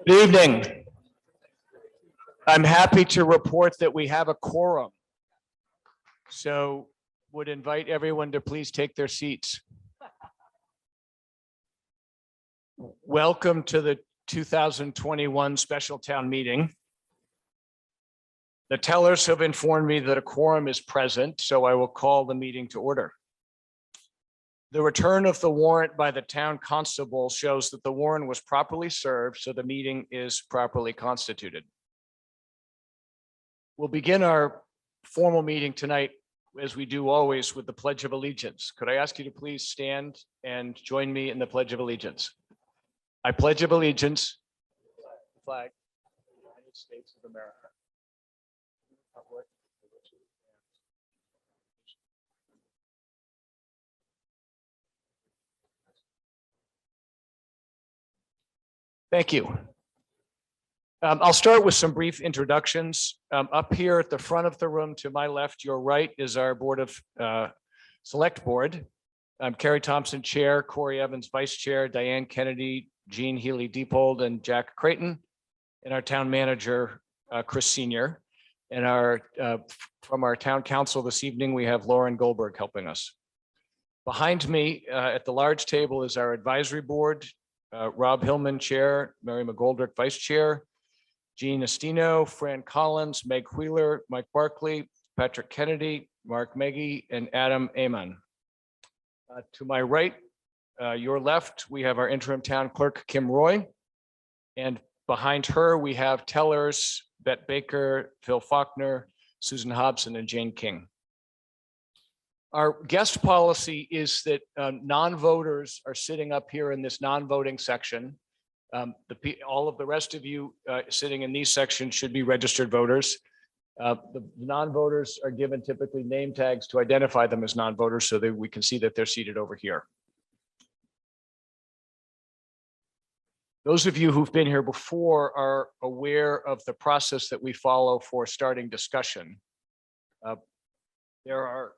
Good evening. I'm happy to report that we have a quorum. So would invite everyone to please take their seats. Welcome to the 2021 special town meeting. The tellers have informed me that a quorum is present, so I will call the meeting to order. The return of the warrant by the town constable shows that the warrant was properly served, so the meeting is properly constituted. We'll begin our formal meeting tonight, as we do always, with the Pledge of Allegiance. Could I ask you to please stand and join me in the Pledge of Allegiance? I pledge of allegiance to the flag of the United States of America. Thank you. I'll start with some brief introductions. Up here at the front of the room to my left, your right, is our Board of Select Board. I'm Carrie Thompson, Chair, Corey Evans, Vice Chair, Diane Kennedy, Jean Healy-Diepold, and Jack Creighton, and our Town Manager, Chris Senior. And from our Town Council this evening, we have Lauren Goldberg helping us. Behind me at the large table is our Advisory Board, Rob Hillman, Chair, Mary McGoldrick, Vice Chair, Jean Estino, Fran Collins, Meg Wheeler, Mike Barkley, Patrick Kennedy, Mark Meggie, and Adam Amon. To my right, your left, we have our interim town clerk, Kim Roy. And behind her, we have tellers, Bette Baker, Phil Faulkner, Susan Hobson, and Jane King. Our guest policy is that non-voters are sitting up here in this non-voting section. All of the rest of you sitting in these sections should be registered voters. The non-voters are given typically name tags to identify them as non-voters so that we can see that they're seated over here. Those of you who've been here before are aware of the process that we follow for starting discussion. There are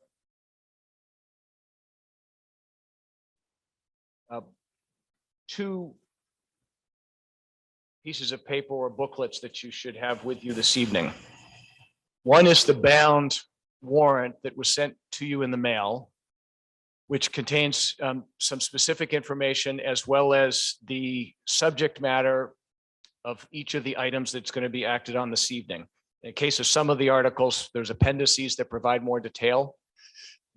two pieces of paper or booklets that you should have with you this evening. One is the bound warrant that was sent to you in the mail, which contains some specific information as well as the subject matter of each of the items that's going to be acted on this evening. In case of some of the articles, there's appendices that provide more detail.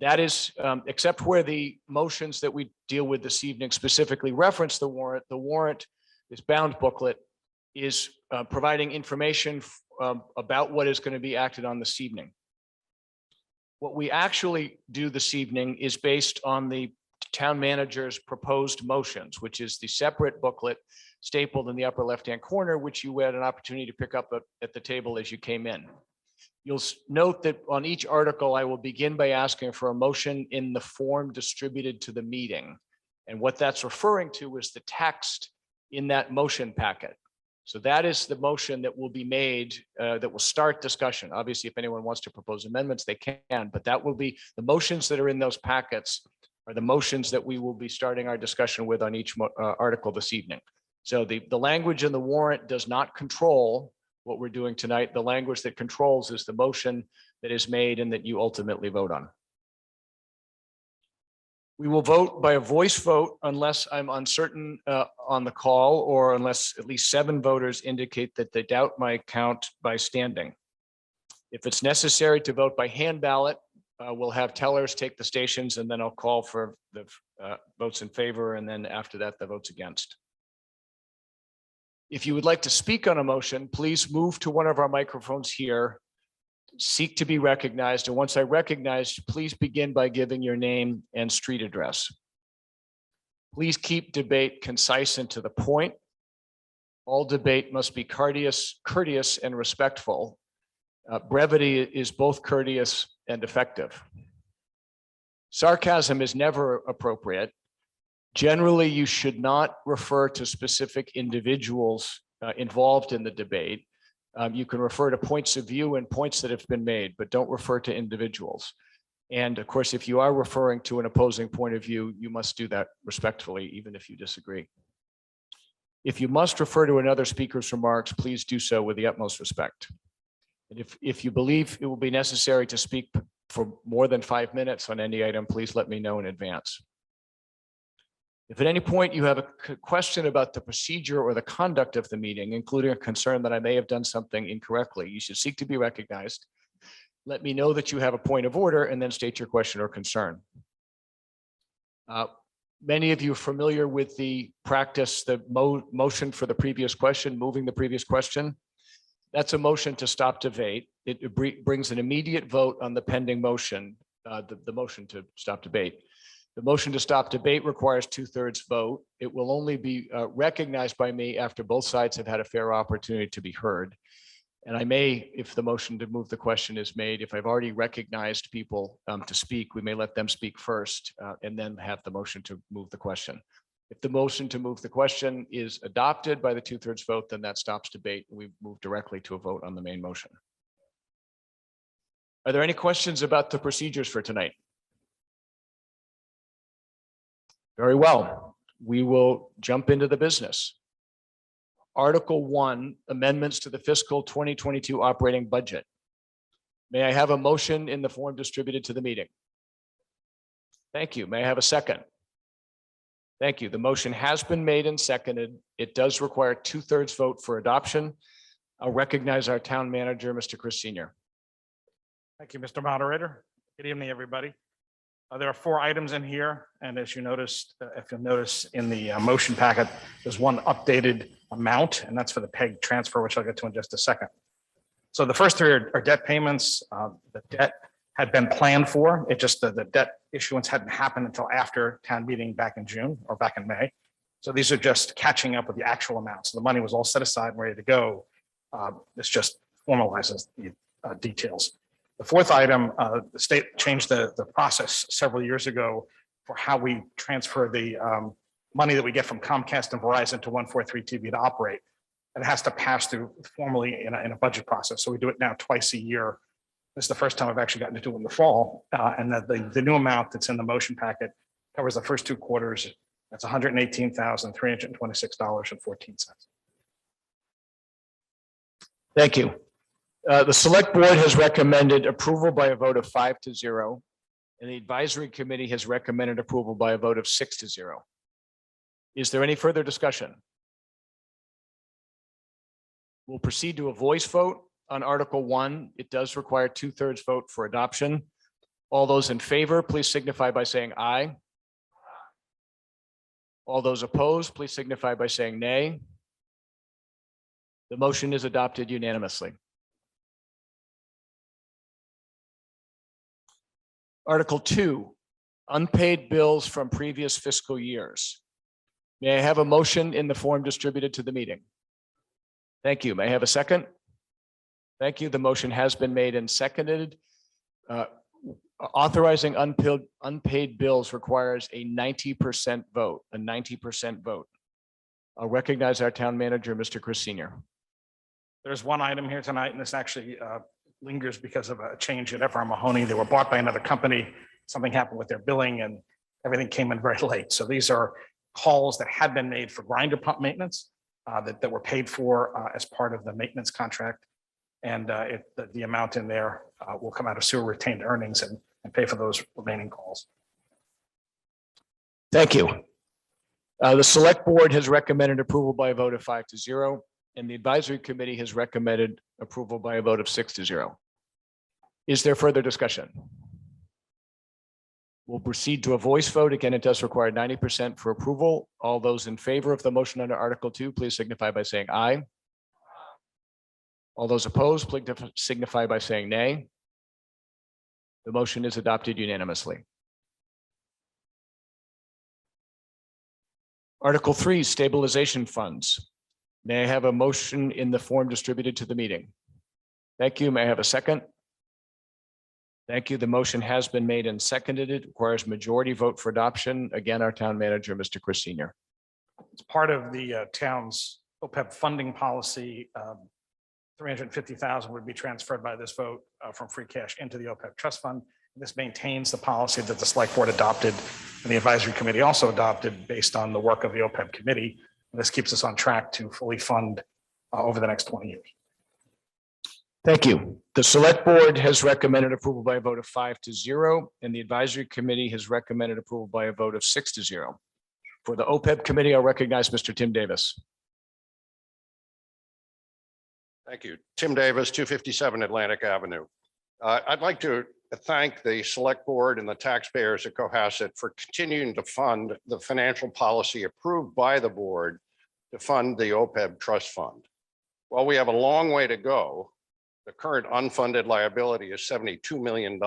That is, except where the motions that we deal with this evening specifically reference the warrant, this bound booklet, is providing information about what is going to be acted on this evening. What we actually do this evening is based on the town manager's proposed motions, which is the separate booklet stapled in the upper left-hand corner, which you had an opportunity to pick up at the table as you came in. You'll note that on each article, I will begin by asking for a motion in the form distributed to the meeting. And what that's referring to is the text in that motion packet. So that is the motion that will be made, that will start discussion. Obviously, if anyone wants to propose amendments, they can, but that will be the motions that are in those packets are the motions that we will be starting our discussion with on each article this evening. So the language in the warrant does not control what we're doing tonight. The language that controls is the motion that is made and that you ultimately vote on. We will vote by a voice vote unless I'm uncertain on the call, or unless at least 7 voters indicate that they doubt my count by standing. If it's necessary to vote by hand ballot, we'll have tellers take the stations, and then I'll call for the votes in favor, and then after that, the votes against. If you would like to speak on a motion, please move to one of our microphones here, seek to be recognized, and once I recognize, please begin by giving your name and street address. Please keep debate concise and to the point. All debate must be courteous and respectful. Brevity is both courteous and effective. Sarcasm is never appropriate. Generally, you should not refer to specific individuals involved in the debate. You can refer to points of view and points that have been made, but don't refer to individuals. And of course, if you are referring to an opposing point of view, you must do that respectfully, even if you disagree. If you must refer to another speaker's remarks, please do so with the utmost respect. And if you believe it will be necessary to speak for more than 5 minutes on any item, please let me know in advance. If at any point you have a question about the procedure or the conduct of the meeting, including a concern that I may have done something incorrectly, you should seek to be recognized. Let me know that you have a point of order and then state your question or concern. Many of you are familiar with the practice, the motion for the previous question, moving the previous question. That's a motion to stop debate. It brings an immediate vote on the pending motion, the motion to stop debate. The motion to stop debate requires 2/3 vote. It will only be recognized by me after both sides have had a fair opportunity to be heard. And I may, if the motion to move the question is made, if I've already recognized people to speak, we may let them speak first and then have the motion to move the question. If the motion to move the question is adopted by the 2/3 vote, then that stops debate. We move directly to a vote on the main motion. Are there any questions about the procedures for tonight? Very well. We will jump into the business. Article 1, amendments to the fiscal 2022 operating budget. May I have a motion in the form distributed to the meeting? Thank you. May I have a second? Thank you. The motion has been made and seconded. It does require 2/3 vote for adoption. I'll recognize our town manager, Mr. Chris Senior. Thank you, Mr. Moderator. Good evening, everybody. There are 4 items in here, and as you noticed, if you'll notice in the motion packet, there's one updated amount, and that's for the PEG transfer, which I'll get to in just a second. So the first 3 are debt payments. The debt had been planned for. It just the debt issuance hadn't happened until after town meeting back in June or back in May. So these are just catching up with the actual amount. So the money was all set aside and ready to go. This just formalizes the details. The 4th item, the state changed the process several years ago for how we transfer the money that we get from Comcast and Verizon to 143 TV to operate. And it has to pass through formally in a budget process. So we do it now twice a year. This is the first time I've actually gotten to do it in the fall. And the new amount that's in the motion packet covers the first 2 quarters. That's $118,326.14. Thank you. The select board has recommended approval by a vote of 5-0, and the advisory committee has recommended approval by a vote of 6-0. Is there any further discussion? We'll proceed to a voice vote on Article 1. It does require 2/3 vote for adoption. All those in favor, please signify by saying aye. All those opposed, please signify by saying nay. The motion is adopted unanimously. Article 2, unpaid bills from previous fiscal years. May I have a motion in the form distributed to the meeting? Thank you. May I have a second? Thank you. The motion has been made and seconded. Authorizing unpaid bills requires a 90% vote, a 90% vote. I'll recognize our town manager, Mr. Chris Senior. There's one item here tonight, and this actually lingers because of a change at FR Mahoney. They were bought by another company. Something happened with their billing and everything came in very late. So these are calls that had been made for grinder pump maintenance that were paid for as part of the maintenance contract. And the amount in there will come out of sewer retained earnings and pay for those remaining calls. Thank you. The select board has recommended approval by a vote of 5-0. And the advisory committee has recommended approval by a vote of 6-0. Is there further discussion? We'll proceed to a voice vote. Again, it does require 90% for approval. All those in favor of the motion under Article 2, please signify by saying aye. All those opposed, please signify by saying nay. The motion is adopted unanimously. Article 3, stabilization funds. May I have a motion in the form distributed to the meeting? Thank you. May I have a second? Thank you. The motion has been made and seconded. It requires majority vote for adoption. Again, our town manager, Mr. Chris Senior. It's part of the town's OPEB funding policy. $350,000 would be transferred by this vote from free cash into the OPEB trust fund. This maintains the policy that the select board adopted and the advisory committee also adopted based on the work of the OPEB committee. And this keeps us on track to fully fund over the next 20 years. Thank you. The select board has recommended approval by a vote of 5-0, and the advisory committee has recommended approval by a vote of 6-0. For the OPEB committee, I'll recognize Mr. Tim Davis. Thank you. Tim Davis, 257 Atlantic Avenue. I'd like to thank the select board and the taxpayers of Cohasset for continuing to fund the financial policy approved by the board to fund the OPEB trust fund. While we have a long way to go, the current unfunded liability is $72 million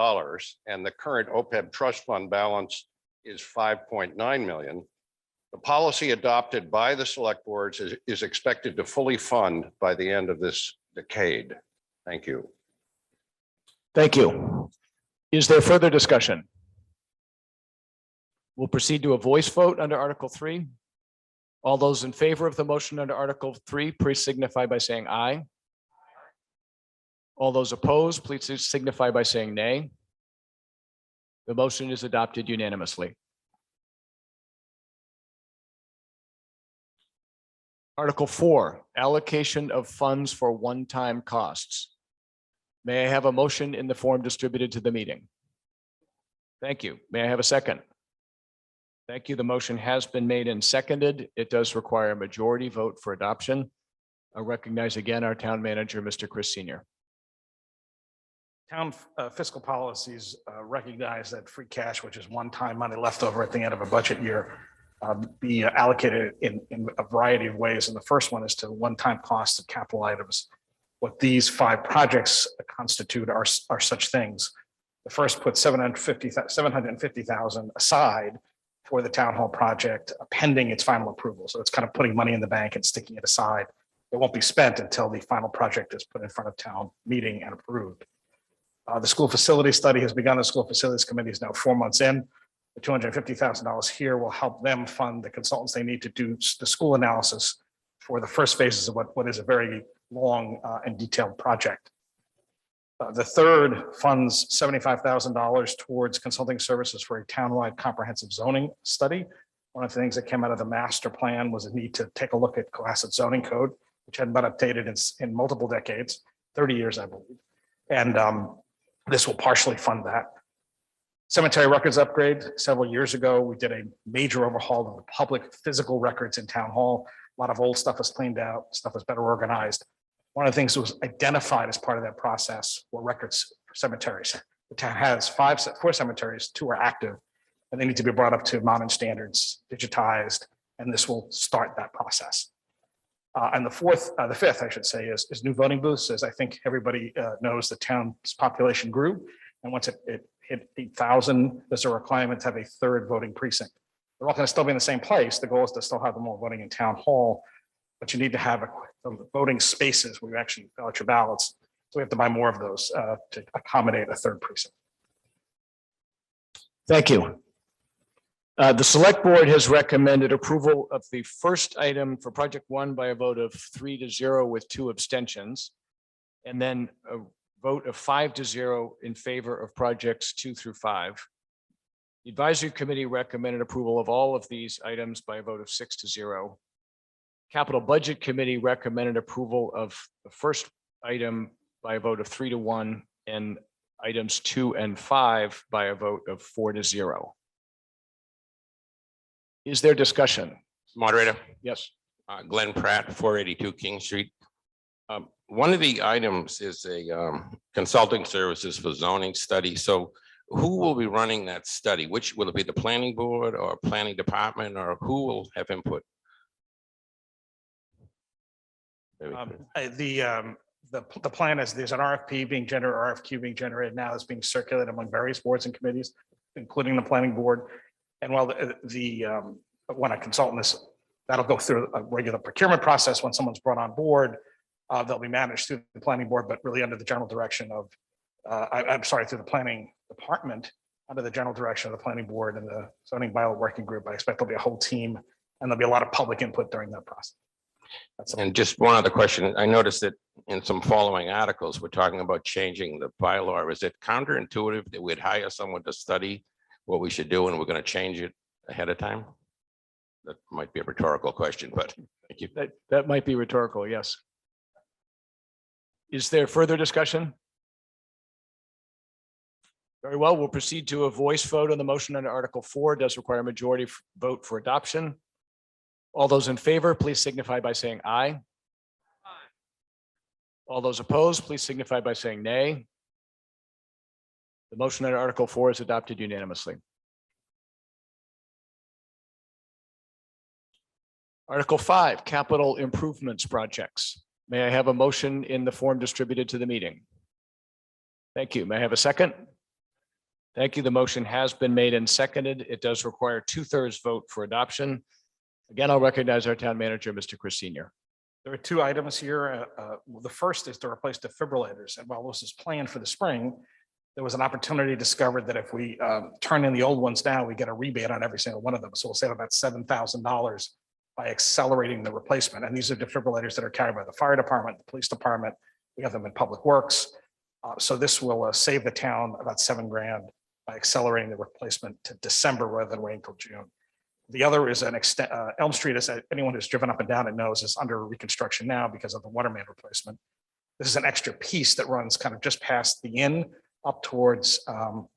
and the current OPEB trust fund balance is $5.9 million. The policy adopted by the select boards is expected to fully fund by the end of this decade. Thank you. Thank you. Is there further discussion? We'll proceed to a voice vote under Article 3. All those in favor of the motion under Article 3, please signify by saying aye. All those opposed, please signify by saying nay. The motion is adopted unanimously. Article 4, allocation of funds for one-time costs. May I have a motion in the form distributed to the meeting? Thank you. May I have a second? Thank you. The motion has been made and seconded. It does require a majority vote for adoption. I recognize again our town manager, Mr. Chris Senior. Town fiscal policies recognize that free cash, which is one-time money left over at the end of a budget year, be allocated in a variety of ways. And the first one is to one-time costs of capital items. What these 5 projects constitute are such things. The first puts $750,000 aside for the town hall project pending its final approval. So it's kind of putting money in the bank and sticking it aside. It won't be spent until the final project is put in front of town meeting and approved. The school facility study has begun. The school facilities committee is now 4 months in. The $250,000 here will help them fund the consultants they need to do the school analysis for the first phases of what is a very long and detailed project. The third funds $75,000 towards consulting services for a townwide comprehensive zoning study. One of the things that came out of the master plan was a need to take a look at Cohasset zoning code, which hadn't been updated in multiple decades, 30 years, I believe. And this will partially fund that. Cemetery records upgrade. Several years ago, we did a major overhaul of the public physical records in town hall. A lot of old stuff was cleaned out, stuff was better organized. One of the things that was identified as part of that process were records for cemeteries. The town has 4 cemeteries, 2 are active, and they need to be brought up to modern standards, digitized, and this will start that process. And the fifth, I should say, is new voting booths. As I think everybody knows, the town's population grew, and once it hit 8,000, there's a requirement to have a 3rd voting precinct. They're all going to still be in the same place. The goal is to still have them all voting in town hall, but you need to have voting spaces where you actually fill out your ballots. So we have to buy more of those to accommodate a 3rd precinct. Thank you. The select board has recommended approval of the first item for project 1 by a vote of 3-0 with 2 abstentions, and then a vote of 5-0 in favor of projects 2 through 5. The advisory committee recommended approval of all of these items by a vote of 6-0. Capital Budget Committee recommended approval of the first item by a vote of 3-1 and items 2 and 5 by a vote of 4-0. Is there discussion? Moderator, Yes. Glenn Pratt, 482 King Street. One of the items is a consulting services for zoning study. So who will be running that study? Which will it be, the planning board or planning department, or who will have input? The plan is there's an RFQ being generated now. That's being circulated among various boards and committees, including the planning board. And while when a consultant is, that'll go through a regular procurement process. When someone's brought on board, they'll be managed through the planning board, but really under the general direction of, through the planning department, under the general direction of the planning board and the zoning bylaw working group. I expect there'll be a whole team and there'll be a lot of public input during that process. And just one other question. I noticed that in some following articles, we're talking about changing the bylaw. Is it counterintuitive that we'd hire someone to study what we should do and we're going to change it ahead of time? That might be a rhetorical question, but thank you. That might be rhetorical, yes. Is there further discussion? Very well, we'll proceed to a voice vote on the motion under Article 4. It does require a majority vote for adoption. All those in favor, please signify by saying aye. All those opposed, please signify by saying nay. The motion under Article 4 is adopted unanimously. Article 5, capital improvements projects. May I have a motion in the form distributed to the meeting? Thank you. May I have a second? Thank you. The motion has been made and seconded. It does require 2/3 vote for adoption. Again, I'll recognize our town manager, Mr. Chris Senior. There are two items here. The first is to replace defibrillators. And while this is planned for the spring, there was an opportunity discovered that if we turn in the old ones now, we get a rebate on every single one of them. So we'll save about $7,000 by accelerating the replacement. And these are defibrillators that are carried by the fire department, the police department. We have them in public works. So this will save the town about $7,000 by accelerating the replacement to December rather than waiting until June. The other is an extent, Elm Street, as anyone who's driven up and down it knows, is under reconstruction now because of the water main replacement. This is an extra piece that runs kind of just past the inn up towards the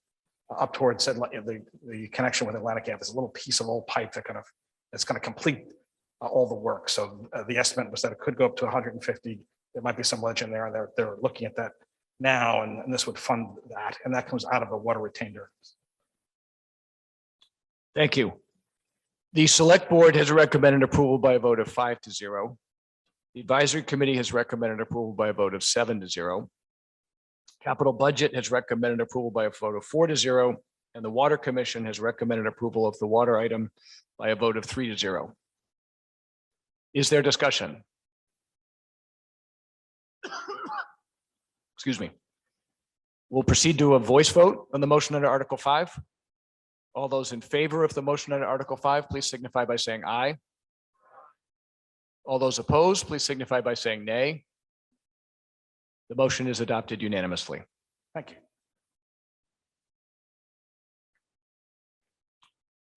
connection with Atlantic Ave. There's a little piece of old pipe that's going to complete all the work. So the estimate was that it could go up to 150. There might be some ledge in there, and they're looking at that now, and this would fund that, and that comes out of the water retained earnings. Thank you. The select board has recommended approval by a vote of 5-0. The advisory committee has recommended approval by a vote of 7-0. Capital budget has recommended approval by a vote of 4-0, and the water commission has recommended approval of the water item by a vote of 3-0. Is there discussion? Excuse me. We'll proceed to a voice vote on the motion under Article 5. All those in favor of the motion under Article 5, please signify by saying aye. All those opposed, please signify by saying nay. The motion is adopted unanimously. Thank you.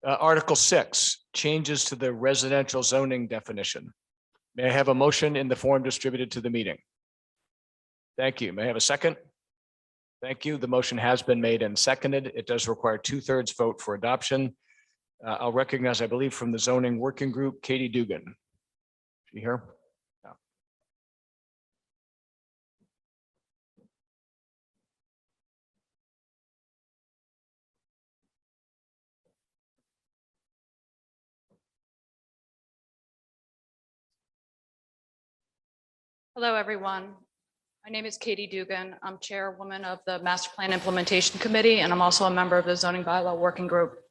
Article 6, changes to the residential zoning definition. May I have a motion in the form distributed to the meeting? Thank you. May I have a second? Thank you. The motion has been made and seconded. It does require 2/3 vote for adoption. I'll recognize, I believe, from the zoning working group, Katie Dugan. Is she here? No. Hello, everyone. My name is Katie Dugan. I'm chairwoman of the Master Plan Implementation Committee, and I'm also a member of the Zoning Bylaw Working Group.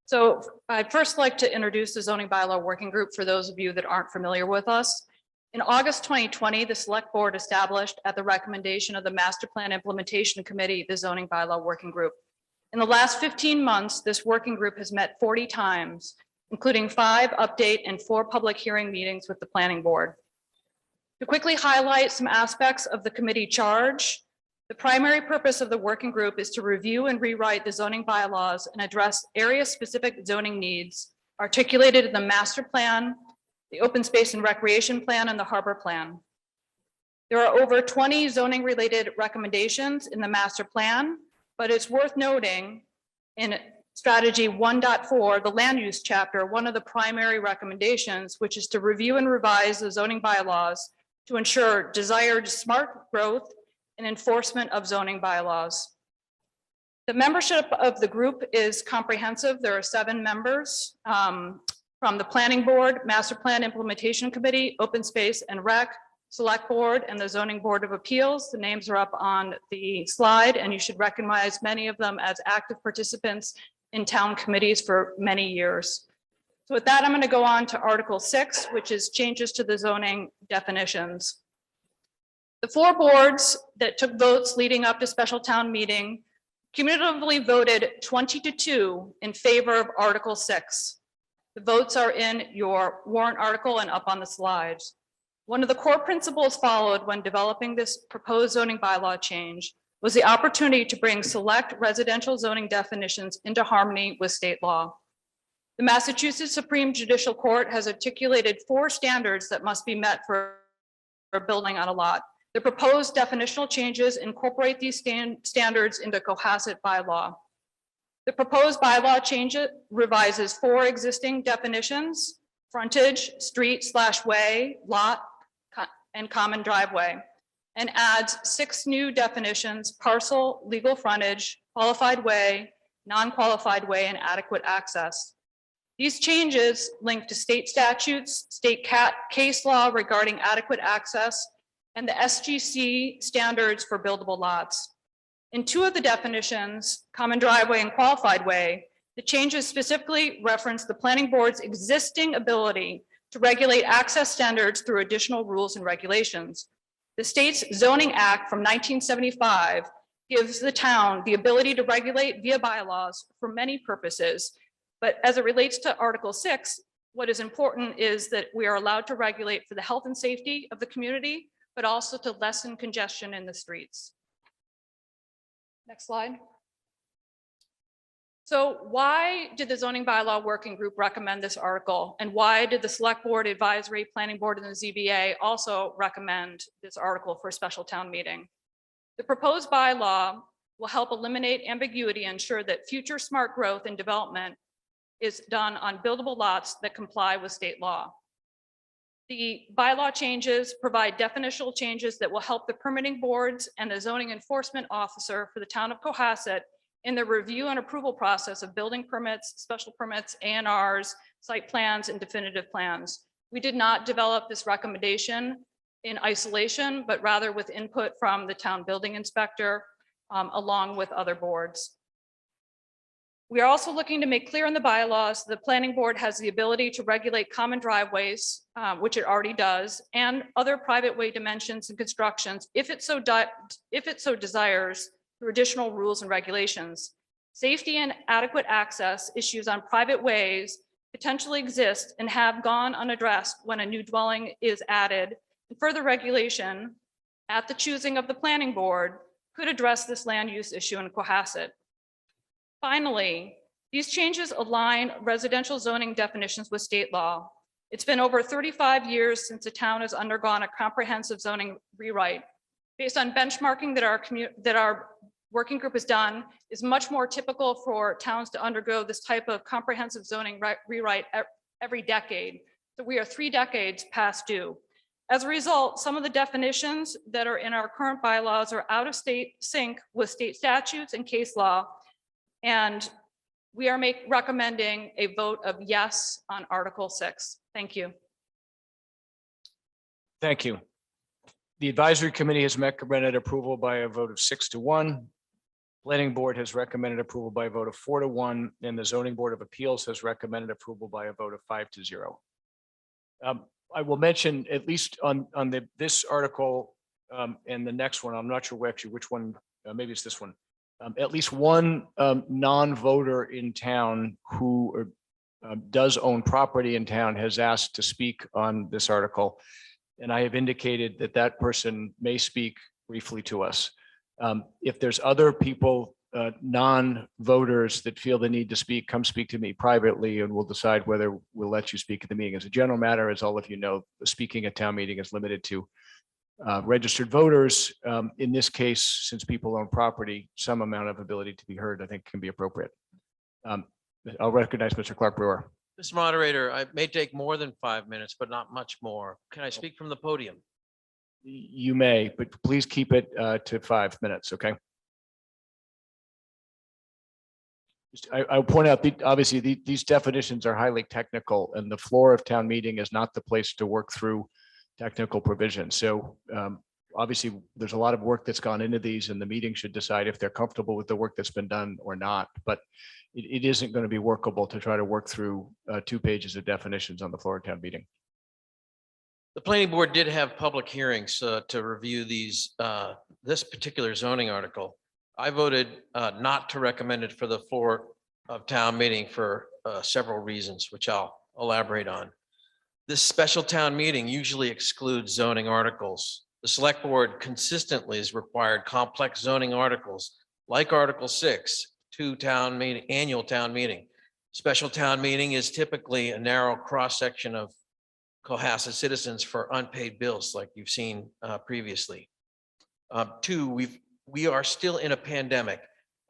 So I'd first like to introduce the Zoning Bylaw Working Group for those of you that aren't familiar with us. In August 2020, the Select Board established at the recommendation of the Master Plan Implementation Committee, the Zoning Bylaw Working Group. In the last 15 months, this working group has met 40 times, including 5 update and 4 public hearing meetings with the Planning Board. To quickly highlight some aspects of the committee charge, the primary purpose of the working group is to review and rewrite the zoning bylaws and address area-specific zoning needs articulated in the master plan, the open space and recreation plan, and the harbor plan. There are over 20 zoning-related recommendations in the master plan, but it's worth noting in strategy 1.4, the land use chapter, one of the primary recommendations, which is to review and revise the zoning bylaws to ensure desired smart growth and enforcement of zoning bylaws. The membership of the group is comprehensive. There are 7 members from the Planning Board, Master Plan Implementation Committee, Open Space and Rec, Select Board, and the Zoning Board of Appeals. The names are up on the slide, and you should recognize many of them as active participants in town committees for many years. So with that, I'm going to go on to Article 6, which is changes to the zoning definitions. The 4 boards that took votes leading up to special town meeting cumulatively voted 20-2 in favor of Article 6. The votes are in your warrant article and up on the slides. One of the core principles followed when developing this proposed zoning bylaw change was the opportunity to bring select residential zoning definitions into harmony with state law. The Massachusetts Supreme Judicial Court has articulated 4 standards that must be met for a building on a lot. The proposed definitional changes incorporate these standards into Cohasset bylaw. The proposed bylaw change revises 4 existing definitions: frontage, street/way, lot, and common driveway, and adds 6 new definitions: parcel, legal frontage, qualified way, non-qualified way, and adequate access. These changes link to state statutes, state case law regarding adequate access, and the SGC standards for buildable lots. In 2 of the definitions, common driveway and qualified way, the changes specifically reference the planning board's existing ability to regulate access standards through additional rules and regulations. The state's Zoning Act from 1975 gives the town the ability to regulate via bylaws for many purposes. But as it relates to Article 6, what is important is that we are allowed to regulate for the health and safety of the community, but also to lessen congestion in the streets. Next slide. So why did the zoning bylaw working group recommend this article? And why did the select board, advisory, planning board, and the ZBA also recommend this article for a special town meeting? The proposed bylaw will help eliminate ambiguity and ensure that future smart growth and development is done on buildable lots that comply with state law. The bylaw changes provide definitional changes that will help the permitting boards and the zoning enforcement officer for the town of Cohasset in the review and approval process of building permits, special permits, A&Rs, site plans, and definitive plans. We did not develop this recommendation in isolation, but rather with input from the town building inspector, along with other boards. We are also looking to make clear in the bylaws, the planning board has the ability to regulate common driveways, which it already does, and other private way dimensions and constructions if it so desires through additional rules and regulations. Safety and adequate access issues on private ways potentially exist and have gone unaddressed when a new dwelling is added. And further regulation at the choosing of the planning board could address this land use issue in Cohasset. Finally, these changes align residential zoning definitions with state law. It's been over 35 years since the town has undergone a comprehensive zoning rewrite. Based on benchmarking that our working group has done, is much more typical for towns to undergo this type of comprehensive zoning rewrite every decade. So we are 3 decades past due. As a result, some of the definitions that are in our current bylaws are out of sync with state statutes and case law. And we are recommending a vote of yes on Article 6. Thank you. Thank you. The advisory committee has recommended approval by a vote of 6 to 1. Planning board has recommended approval by a vote of 4 to 1, and the zoning board of appeals has recommended approval by a vote of 5 to 0. I will mention, at least on this article and the next one, I'm not sure actually which one, maybe it's this one. At least one non-voter in town who does own property in town has asked to speak on this article. And I have indicated that that person may speak briefly to us. If there's other people, non-voters that feel the need to speak, come speak to me privately and we'll decide whether we'll let you speak at the meeting. As a general matter, as all of you know, speaking at town meeting is limited to registered voters. In this case, since people own property, some amount of ability to be heard, I think, can be appropriate. I'll recognize Mr. Clark Brewer. Mr. Moderator, I may take more than 5 minutes, but not much more. Can I speak from the podium? You may, but please keep it to 5 minutes, okay? I'll point out that obviously these definitions are highly technical and the floor of town meeting is not the place to work through technical provisions. So obviously there's a lot of work that's gone into these and the meeting should decide if they're comfortable with the work that's been done or not. But it isn't going to be workable to try to work through 2 pages of definitions on the floor of town meeting. The planning board did have public hearings to review this particular zoning article. I voted not to recommend it for the floor of town meeting for several reasons, which I'll elaborate on. This special town meeting usually excludes zoning articles. The select board consistently has required complex zoning articles like Article 6 to annual town meeting. Special town meeting is typically a narrow cross-section of Cohasset citizens for unpaid bills like you've seen previously. Two, we are still in a pandemic,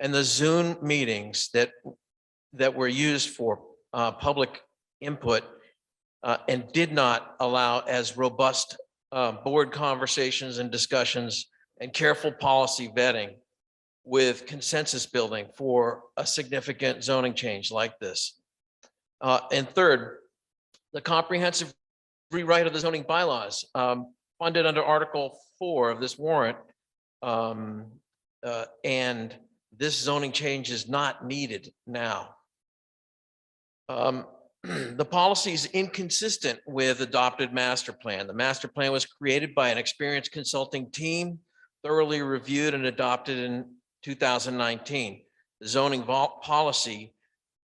and the Zoom meetings that were used for public input and did not allow as robust board conversations and discussions and careful policy vetting with consensus building for a significant zoning change like this. And third, the comprehensive rewrite of the zoning bylaws funded under Article 4 of this warrant. And this zoning change is not needed now. The policy is inconsistent with adopted master plan. The master plan was created by an experienced consulting team, thoroughly reviewed and adopted in 2019. The zoning policy,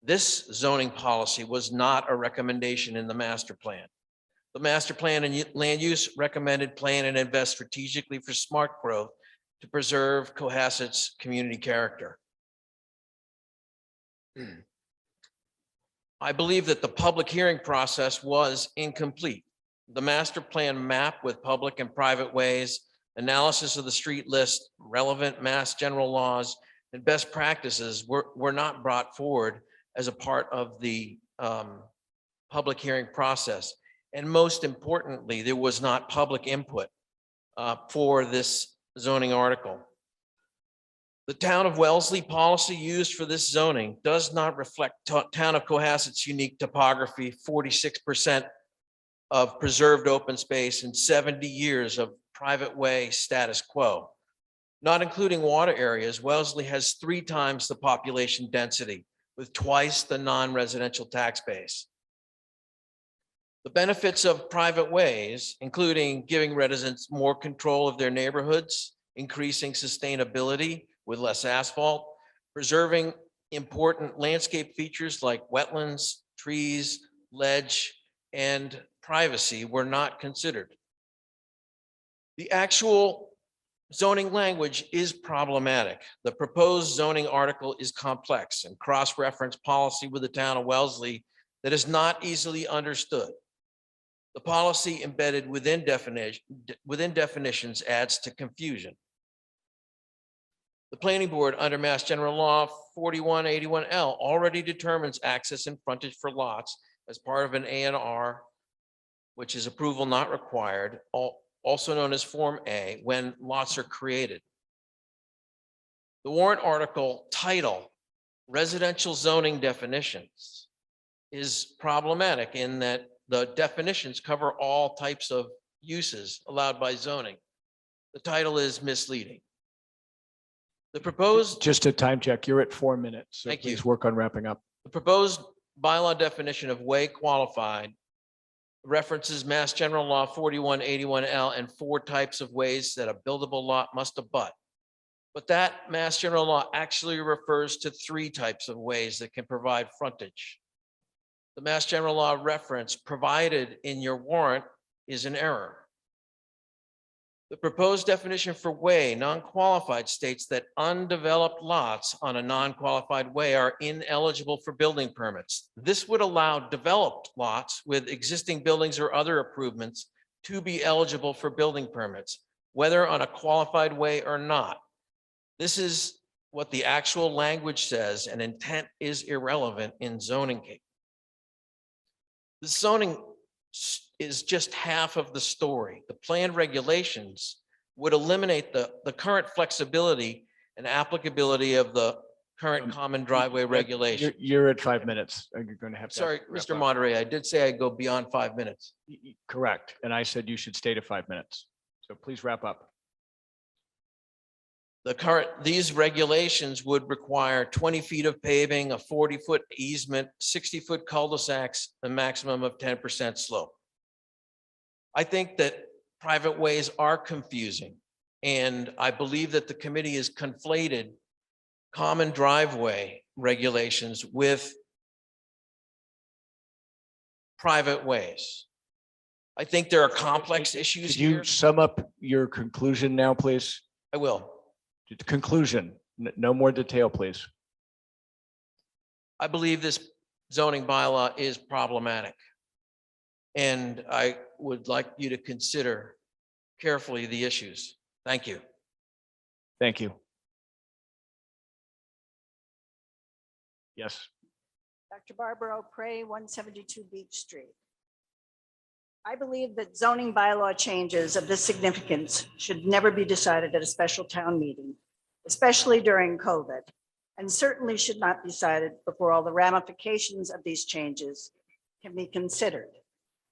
this zoning policy was not a recommendation in the master plan. The master plan and land use recommended plan and invest strategically for smart growth to preserve Cohasset's community character. I believe that the public hearing process was incomplete. The master plan map with public and private ways, analysis of the street list, relevant mass general laws, and best practices were not brought forward as a part of the public hearing process. And most importantly, there was not public input for this zoning article. The town of Wellesley policy used for this zoning does not reflect town of Cohasset's unique topography, 46% of preserved open space and 70 years of private way status quo. Not including water areas, Wellesley has 3 times the population density with twice the non-residential tax base. The benefits of private ways, including giving residents more control of their neighborhoods, increasing sustainability with less asphalt, preserving important landscape features like wetlands, trees, ledge, and privacy were not considered. The actual zoning language is problematic. The proposed zoning article is complex and cross-reference policy with the town of Wellesley that is not easily understood. The policy embedded within definitions adds to confusion. The planning board under Mass General Law 4181L already determines access and frontage for lots as part of an A&R, which is approval not required, also known as Form A, when lots are created. The warrant article title, Residential Zoning Definitions, is problematic in that the definitions cover all types of uses allowed by zoning. The title is misleading. The proposed, Just a time check, you're at 4 minutes. So Thank you. please work on wrapping up. the proposed bylaw definition of way qualified references Mass General Law 4181L and 4 types of ways that a buildable lot must abut. But that Mass General Law actually refers to 3 types of ways that can provide frontage. The Mass General Law reference provided in your warrant is an error. The proposed definition for way non-qualified states that undeveloped lots on a non-qualified way are ineligible for building permits. This would allow developed lots with existing buildings or other improvements to be eligible for building permits, whether on a qualified way or not. This is what the actual language says, and intent is irrelevant in zoning case. The zoning is just half of the story. The planned regulations would eliminate the current flexibility and applicability of the current common driveway regulation. You're at 5 minutes. You're going to have to. Sorry, wrap Mr. up. Moderator, I did say I'd go beyond 5 minutes. Correct. And I said you should stay to 5 minutes. So please wrap up. These regulations would require 20 feet of paving, a 40-foot easement, 60-foot cul-de-sacs, a maximum of 10% slope. I think that private ways are confusing, and I believe that the committee has conflated common driveway regulations with private ways. I think there are complex issues Could you here. sum up your conclusion now, please? I will. Conclusion, no more detail, please. I believe this zoning bylaw is problematic. And I would like you to consider carefully the issues. Thank you. Thank you. Yes. Dr. Barbara O'Prey, 172 Beach Street. I believe that zoning bylaw changes of this significance should never be decided at a special town meeting, especially during COVID, and certainly should not be decided before all the ramifications of these changes can be considered.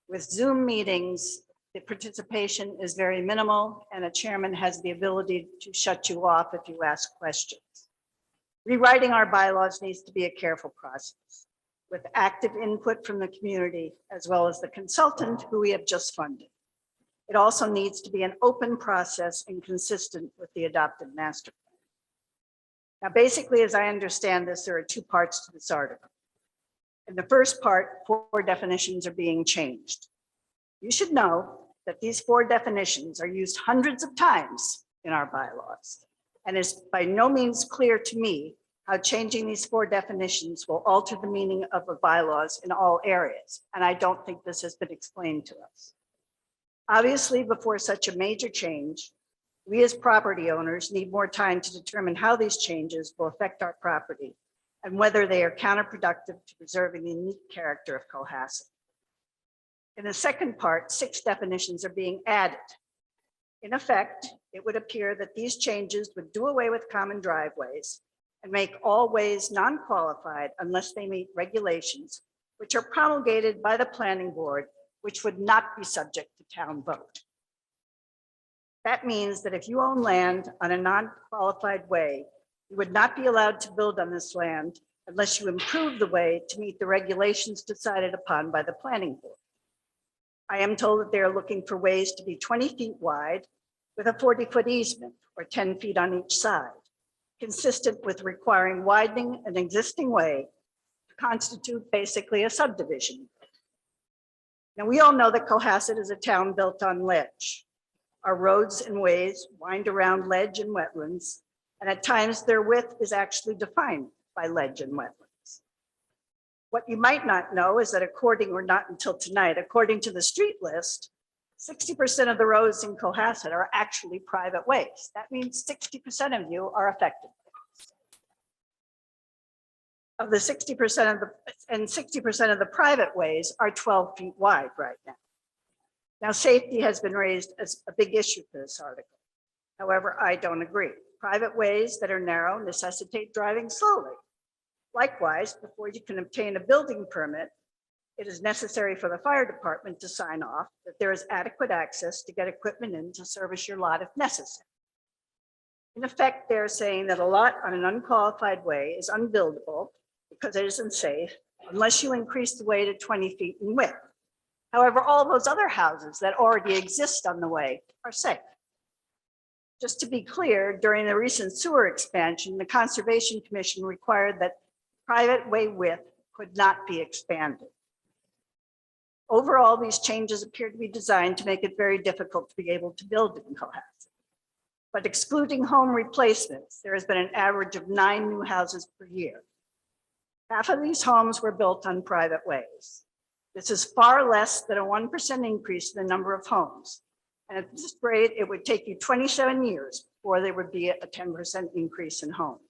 With Zoom meetings, the participation is very minimal, and a chairman has the ability to shut you off if you ask questions. Rewriting our bylaws needs to be a careful process with active input from the community as well as the consultant who we have just funded. It also needs to be an open process and consistent with the adopted master plan. Now, basically, as I understand this, there are two parts to this article. In the first part, 4 definitions are being changed. You should know that these 4 definitions are used hundreds of times in our bylaws, and it's by no means clear to me how changing these 4 definitions will alter the meaning of the bylaws in all areas, and I don't think this has been explained to us. Obviously, before such a major change, we as property owners need more time to determine how these changes will affect our property and whether they are counterproductive to preserving the unique character of Cohasset. In the second part, 6 definitions are being added. In effect, it would appear that these changes would do away with common driveways and make all ways non-qualified unless they meet regulations which are promulgated by the planning board, which would not be subject to town vote. That means that if you own land on a non-qualified way, you would not be allowed to build on this land unless you improve the way to meet the regulations decided upon by the planning board. I am told that they are looking for ways to be 20 feet wide with a 40-foot easement or 10 feet on each side, consistent with requiring widening an existing way to constitute basically a subdivision. Now, we all know that Cohasset is a town built on ledge. Our roads and ways wind around ledge and wetlands, and at times their width is actually defined by ledge and wetlands. What you might not know is that according to the street list, 60% of the roads in Cohasset are actually private ways. That means 60% of you are affected. Of the 60% of the 60% of the private ways are 12 feet wide right now. Now, safety has been raised as a big issue for this article. However, I don't agree. Private ways that are narrow necessitate driving slowly. Likewise, before you can obtain a building permit, it is necessary for the fire department to sign off that there is adequate access to get equipment in to service your lot if necessary. In effect, they're saying that a lot on an unqualified way is unbuildable because it isn't safe unless you increase the way to 20 feet in width. However, all those other houses that already exist on the way are safe. Just to be clear, during the recent sewer expansion, the Conservation Commission required that private way width could not be expanded. Overall, these changes appear to be designed to make it very difficult to be able to build in Cohasset. But excluding home replacements, there has been an average of 9 new houses per year. Half of these homes were built on private ways. This is far less than a 1% increase in the number of homes. And at this rate, it would take you 27 years before there would be a 10% increase in homes.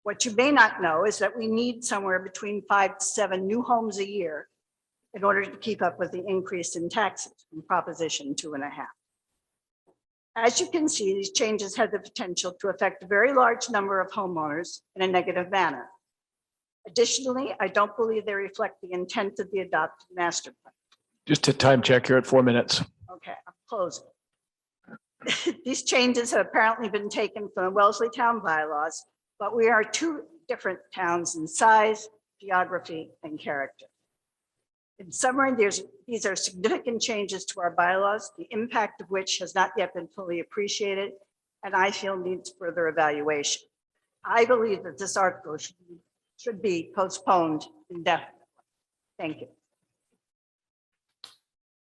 What you may not know is that we need somewhere between 5 to 7 new homes a year in order to keep up with the increase in taxes from Proposition 2.5. As you can see, these changes have the potential to affect a very large number of homeowners in a negative manner. Additionally, I don't believe they reflect the intent of the adopted master plan. Just a time check here at 4 minutes. Okay, I'm closing. These changes have apparently been taken from the Wellesley Town bylaws, but we are 2 different towns in size, geography, and character. In summary, these are significant changes to our bylaws, the impact of which has not yet been fully appreciated, and I feel needs further evaluation. I believe that this article should be postponed indefinitely. Thank you.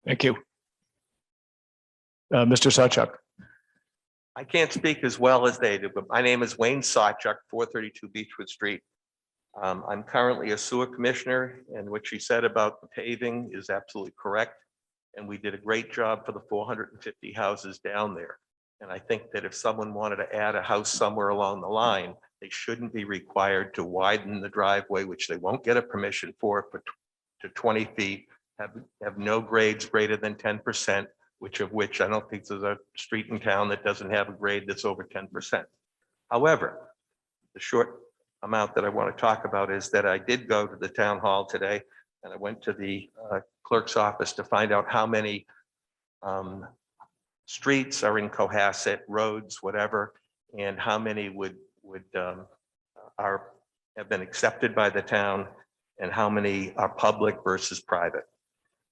Thank you. Mr. Sawchuk. I can't speak as well as they do, but my name is Wayne Sawchuk, 432 Beechwood Street. I'm currently a sewer commissioner, and what she said about the paving is absolutely correct. And we did a great job for the 450 houses down there. And I think that if someone wanted to add a house somewhere along the line, they shouldn't be required to widen the driveway, which they won't get a permission for to 20 feet, have no grades greater than 10%, which I don't think there's a street in town that doesn't have a grade that's over 10%. However, the short amount that I want to talk about is that I did go to the town hall today, and I went to the clerk's office to find out how many streets are in Cohasset, roads, whatever, and how many have been accepted by the town, and how many are public versus private.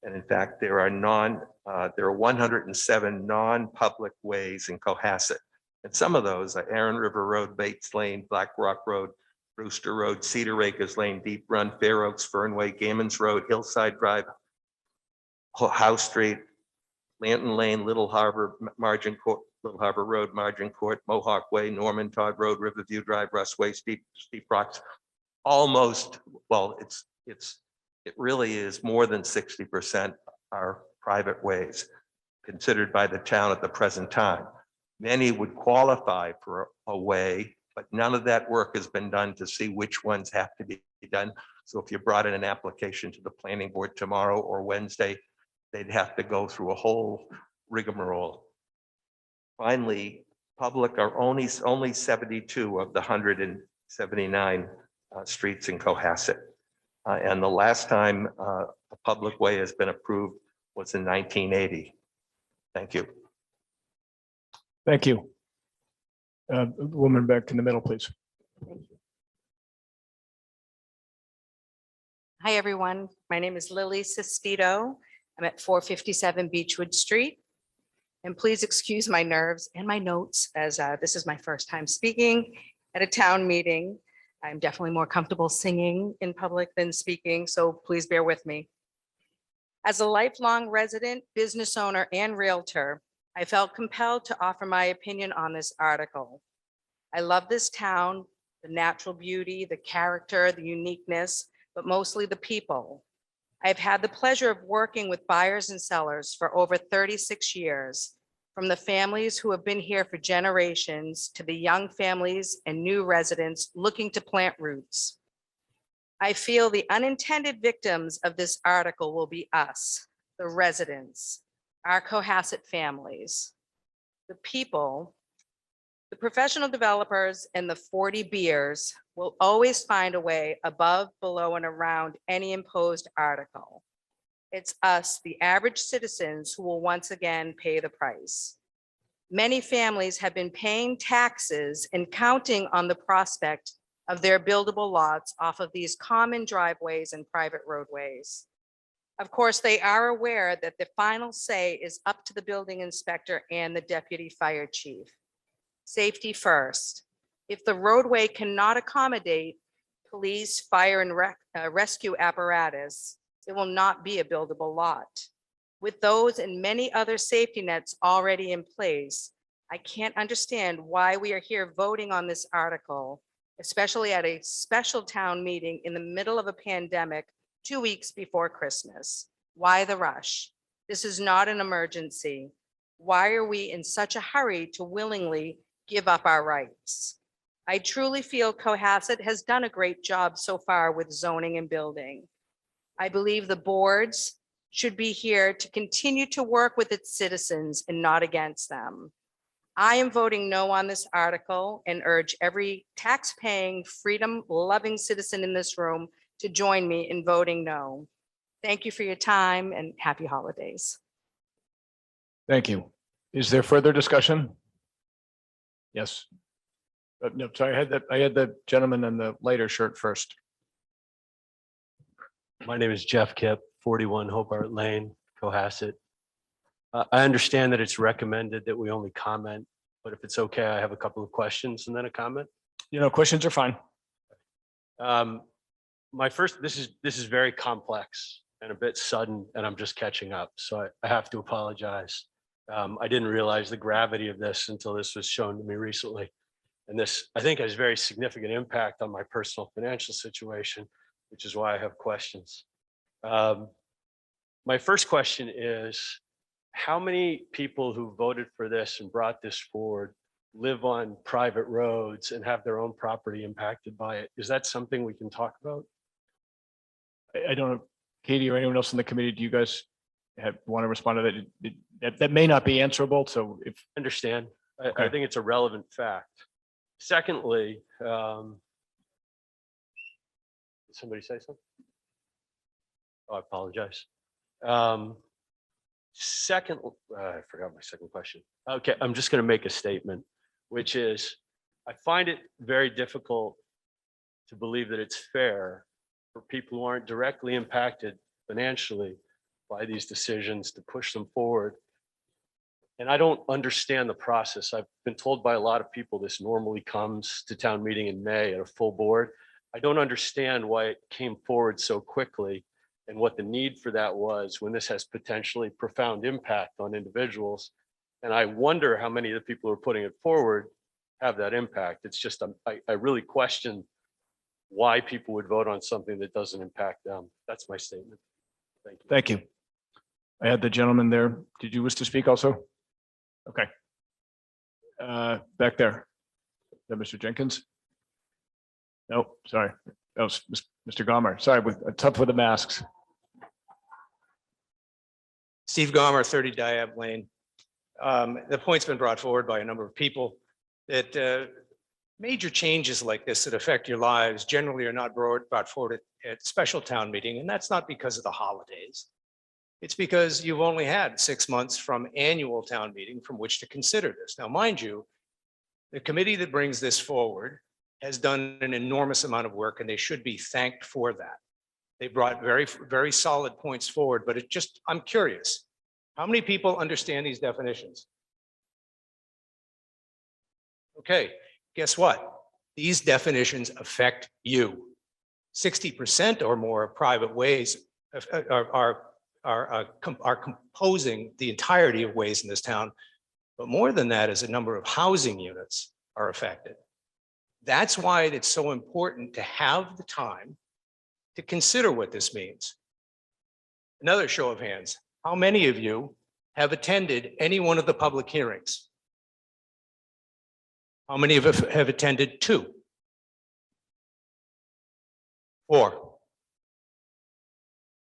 And in fact, there are 107 non-public ways in Cohasset. And some of those are Aaron River Road, Bates Lane, Blackrock Road, Brewster Road, Cedar Acres Lane, Deep Run, Fair Oaks, Fernway, Gammons Road, Hillside Drive, House Street, Lanton Lane, Little Harbor, Margin Court, Little Harbor Road, Margin Court, Mohawk Way, Norman Todd Road, Riverview Drive, Russ Way, Steep Rocks. Almost, well, it really is more than 60% are private ways considered by the town at the present time. Many would qualify for a way, but none of that work has been done to see which ones have to be done. So if you brought in an application to the planning board tomorrow or Wednesday, they'd have to go through a whole rigmarole. Finally, public are only 72 of the 179 streets in Cohasset. And the last time a public way has been approved was in 1980. Thank you. Thank you. Woman back in the middle, please. Hi, everyone. My name is Lily Sestito. I'm at 457 Beechwood Street. And please excuse my nerves and my notes, as this is my first time speaking at a town meeting. I'm definitely more comfortable singing in public than speaking, so please bear with me. As a lifelong resident, business owner, and realtor, I felt compelled to offer my opinion on this article. I love this town, the natural beauty, the character, the uniqueness, but mostly the people. I've had the pleasure of working with buyers and sellers for over 36 years, from the families who have been here for generations to the young families and new residents looking to plant roots. I feel the unintended victims of this article will be us, the residents, our Cohasset families, the people. The professional developers and the 40 beers will always find a way above, below, and around any imposed article. It's us, the average citizens, who will once again pay the price. Many families have been paying taxes and counting on the prospect of their buildable lots off of these common driveways and private roadways. Of course, they are aware that the final say is up to the building inspector and the deputy fire chief. Safety first. If the roadway cannot accommodate police, fire, and rescue apparatus, it will not be a buildable lot. With those and many other safety nets already in place, I can't understand why we are here voting on this article, especially at a special town meeting in the middle of a pandemic 2 weeks before Christmas. Why the rush? This is not an emergency. Why are we in such a hurry to willingly give up our rights? I truly feel Cohasset has done a great job so far with zoning and building. I believe the boards should be here to continue to work with its citizens and not against them. I am voting no on this article and urge every tax-paying, freedom-loving citizen in this room to join me in voting no. Thank you for your time and happy holidays. Thank you. Is there further discussion? Yes. No, sorry, I had the gentleman in the lighter shirt first. My name is Jeff Kipp, 41 Hobart Lane, Cohasset. I understand that it's recommended that we only comment, but if it's okay, I have a couple of questions and then a comment. You know, questions are fine. My first, this is very complex. and a bit sudden, and I'm just catching up. So I have to apologize. I didn't realize the gravity of this until this was shown to me recently. And this, I think, has very significant impact on my personal financial situation, which is why I have questions. My first question is, how many people who voted for this and brought this forward live on private roads and have their own property impacted by it? Is that something we can talk about? I don't know, Katie or anyone else in the committee, do you guys want to respond to that? That may not be answerable, so if, Understand. I Okay. think it's a relevant fact. Secondly, did somebody say something? Oh, I apologize. Second, I forgot my second question. Okay, I'm just going to make a statement, which is, I find it very difficult to believe that it's fair for people who aren't directly impacted financially by these decisions to push them forward. And I don't understand the process. I've been told by a lot of people this normally comes to town meeting in May at a full board. I don't understand why it came forward so quickly and what the need for that was when this has potentially profound impact on individuals. And I wonder how many of the people who are putting it forward have that impact. It's just, I really question why people would vote on something that doesn't impact them. That's my statement. Thank you. thank you. I had the gentleman there. Did you wish to speak also? Okay. Back there. Is that Mr. Jenkins? No, sorry. That was Mr. Gomer. Sorry, tough with the masks. Steve Gomer, 30 Diab Lane. The point's been brought forward by a number of people that major changes like this that affect your lives generally are not brought forward at special town meeting, and that's not because of the holidays. It's because you've only had 6 months from annual town meeting from which to consider this. Now, mind you, the committee that brings this forward has done an enormous amount of work, and they should be thanked for that. They brought very solid points forward, but I'm curious, how many people understand these definitions? Okay, guess what? These definitions affect you. 60% or more of private ways are composing the entirety of ways in this town. But more than that is a number of housing units are affected. That's why it's so important to have the time to consider what this means. Another show of hands. How many of you have attended any one of the public hearings? How many of you have attended 2? 4.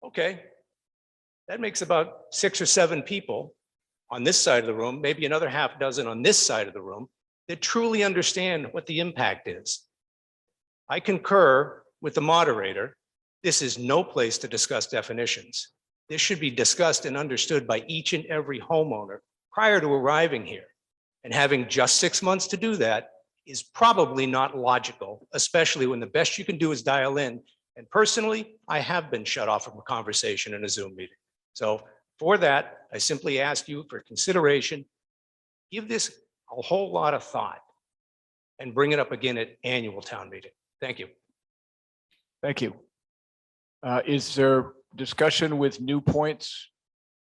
Okay. That makes about 6 or 7 people on this side of the room, maybe another half dozen on this side of the room, that truly understand what the impact is. I concur with the moderator. This is no place to discuss definitions. This should be discussed and understood by each and every homeowner prior to arriving here. And having just 6 months to do that is probably not logical, especially when the best you can do is dial in. And personally, I have been shut off from a conversation in a Zoom meeting. So for that, I simply ask you for consideration. Give this a whole lot of thought and bring it up again at annual town meeting. Thank you. Thank you. Is there discussion with new points?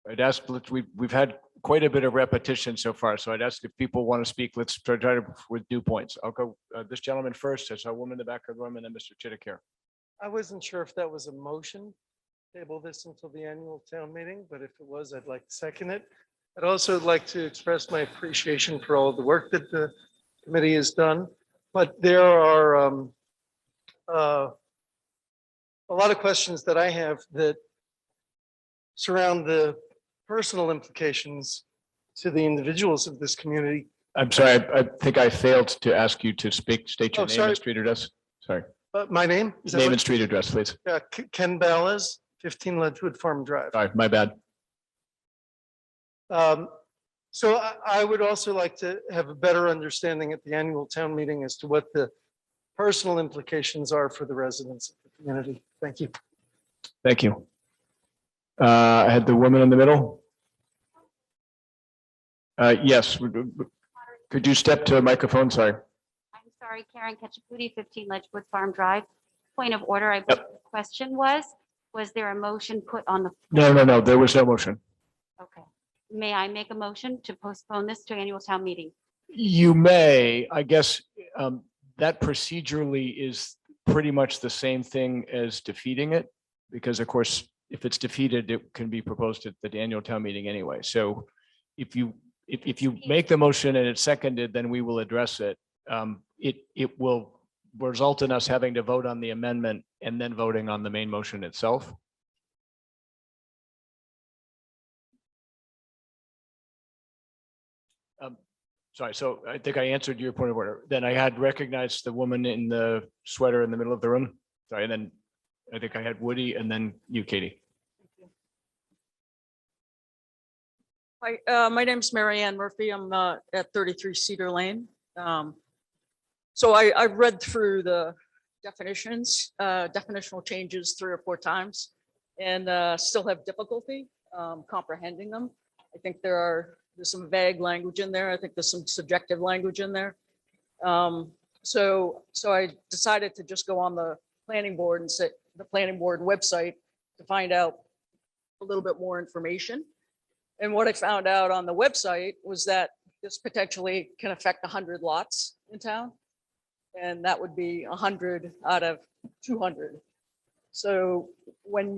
I'd ask, we've had quite a bit of repetition so far, so I'd ask if people want to speak, let's try to with new points. I'll go this gentleman first, as a woman in the back of the room, and then Mr. Chittick. I wasn't sure if that was a motion, table this until the annual town meeting, but if it was, I'd like to second it. I'd also like to express my appreciation for all of the work that the committee has done, but there are a lot of questions that I have that surround the personal implications to the individuals of this community. I'm sorry, I think I failed to ask you to speak, state your Oh, name sorry. and street address. Sorry, But my name? Is that name what- and street address, please. Yeah, Ken Ballas, 15 Ledgewood Farm Drive. Sorry, my bad. So I would also like to have a better understanding at the annual town meeting as to what the personal implications are for the residents of the community. Thank you. Thank you. I had the woman in the middle. Yes, could you step to a microphone? Sorry. I'm sorry, Karen Ketchaputi, 15 Ledgewood Farm Drive. Point of order, I believe the question was, Was there a motion put on the? No, there was no motion. Okay. May I make a motion to postpone this to annual town meeting? You may, I guess, that procedurally is pretty much the same thing as defeating it. Because of course, if it's defeated, it can be proposed at the annual town meeting anyway. So if you make the motion and it's seconded, then we will address it. It will result in us having to vote on the amendment and then voting on the main motion itself. Sorry, so I think I answered your point of order. Then I had recognized the woman in the sweater in the middle of the room. Sorry, and then I think I had Woody and then you, Katie. Hi, my name's Mary Ann Murphy. I'm at 33 Cedar Lane. So I've read through the definitions, definitional changes 3 or 4 times and still have difficulty comprehending them. I think there's some vague language in there. I think there's some subjective language in there. So I decided to just go on the planning board and sit the planning board website to find out a little bit more information. And what I found out on the website was that this potentially can affect 100 lots in town. And that would be 100 out of 200. So when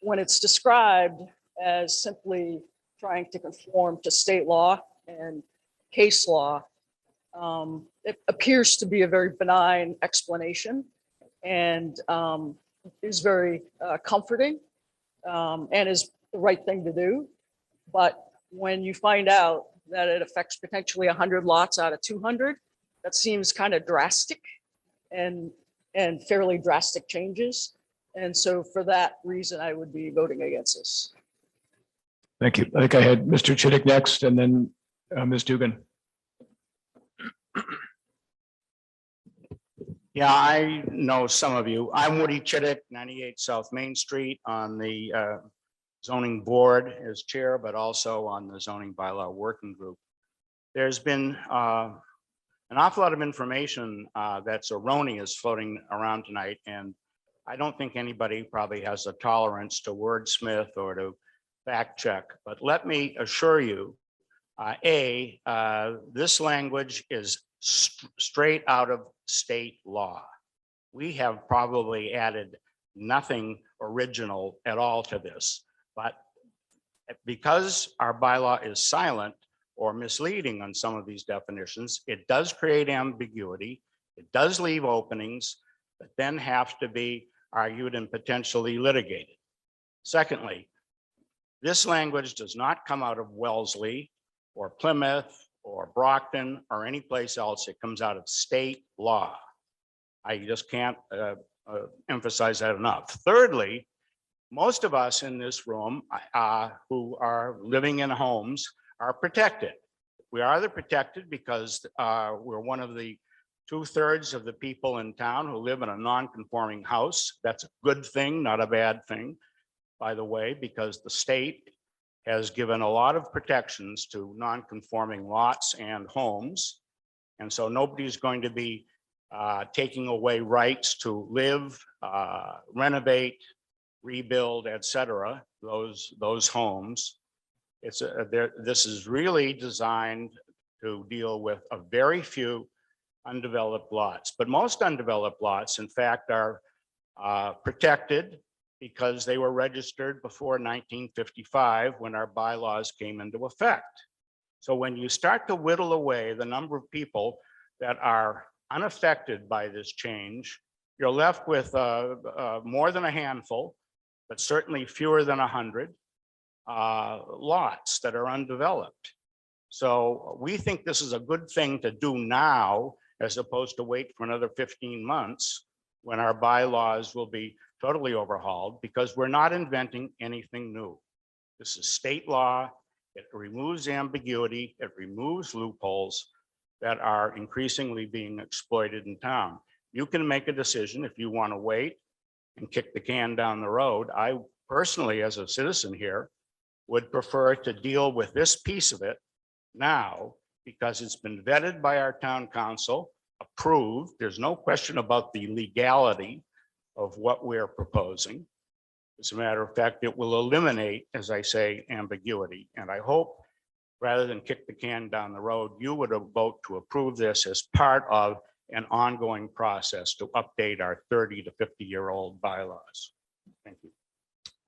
when it's described as simply trying to conform to state law and case law, it appears to be a very benign explanation and is very comforting and is the right thing to do. But when you find out that it affects potentially 100 lots out of 200, that seems kind of drastic and fairly drastic changes. And so for that reason, I would be voting against this. Thank you. I think I had Mr. Chittick next and then Ms. Dugan. Yeah, I know some of you. I'm Woody Chittick, 98 South Main Street on the zoning board as chair, but also on the zoning bylaw working group. There's been an awful lot of information that's erroneous floating around tonight, and I don't think anybody probably has a tolerance to wordsmith or to fact check, but let me assure you, this language is straight out of state law. We have probably added nothing original at all to this, but because our bylaw is silent or misleading on some of these definitions, it does create ambiguity. It does leave openings that then have to be argued and potentially litigated. Secondly, this language does not come out of Wellesley or Plymouth or Brockton or any place else. It comes out of state law. I just can't emphasize that enough. Thirdly, most of us in this room who are living in homes are protected. We are protected because we're one of the 2/3 of the people in town who live in a non-conforming house. That's a good thing, not a bad thing, by the way, because the state has given a lot of protections to non-conforming lots and homes. And so nobody's going to be taking away rights to live, renovate, rebuild, etc. Those homes. This is really designed to deal with a very few undeveloped lots, but most undeveloped lots, in fact, are protected because they were registered before 1955 when our bylaws came into effect. So when you start to whittle away the number of people that are unaffected by this change, you're left with more than a handful, but certainly fewer than 100 lots that are undeveloped. So we think this is a good thing to do now, as opposed to wait for another 15 months when our bylaws will be totally overhauled, because we're not inventing anything new. This is state law. It removes ambiguity. It removes loopholes that are increasingly being exploited in town. You can make a decision if you want to wait and kick the can down the road. I personally, as a citizen here, would prefer to deal with this piece of it now, because it's been vetted by our town council, approved. There's no question about the legality of what we're proposing. As a matter of fact, it will eliminate, as I say, ambiguity. And I hope, rather than kick the can down the road, you would vote to approve this as part of an ongoing process to update our 30 to 50-year-old bylaws. Thank you.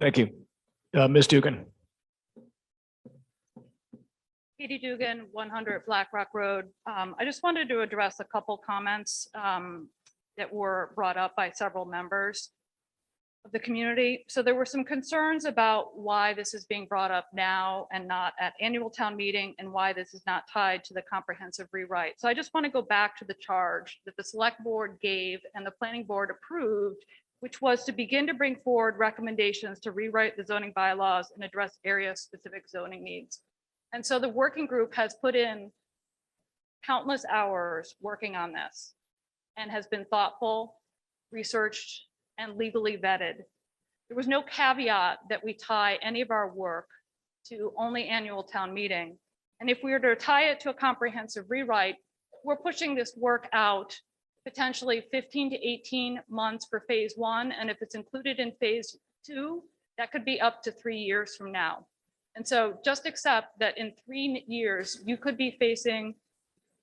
Thank you. Ms. Dugan. Katie Dugan, 100 Blackrock Road. I just wanted to address a couple comments that were brought up by several members of the community. So there were some concerns about why this is being brought up now and not at annual town meeting, and why this is not tied to the comprehensive rewrite. So I just want to go back to the charge that the select board gave and the planning board approved, which was to begin to bring forward recommendations to rewrite the zoning bylaws and address area-specific zoning needs. And so the working group has put in countless hours working on this and has been thoughtful, researched, and legally vetted. There was no caveat that we tie any of our work to only annual town meeting. And if we were to tie it to a comprehensive rewrite, we're pushing this work out potentially 15 to 18 months for phase one. And if it's included in phase two, that could be up to 3 years from now. And so just accept that in 3 years, you could be facing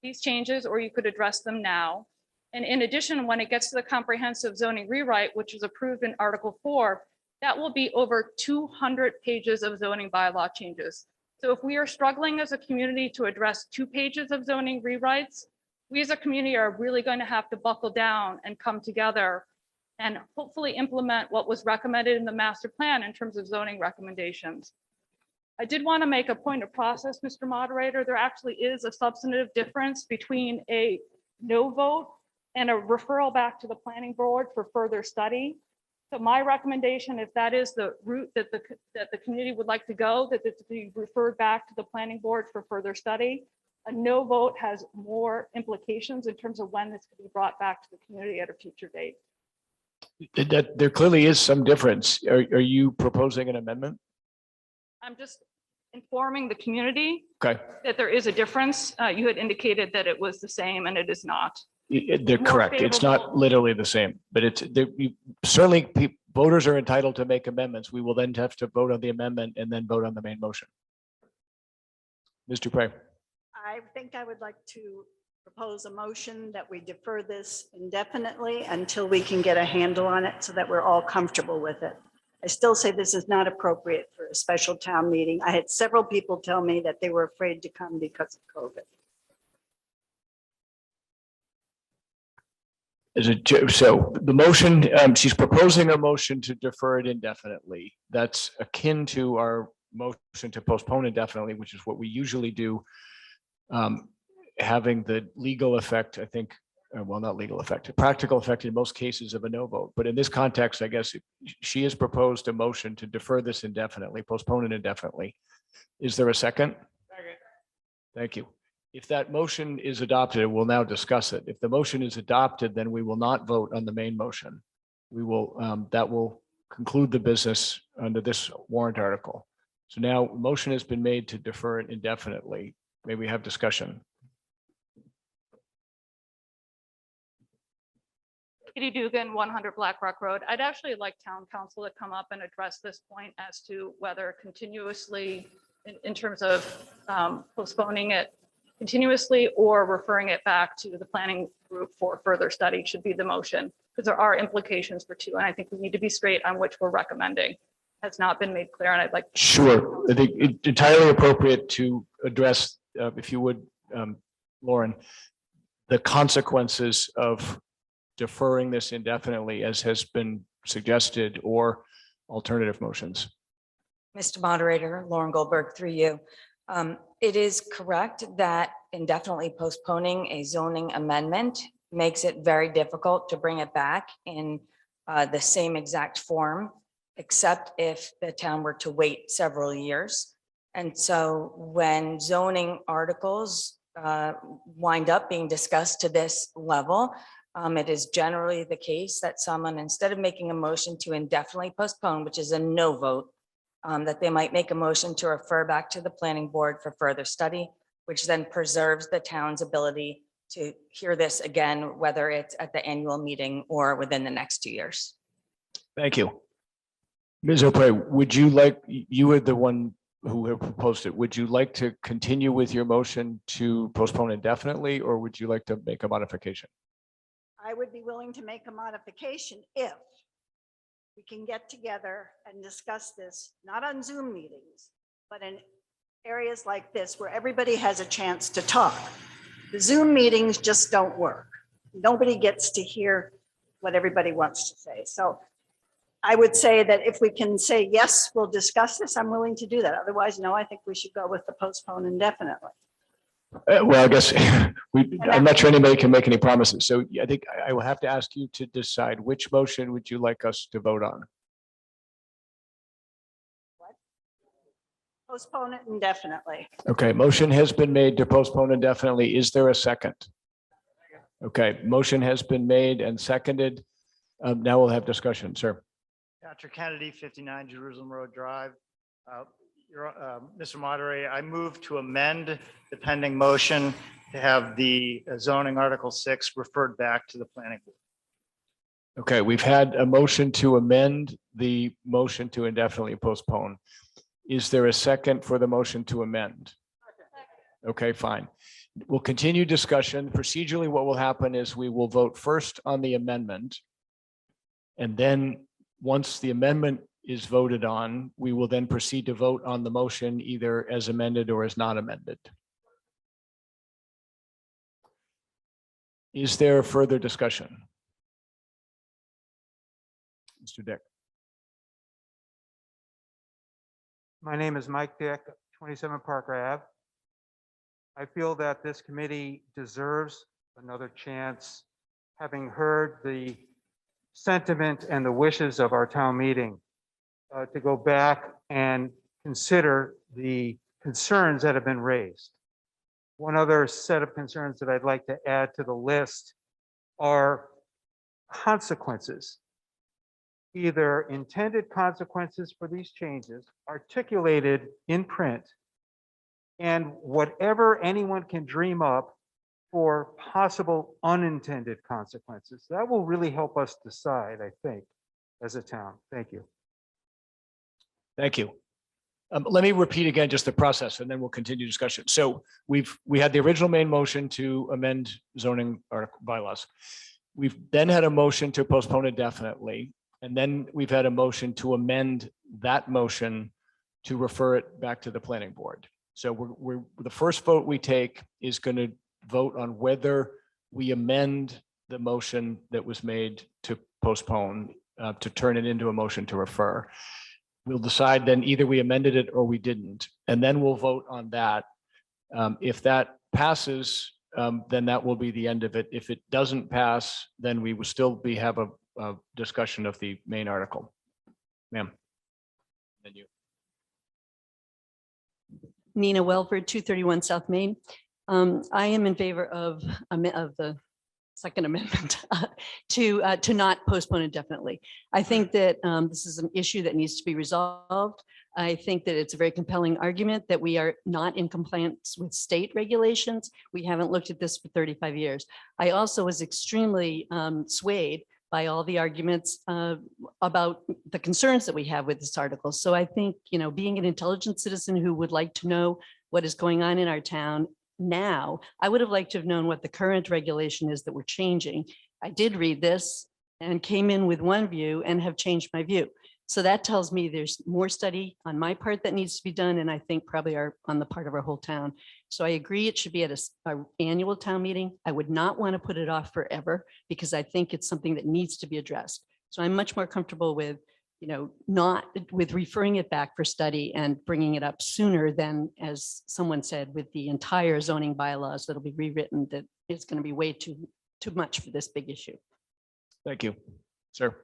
these changes, or you could address them now. And in addition, when it gets to the comprehensive zoning rewrite, which is approved in Article 4, that will be over 200 pages of zoning bylaw changes. So if we are struggling as a community to address 2 pages of zoning rewrites, we as a community are really going to have to buckle down and come together and hopefully implement what was recommended in the master plan in terms of zoning recommendations. I did want to make a point of process, Mr. Moderator. There actually is a substantive difference between a no vote and a referral back to the planning board for further study. So my recommendation, if that is the route that the community would like to go, that it be referred back to the planning board for further study. A no vote has more implications in terms of when this could be brought back to the community at a future date. That there clearly is some difference. Are you proposing an amendment? I'm just informing the community Okay. that there is a difference. You had indicated that it was the same, and it is not. They're More correct. It's not favorable. literally the same, but it's certainly voters are entitled to make amendments. We will then have to vote on the amendment and then vote on the main motion. Ms. Dupre. I think I would like to propose a motion that we defer this indefinitely until we can get a handle on it so that we're all comfortable with it. I still say this is not appropriate for a special town meeting. I had several people tell me that they were afraid to come because of COVID. So the motion, she's proposing a motion to defer it indefinitely. That's akin to our motion to postpone indefinitely, which is what we usually do. Having the legal effect, I think, well, not legal effect, practical effect in most cases of a no vote. But in this context, I guess she has proposed a motion to defer this indefinitely, postpone it indefinitely. Is there a second? Second. Thank you. If that motion is adopted, we'll now discuss it. If the motion is adopted, then we will not vote on the main motion. We will, that will conclude the business under this warrant article. So now motion has been made to defer it indefinitely. May we have discussion? Katie Dugan, 100 Blackrock Road. I'd actually like town council to come up and address this point as to whether continuously, in terms of postponing it continuously or referring it back to the planning group for further study should be the motion, because there are implications for two. And I think we need to be straight on which we're recommending. Has not been made clear, and I'd like. Sure. I think it's entirely appropriate to address, if you would, Lauren, the consequences of deferring this indefinitely as has been suggested, or alternative motions. Mr. Moderator, Lauren Goldberg, through you. It is correct that indefinitely postponing a zoning amendment makes it very difficult to bring it back in the same exact form, except if the town were to wait several years. And so when zoning articles wind up being discussed to this level, it is generally the case that someone, instead of making a motion to indefinitely postpone, which is a no vote, that they might make a motion to refer back to the planning board for further study, which then preserves the town's ability to hear this again, whether it's at the annual meeting or within the next 2 years. Thank you. Ms. O'Prey, would you like, you were the one who had proposed it. Would you like to continue with your motion to postpone indefinitely, or would you like to make a modification? I would be willing to make a modification if we can get together and discuss this, not on Zoom meetings, but in areas like this where everybody has a chance to talk. The Zoom meetings just don't work. Nobody gets to hear what everybody wants to say. So I would say that if we can say, yes, we'll discuss this, I'm willing to do that. Otherwise, no, I think we should go with the postpone indefinitely. Well, I guess I'm not sure anybody can make any promises. So I think I will have to ask you to decide which motion would you like us to vote on? Postpone it indefinitely. Okay, motion has been made to postpone indefinitely. Is there a second? Okay, motion has been made and seconded. Now we'll have discussion, sir. Patrick Kennedy, 59 Jerusalem Road Drive. Mr. Moderator, I move to amend the pending motion to have the zoning Article 6 referred back to the planning board. Okay, we've had a motion to amend the motion to indefinitely postpone. Is there a second for the motion to amend? Okay, fine. We'll continue discussion. Procedurally, what will happen is we will vote first on the amendment. And then once the amendment is voted on, we will then proceed to vote on the motion either as amended or as not amended. Is there further discussion? Mr. Dick. My name is Mike Dick, 27 Parker Ave. I feel that this committee deserves another chance, having heard the sentiment and the wishes of our town meeting, to go back and consider the concerns that have been raised. One other set of concerns that I'd like to add to the list are consequences. Either intended consequences for these changes articulated in print, and whatever anyone can dream up for possible unintended consequences. That will really help us decide, I think, as a town. Thank you. Thank you. Let me repeat again just the process and then we'll continue discussion. So we had the original main motion to amend zoning article bylaws. We've then had a motion to postpone indefinitely. And then we've had a motion to amend that motion to refer it back to the planning board. So the first vote we take is going to vote on whether we amend the motion that was made to postpone to turn it into a motion to refer. We'll decide then either we amended it or we didn't, and then we'll vote on that. If that passes, then that will be the end of it. If it doesn't pass, then we will still have a discussion of the main article. Ma'am. Then you. Nina Welford, 231 South Main. I am in favor of the Second Amendment to not postpone indefinitely. I think that this is an issue that needs to be resolved. I think that it's a very compelling argument that we are not in compliance with state regulations. We haven't looked at this for 35 years. I also was extremely swayed by all the arguments about the concerns that we have with this article. So I think, being an intelligent citizen who would like to know what is going on in our town now, I would have liked to have known what the current regulation is that we're changing. I did read this and came in with one view and have changed my view. So that tells me there's more study on my part that needs to be done, and I think probably on the part of our whole town. So I agree it should be at an annual town meeting. I would not want to put it off forever because I think it's something that needs to be addressed. So I'm much more comfortable with, not with referring it back for study and bringing it up sooner than, as someone said, with the entire zoning bylaws that'll be rewritten, that it's going to be way too much for this big issue. Thank you, sir.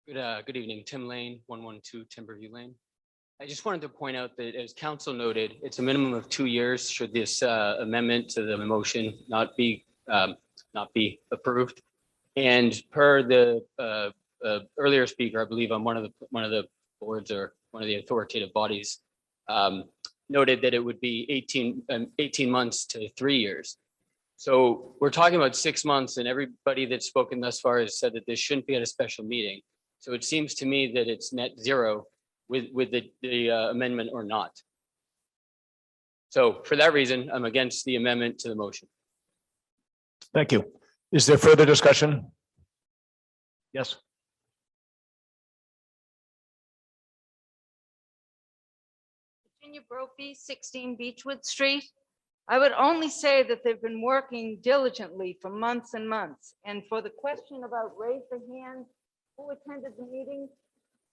Good evening, Tim Lane, 112 Timberview Lane. I just wanted to point out that, as council noted, it's a minimum of 2 years should this amendment to the motion not be approved. And per the earlier speaker, I believe on one of the boards or one of the authoritative bodies, noted that it would be 18 months to 3 years. So we're talking about 6 months and everybody that's spoken thus far has said that this shouldn't be at a special meeting. So it seems to me that it's net zero with the amendment or not. So for that reason, I'm against the amendment to the motion. Thank you. Is there further discussion? Yes. Virginia Brophy, 16 Beechwood Street. I would only say that they've been working diligently for months and months. And for the question about raise the hand, who attended the meeting?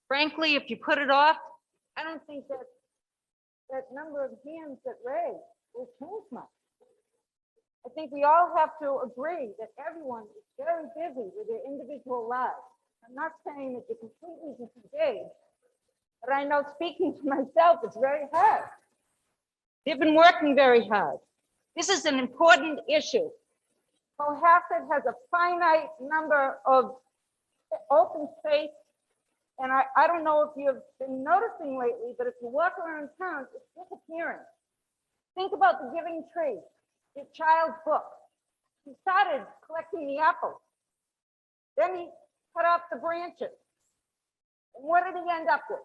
Frankly, if you put it off, I don't think that number of hands that raised will change much. I think we all have to agree that everyone is very busy with their individual lives. I'm not saying that you're completely disengaged, but I know speaking for myself, it's very hard. They've been working very hard. This is an important issue. Cohasset has a finite number of open space. And I don't know if you've been noticing lately, but if you walk around town, it's disappearing. Think about the Giving Tree, your child's book. He started collecting the apples. Then he cut off the branches. And what did he end up with?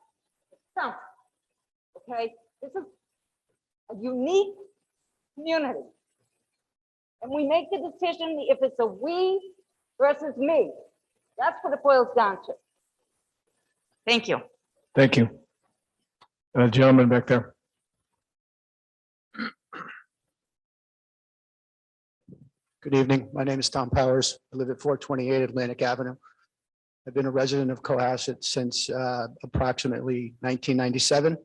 A stump. Okay, this is a unique community. And we make the decision if it's a we versus me. That's what it boils down to. Thank you. Thank you. Gentleman back there. Good evening. My name is Tom Powers. I live at 428 Atlantic Avenue. I've been a resident of Cohasset since approximately 1997.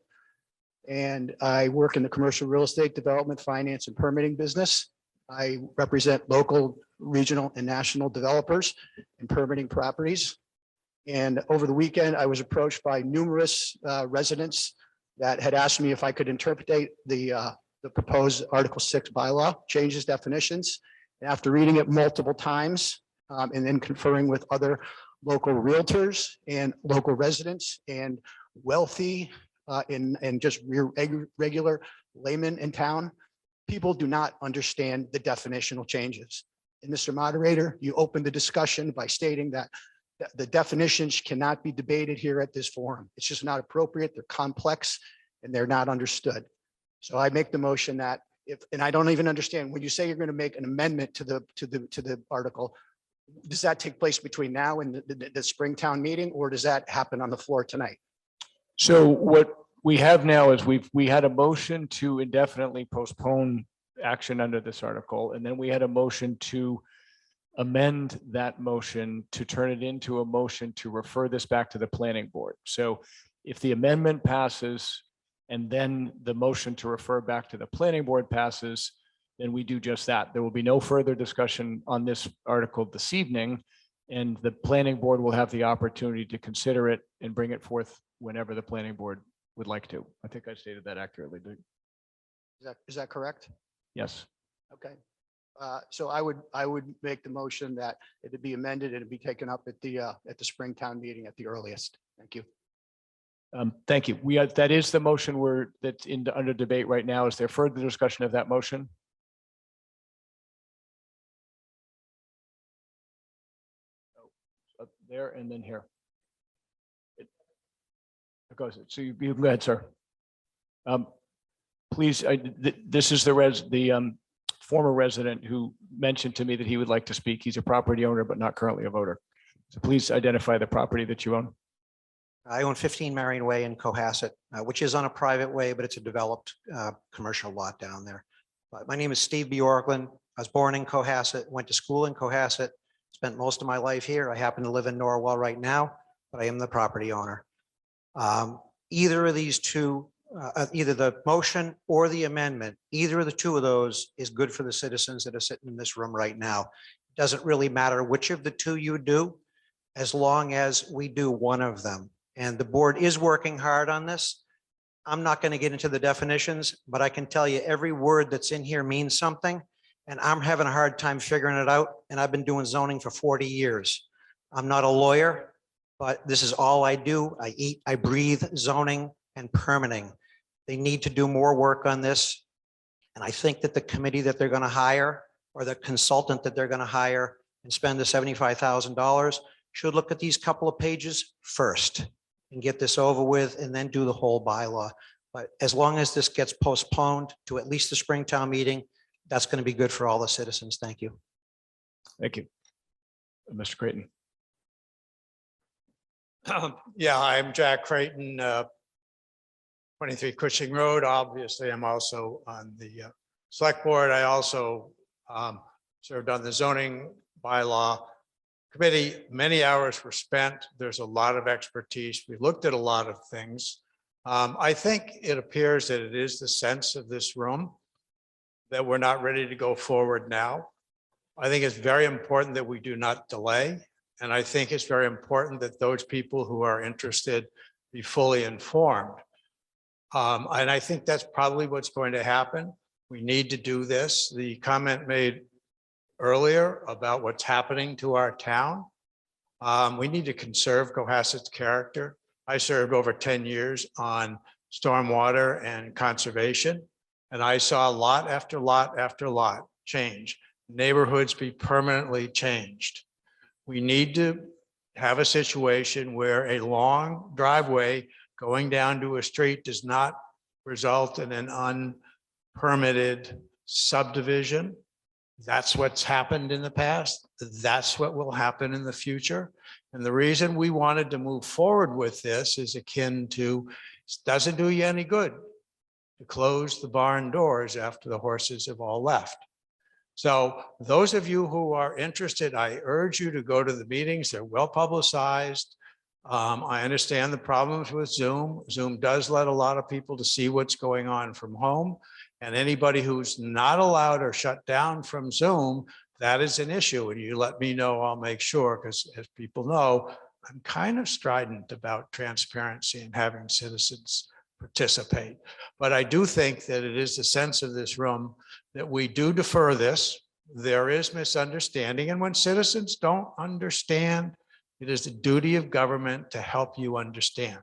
And I work in the commercial real estate development, finance, and permitting business. I represent local, regional, and national developers and permitting properties. And over the weekend, I was approached by numerous residents that had asked me if I could interpret the proposed Article 6 bylaw, changes definitions. And after reading it multiple times and then conferring with other local realtors and local residents and wealthy and just regular laymen in town, people do not understand the definitional changes. And Mr. Moderator, you opened the discussion by stating that the definitions cannot be debated here at this forum. It's just not appropriate. They're complex and they're not understood. So I make the motion that and I don't even understand when you say you're going to make an amendment to the article, does that take place between now and the Springtown meeting, or does that happen on the floor tonight? So what we have now is we had a motion to indefinitely postpone action under this article, and then we had a motion to amend that motion to turn it into a motion to refer this back to the planning board. So if the amendment passes and then the motion to refer back to the planning board passes, then we do just that. There will be no further discussion on this article this evening, and the planning board will have the opportunity to consider it and bring it forth whenever the planning board would like to. I think I stated that accurately. Is that correct? Yes. Okay. So I would make the motion that it be amended and it be taken up at the Springtown meeting at the earliest. Thank you. Thank you. That is the motion that's under debate right now. Is there further discussion of that motion? Up there and then here. It goes. So you go ahead, sir. Please, this is the former resident who mentioned to me that he would like to speak. He's a property owner, but not currently a voter. So please identify the property that you own. I own 15 Marion Way in Cohasset, which is on a private way, but it's a developed commercial lot down there. But my name is Steve Bjorklund. I was born in Cohasset, went to school in Cohasset, spent most of my life here. I happen to live in Norwell right now, but I am the property owner. Either of these two, either the motion or the amendment, either of the two of those is good for the citizens that are sitting in this room right now. It doesn't really matter which of the two you do, as long as we do one of them. And the board is working hard on this. I'm not going to get into the definitions, but I can tell you every word that's in here means something. And I'm having a hard time figuring it out. And I've been doing zoning for 40 years. I'm not a lawyer, but this is all I do. I eat, I breathe zoning and permitting. They need to do more work on this. And I think that the committee that they're going to hire or the consultant that they're going to hire and spend the $75,000 should look at these couple of pages first and get this over with and then do the whole bylaw. But as long as this gets postponed to at least the Springtown meeting, that's going to be good for all the citizens. Thank you. Thank you. Mr. Creighton. Yeah, I'm Jack Creighton, 23 Cushing Road. Obviously, I'm also on the select board. I also served on the zoning bylaw committee. Many hours were spent. There's a lot of expertise. We looked at a lot of things. I think it appears that it is the sense of this room that we're not ready to go forward now. I think it's very important that we do not delay. And I think it's very important that those people who are interested be fully informed. And I think that's probably what's going to happen. We need to do this. The comment made earlier about what's happening to our town. We need to conserve Cohasset's character. I served over 10 years on stormwater and conservation, and I saw lot after lot after lot change. Neighborhoods be permanently changed. We need to have a situation where a long driveway going down to a street does not result in an unpermitted subdivision. That's what's happened in the past. That's what will happen in the future. And the reason we wanted to move forward with this is akin to, it doesn't do you any good to close the barn doors after the horses have all left. So those of you who are interested, I urge you to go to the meetings. They're well publicized. I understand the problems with Zoom. Zoom does let a lot of people to see what's going on from home. And anybody who's not allowed or shut down from Zoom, that is an issue. And you let me know, I'll make sure, because as people know, I'm kind of strident about transparency and having citizens participate. But I do think that it is the sense of this room that we do defer this. There is misunderstanding. And when citizens don't understand, it is the duty of government to help you understand.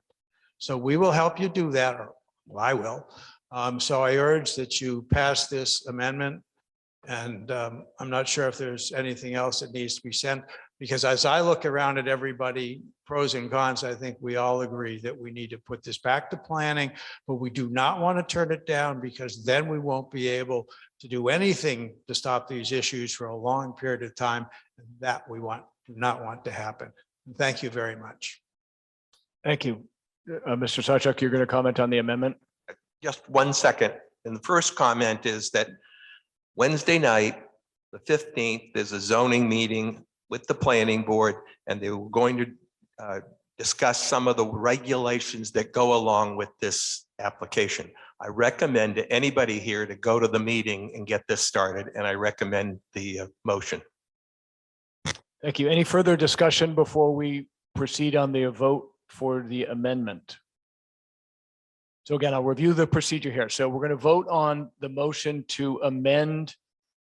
So we will help you do that, or well, I will. So I urge that you pass this amendment. And I'm not sure if there's anything else that needs to be sent, because as I look around at everybody, pros and cons, I think we all agree that we need to put this back to planning, but we do not want to turn it down, because then we won't be able to do anything to stop these issues for a long period of time. And that we do not want to happen. Thank you very much. Thank you. Mr. Sawchuk, you're going to comment on the amendment? Just 1 second. And the first comment is that Wednesday night, the 15th, there's a zoning meeting with the planning board, and they were going to discuss some of the regulations that go along with this application. I recommend to anybody here to go to the meeting and get this started, and I recommend the motion. Thank you. Any further discussion before we proceed on the vote for the amendment? So again, I'll review the procedure here. So we're going to vote on the motion to amend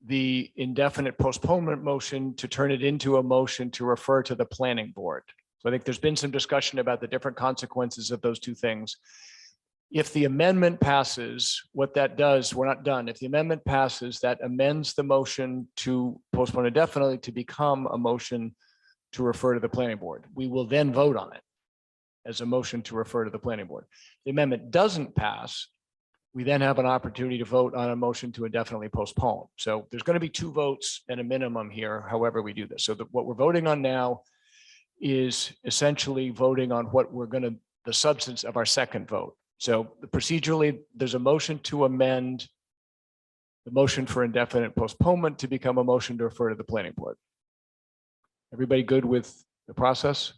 the indefinite postponement motion to turn it into a motion to refer to the planning board. So I think there's been some discussion about the different consequences of those two things. If the amendment passes, what that does, we're not done. If the amendment passes, that amends the motion to postpone indefinitely to become a motion to refer to the planning board. We will then vote on it as a motion to refer to the planning board. The amendment doesn't pass, we then have an opportunity to vote on a motion to indefinitely postpone. So there's going to be 2 votes at a minimum here, however we do this. So what we're voting on now is essentially voting on what we're going to, the substance of our second vote. So procedurally, there's a motion to amend the motion for indefinite postponement to become a motion to refer to the planning board. Everybody good with the process?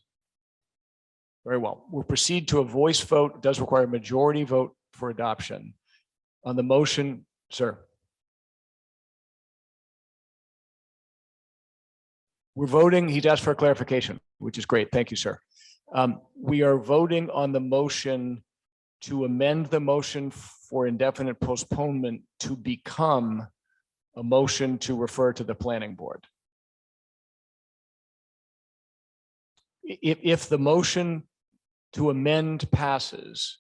Very well. We'll proceed to a voice vote. It does require a majority vote for adoption. On the motion, sir. We're voting, he's asked for a clarification, which is great. Thank you, sir. We are voting on the motion to amend the motion for indefinite postponement to become a motion to refer to the planning board. If the motion to amend passes,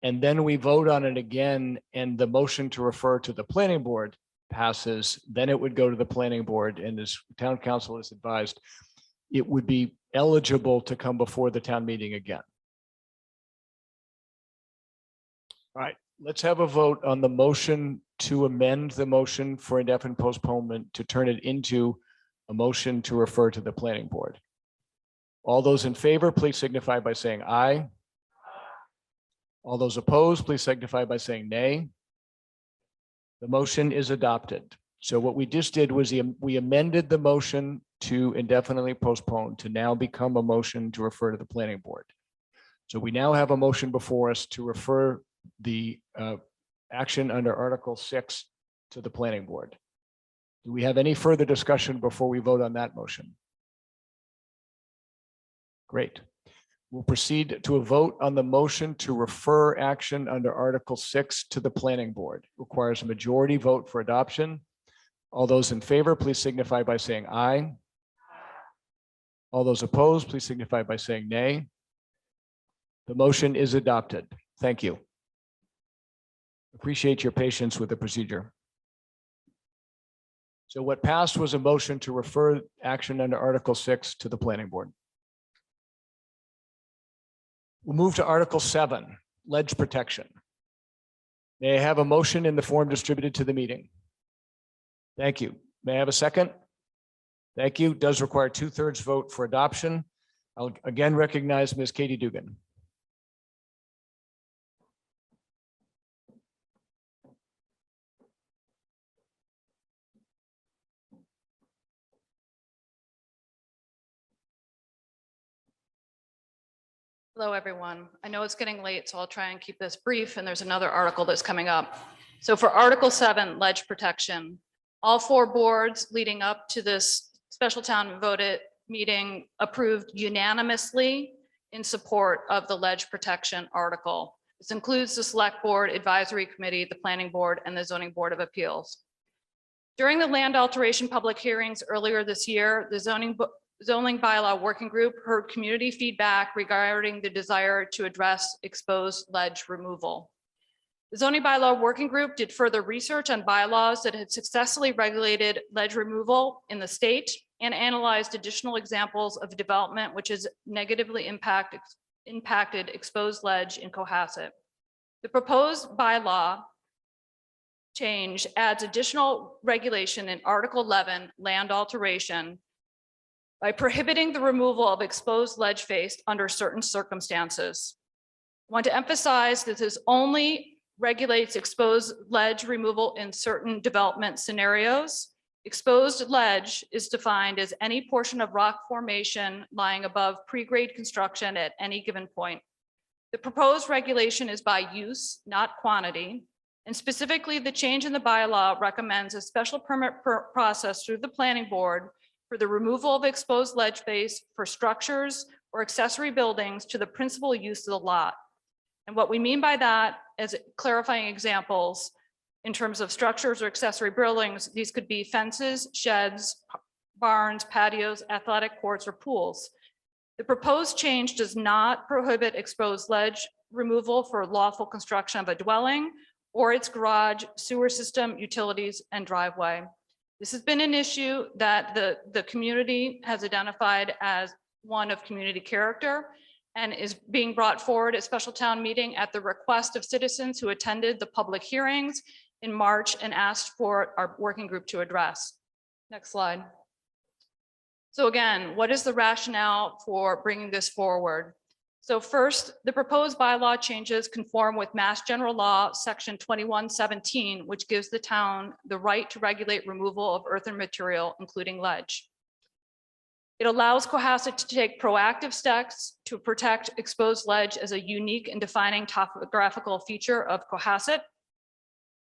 and then we vote on it again, and the motion to refer to the planning board passes, then it would go to the planning board, and as town council has advised, it would be eligible to come before the town meeting again. All right, let's have a vote on the motion to amend the motion for indefinite postponement to turn it into a motion to refer to the planning board. All those in favor, please signify by saying aye. All those opposed, please signify by saying nay. The motion is adopted. So what we just did was we amended the motion to indefinitely postpone to now become a motion to refer to the planning board. So we now have a motion before us to refer the action under Article 6 to the planning board. Do we have any further discussion before we vote on that motion? Great. We'll proceed to a vote on the motion to refer action under Article 6 to the planning board. Requires a majority vote for adoption. All those in favor, please signify by saying aye. All those opposed, please signify by saying nay. The motion is adopted. Thank you. Appreciate your patience with the procedure. So what passed was a motion to refer action under Article 6 to the planning board. We'll move to Article 7, ledge protection. May I have a motion in the form distributed to the meeting? Thank you. May I have a second? Thank you. Does require 2/3 vote for adoption. I'll again recognize Ms. Katie Dugan. Hello, everyone. I know it's getting late, so I'll try and keep this brief, and there's another article that's coming up. So for Article 7, ledge protection, all 4 boards leading up to this special town voted meeting approved unanimously in support of the ledge protection article. This includes the Select Board, Advisory Committee, the Planning Board, and the Zoning Board of Appeals. During the land alteration public hearings earlier this year, the zoning bylaw working group heard community feedback regarding the desire to address exposed ledge removal. The zoning bylaw working group did further research on bylaws that had successfully regulated ledge removal in the state and analyzed additional examples of development which has negatively impacted exposed ledge in Cohasset. The proposed bylaw change adds additional regulation in Article 11, land alteration, by prohibiting the removal of exposed ledge face under certain circumstances. I want to emphasize that this only regulates exposed ledge removal in certain development scenarios. Exposed ledge is defined as any portion of rock formation lying above pre-grade construction at any given point. The proposed regulation is by use, not quantity, and specifically the change in the bylaw recommends a special permit process through the planning board for the removal of exposed ledge face for structures or accessory buildings to the principal use of the lot. And what we mean by that, as clarifying examples, in terms of structures or accessory buildings, these could be fences, sheds, barns, patios, athletic courts, or pools. The proposed change does not prohibit exposed ledge removal for lawful construction of a dwelling or its garage, sewer system, utilities, and driveway. This has been an issue that the community has identified as one of community character and is being brought forward at special town meeting at the request of citizens who attended the public hearings in March and asked for our working group to address. Next slide. So again, what is the rationale for bringing this forward? So first, the proposed bylaw changes conform with Mass General Law, Section 2117, which gives the town the right to regulate removal of earthen material, including ledge. It allows Cohasset to take proactive steps to protect exposed ledge as a unique and defining topographical feature of Cohasset.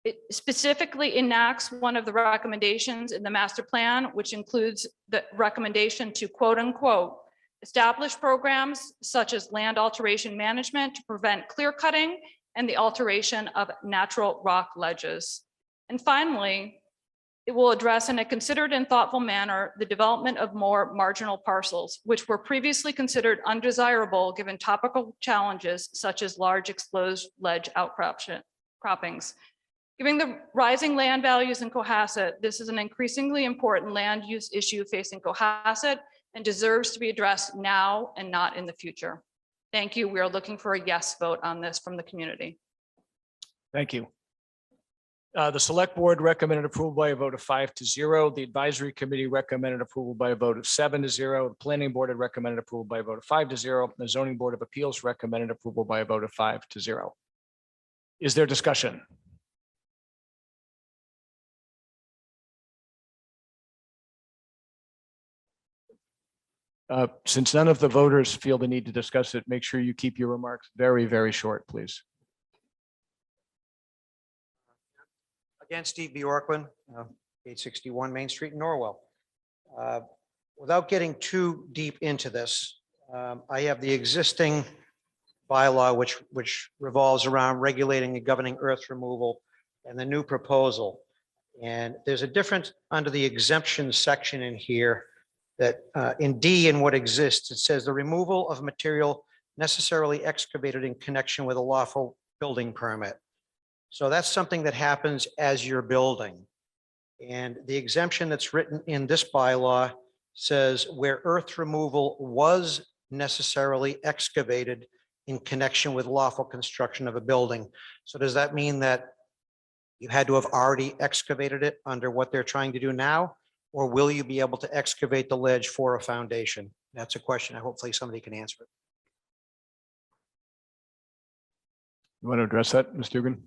It specifically enacts one of the recommendations in the master plan, which includes the recommendation to quote unquote, establish programs such as land alteration management to prevent clear cutting and the alteration of natural rock ledges. And finally, it will address in a considered and thoughtful manner the development of more marginal parcels, which were previously considered undesirable given topical challenges such as large exposed ledge outcroppings. Given the rising land values in Cohasset, this is an increasingly important land use issue facing Cohasset and deserves to be addressed now and not in the future. Thank you. We are looking for a yes vote on this from the community. Thank you. The select board recommended approval by a vote of 5-0. The advisory committee recommended approval by a vote of 7-0. The planning board had recommended approval by a vote of 5-0. The zoning board of appeals recommended approval by a vote of 5-0. Is there discussion? Since none of the voters feel the need to discuss it, make sure you keep your remarks very, very short, please. Again, Steve Bjorklund, 861 Main Street in Norwell. Without getting too deep into this, I have the existing bylaw, which revolves around regulating and governing earth removal, and the new proposal. And there's a difference under the exemption section in here that in D in what exists, it says the removal of material necessarily excavated in connection with a lawful building permit. So that's something that happens as you're building. And the exemption that's written in this bylaw says where earth removal was necessarily excavated in connection with lawful construction of a building. So does that mean that you had to have already excavated it under what they're trying to do now? Or will you be able to excavate the ledge for a foundation? That's a question. Hopefully somebody can answer it. You want to address that, Ms. Dugan?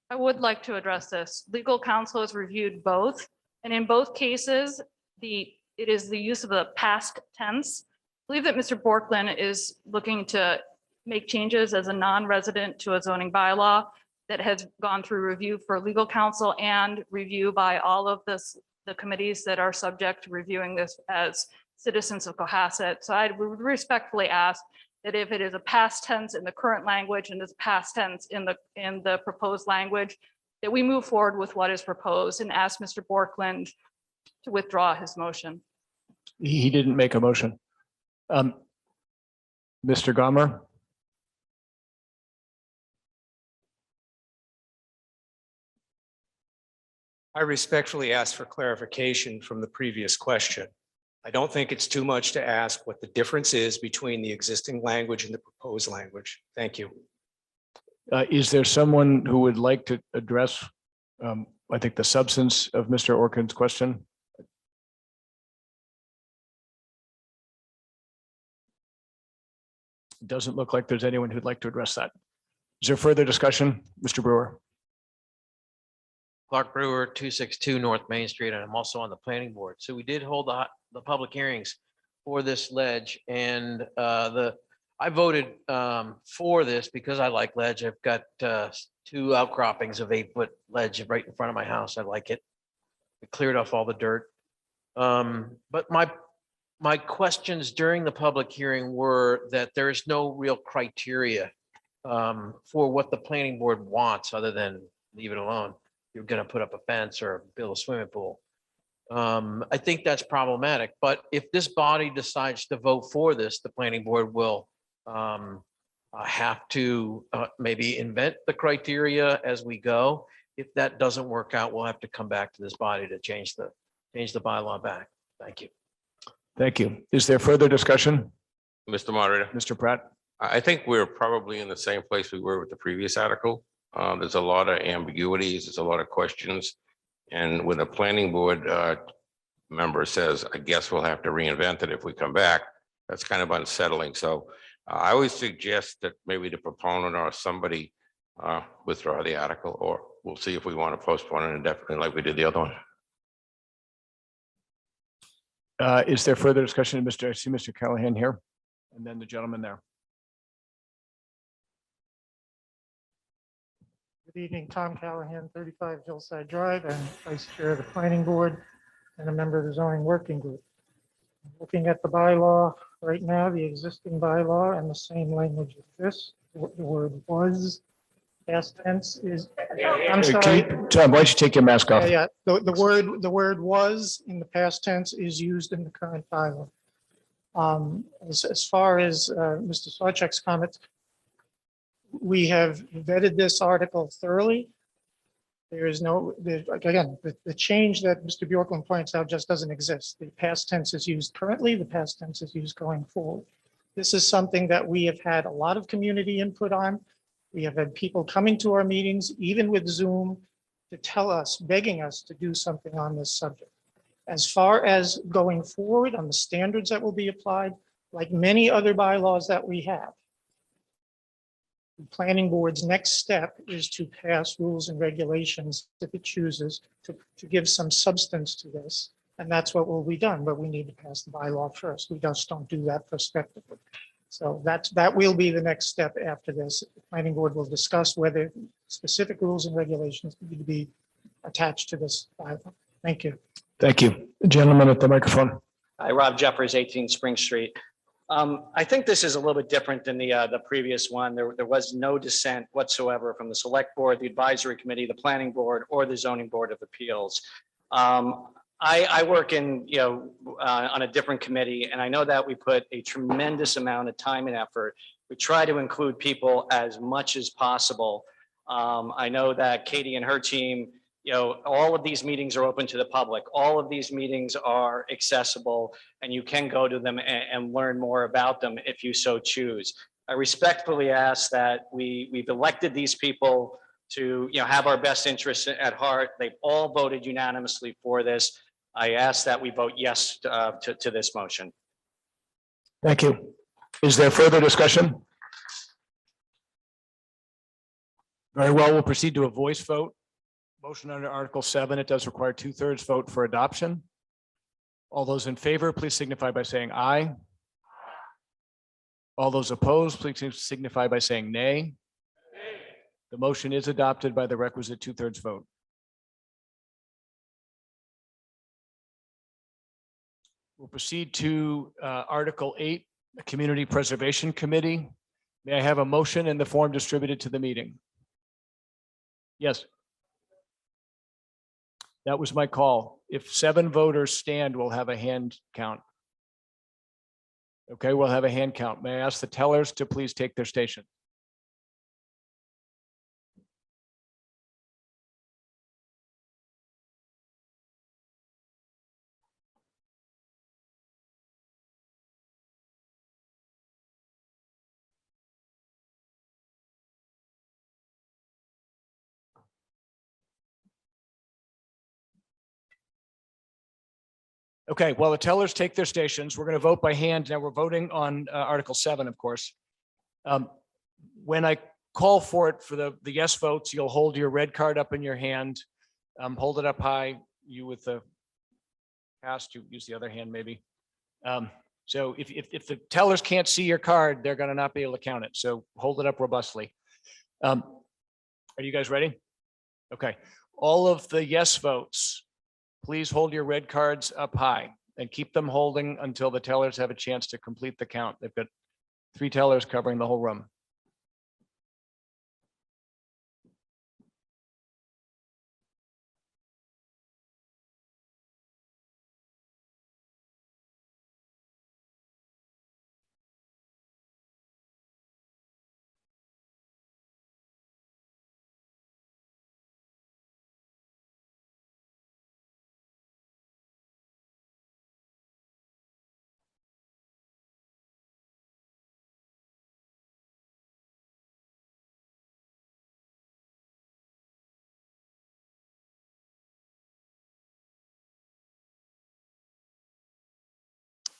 I would like to address this. Legal counsel has reviewed both, and in both cases, it is the use of the past tense. I believe that Mr. Borkland is looking to make changes as a non-resident to a zoning bylaw that has gone through review for legal counsel and review by all of the committees that are subject to reviewing this as citizens of Cohasset. So I would respectfully ask that if it is a past tense in the current language and is past tense in the proposed language, that we move forward with what is proposed and ask Mr. Borkland to withdraw his motion. He didn't make a motion. Mr. Gomer? I respectfully ask for clarification from the previous question. I don't think it's too much to ask what the difference is between the existing language and the proposed language. Thank you. Is there someone who would like to address, I think, the substance of Mr. Orkin's question? Doesn't look like there's anyone who'd like to address that. Is there further discussion? Mr. Brewer? Clark Brewer, 262 North Main Street, and I'm also on the planning board. So we did hold the public hearings for this ledge, and I voted for this because I like ledge. I've got 2 outcroppings of 8-foot ledge right in front of my house. I like it. It cleared off all the dirt. But my questions during the public hearing were that there is no real criteria for what the planning board wants other than leave it alone. You're going to put up a fence or build a swimming pool. I think that's problematic, but if this body decides to vote for this, the planning board will have to maybe invent the criteria as we go. If that doesn't work out, we'll have to come back to this body to change the bylaw back. Thank you. Thank you. Is there further discussion? Mr. Moderator, Mr. Pratt? I think we're probably in the same place we were with the previous article. There's a lot of ambiguities, there's a lot of questions. And when the planning board member says, I guess we'll have to reinvent it if we come back, that's kind of unsettling. So I always suggest that maybe the proponent or somebody withdraw the article, or we'll see if we want to postpone it indefinitely like we did the other one. Is there further discussion? I see Mr. Callahan here, and then the gentleman there. Good evening, Tom Callahan, 35 Hillside Drive, and Vice Chair of the Planning Board and a member of the Zoning Working Group. Looking at the bylaw right now, the existing bylaw and the same language as this, the word was, past tense is, I'm sorry. Tom, why don't you take your mask off? Yeah, the word was in the past tense is used in the current bylaw. As far as Mr. Sawchuk's comments, We have vetted this article thoroughly. There is no, again, the change that Mr. Bjorklund points out just doesn't exist. The past tense is used currently, the past tense is used going forward. This is something that we have had a lot of community input on. We have had people coming to our meetings, even with Zoom, to tell us, begging us to do something on this subject. As far as going forward on the standards that will be applied, like many other bylaws that we have, the planning board's next step is to pass rules and regulations if it chooses to give some substance to this. And that's what will be done, but we need to pass the bylaw first. We just don't do that prospectively. So that will be the next step after this. The planning board will discuss whether specific rules and regulations need to be attached to this bylaw. Thank you. Thank you. Gentleman at the microphone. Hi, Rob Jeffers, 18 Spring Street. I think this is a little bit different than the previous one. There was no dissent whatsoever from the select board, the advisory committee, the planning board, or the zoning board of appeals. I work in, on a different committee, and I know that we put a tremendous amount of time and effort. We try to include people as much as possible. I know that Katie and her team, all of these meetings are open to the public. All of these meetings are accessible, and you can go to them and learn more about them if you so choose. I respectfully ask that we've elected these people to have our best interests at heart. They've all voted unanimously for this. I ask that we vote yes to this motion. Thank you. Is there further discussion? Very well, we'll proceed to a voice vote. Motion under Article 7, it does require 2/3 vote for adoption. All those in favor, please signify by saying aye. All those opposed, please signify by saying nay. The motion is adopted by the requisite 2/3 vote. We'll proceed to Article 8, the Community Preservation Committee. May I have a motion in the form distributed to the meeting? Yes. That was my call. If 7 voters stand, we'll have a hand count. Okay, we'll have a hand count. May I ask the tellers to please take their station? Okay, while the tellers take their stations, we're going to vote by hand. Now we're voting on Article 7, of course. When I call for it for the yes votes, you'll hold your red card up in your hand. Hold it up high. You with the cast, you use the other hand maybe. So if the tellers can't see your card, they're going to not be able to count it. So hold it up robustly. Are you guys ready? Okay. All of the yes votes, please hold your red cards up high and keep them holding until the tellers have a chance to complete the count. They've got 3 tellers covering the whole room.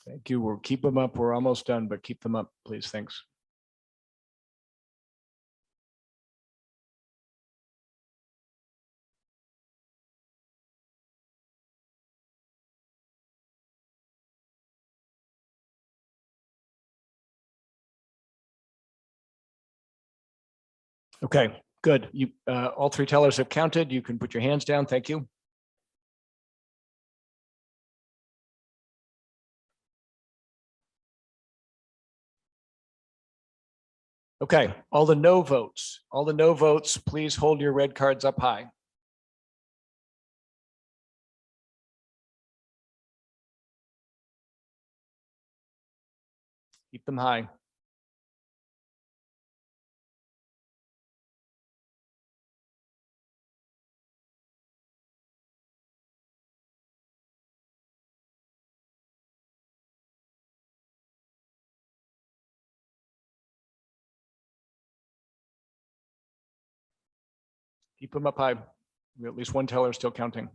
Thank you. We'll keep them up. We're almost done, but keep them up, please. Thanks. Okay, good. You, all 3 tellers have counted. You can put your hands down. Thank you. Okay, all the no votes, please hold your red cards up high. Keep them high. Keep them up high. At least one teller is still counting.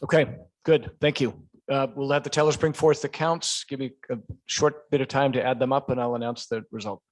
Okay, good. Thank you. We'll have the tellers bring forth the counts. Give me a short bit of time to add them up and I'll announce the result.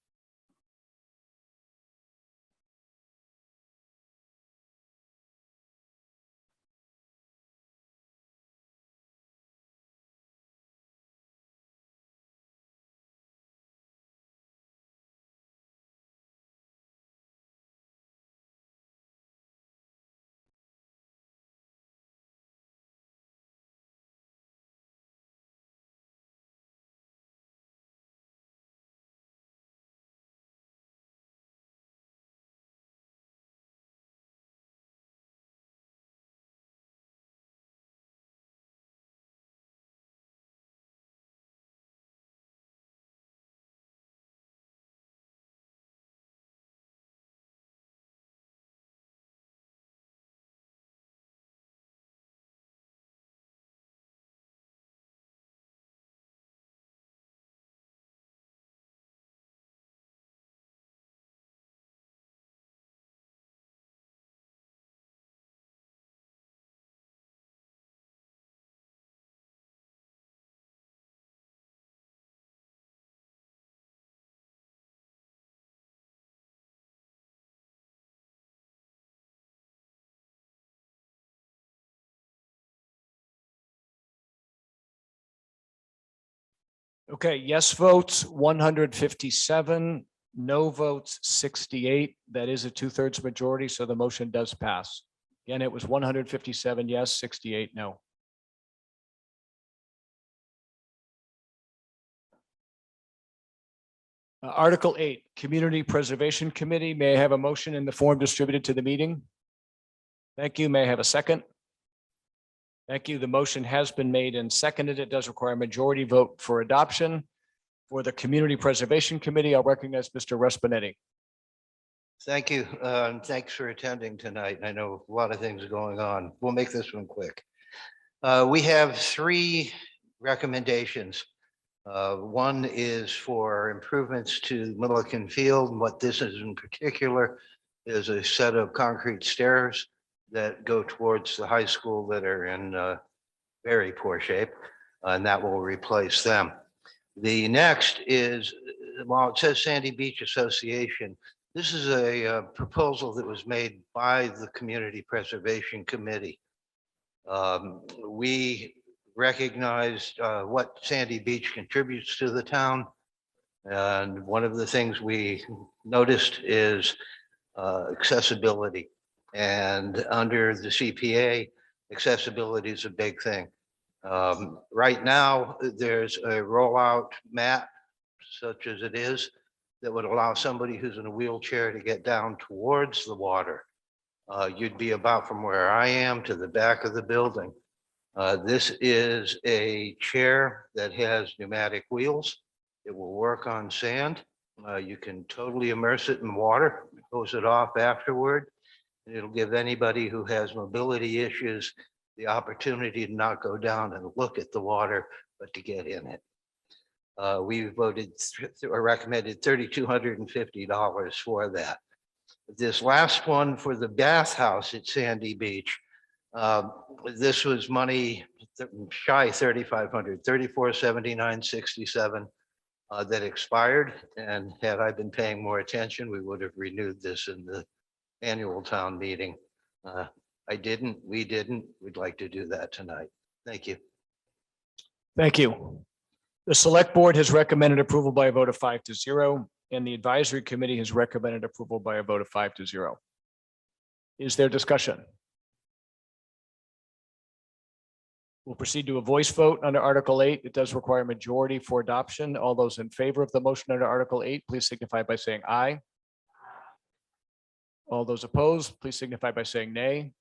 Okay, yes votes 157, no votes 68. That is a 2/3 majority, so the motion does pass. Again, it was 157 yes, 68 no. Article 8, Community Preservation Committee. May I have a motion in the form distributed to the meeting? Thank you. May I have a second? Thank you. The motion has been made and seconded. It does require a majority vote for adoption. For the Community Preservation Committee, I'll recognize Mr. Respinetti. Thank you. Thanks for attending tonight. I know a lot of things are going on. We'll make this one quick. We have 3 recommendations. One is for improvements to Milliken Field. And what this is in particular is a set of concrete stairs that go towards the high school that are in very poor shape, and that will replace them. The next is, while it says Sandy Beach Association, this is a proposal that was made by the Community Preservation Committee. We recognized what Sandy Beach contributes to the town. And one of the things we noticed is accessibility. And under the CPA, accessibility is a big thing. Right now, there's a rollout mat, such as it is, that would allow somebody who's in a wheelchair to get down towards the water. You'd be about from where I am to the back of the building. This is a chair that has pneumatic wheels. It will work on sand. You can totally immerse it in water, hose it off afterward. It'll give anybody who has mobility issues the opportunity to not go down and look at the water, but to get in it. We voted or recommended $3,250 for that. This last one for the bathhouse at Sandy Beach, this was money shy $3,500, $3,479.67 that expired. And had I been paying more attention, we would have renewed this in the annual town meeting. I didn't, we didn't. We'd like to do that tonight. Thank you. Thank you. The Select Board has recommended approval by a vote of 5-0, and the Advisory Committee has recommended approval by a vote of 5-0. Is there discussion? We'll proceed to a voice vote under Article 8. It does require a majority for adoption. All those in favor of the motion under Article 8, please signify by saying aye. All those opposed, please signify by saying nay.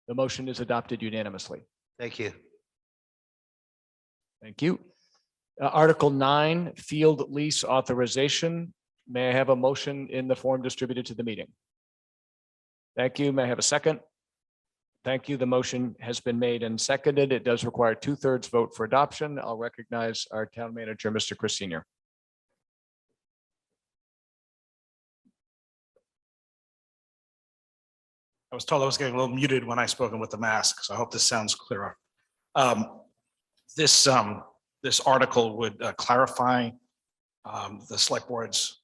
The motion is adopted unanimously. Thank you. Thank you. Article 9, Field Lease Authorization. May I have a motion in the form distributed to the meeting? Thank you. May I have a second? Thank you. The motion has been made and seconded. It does require 2/3 vote for adoption. I'll recognize our town manager, Mr. Chris Senior. I was told I was getting a little muted when I spoken with the mask, so I hope this sounds clearer. This article would clarify the select board's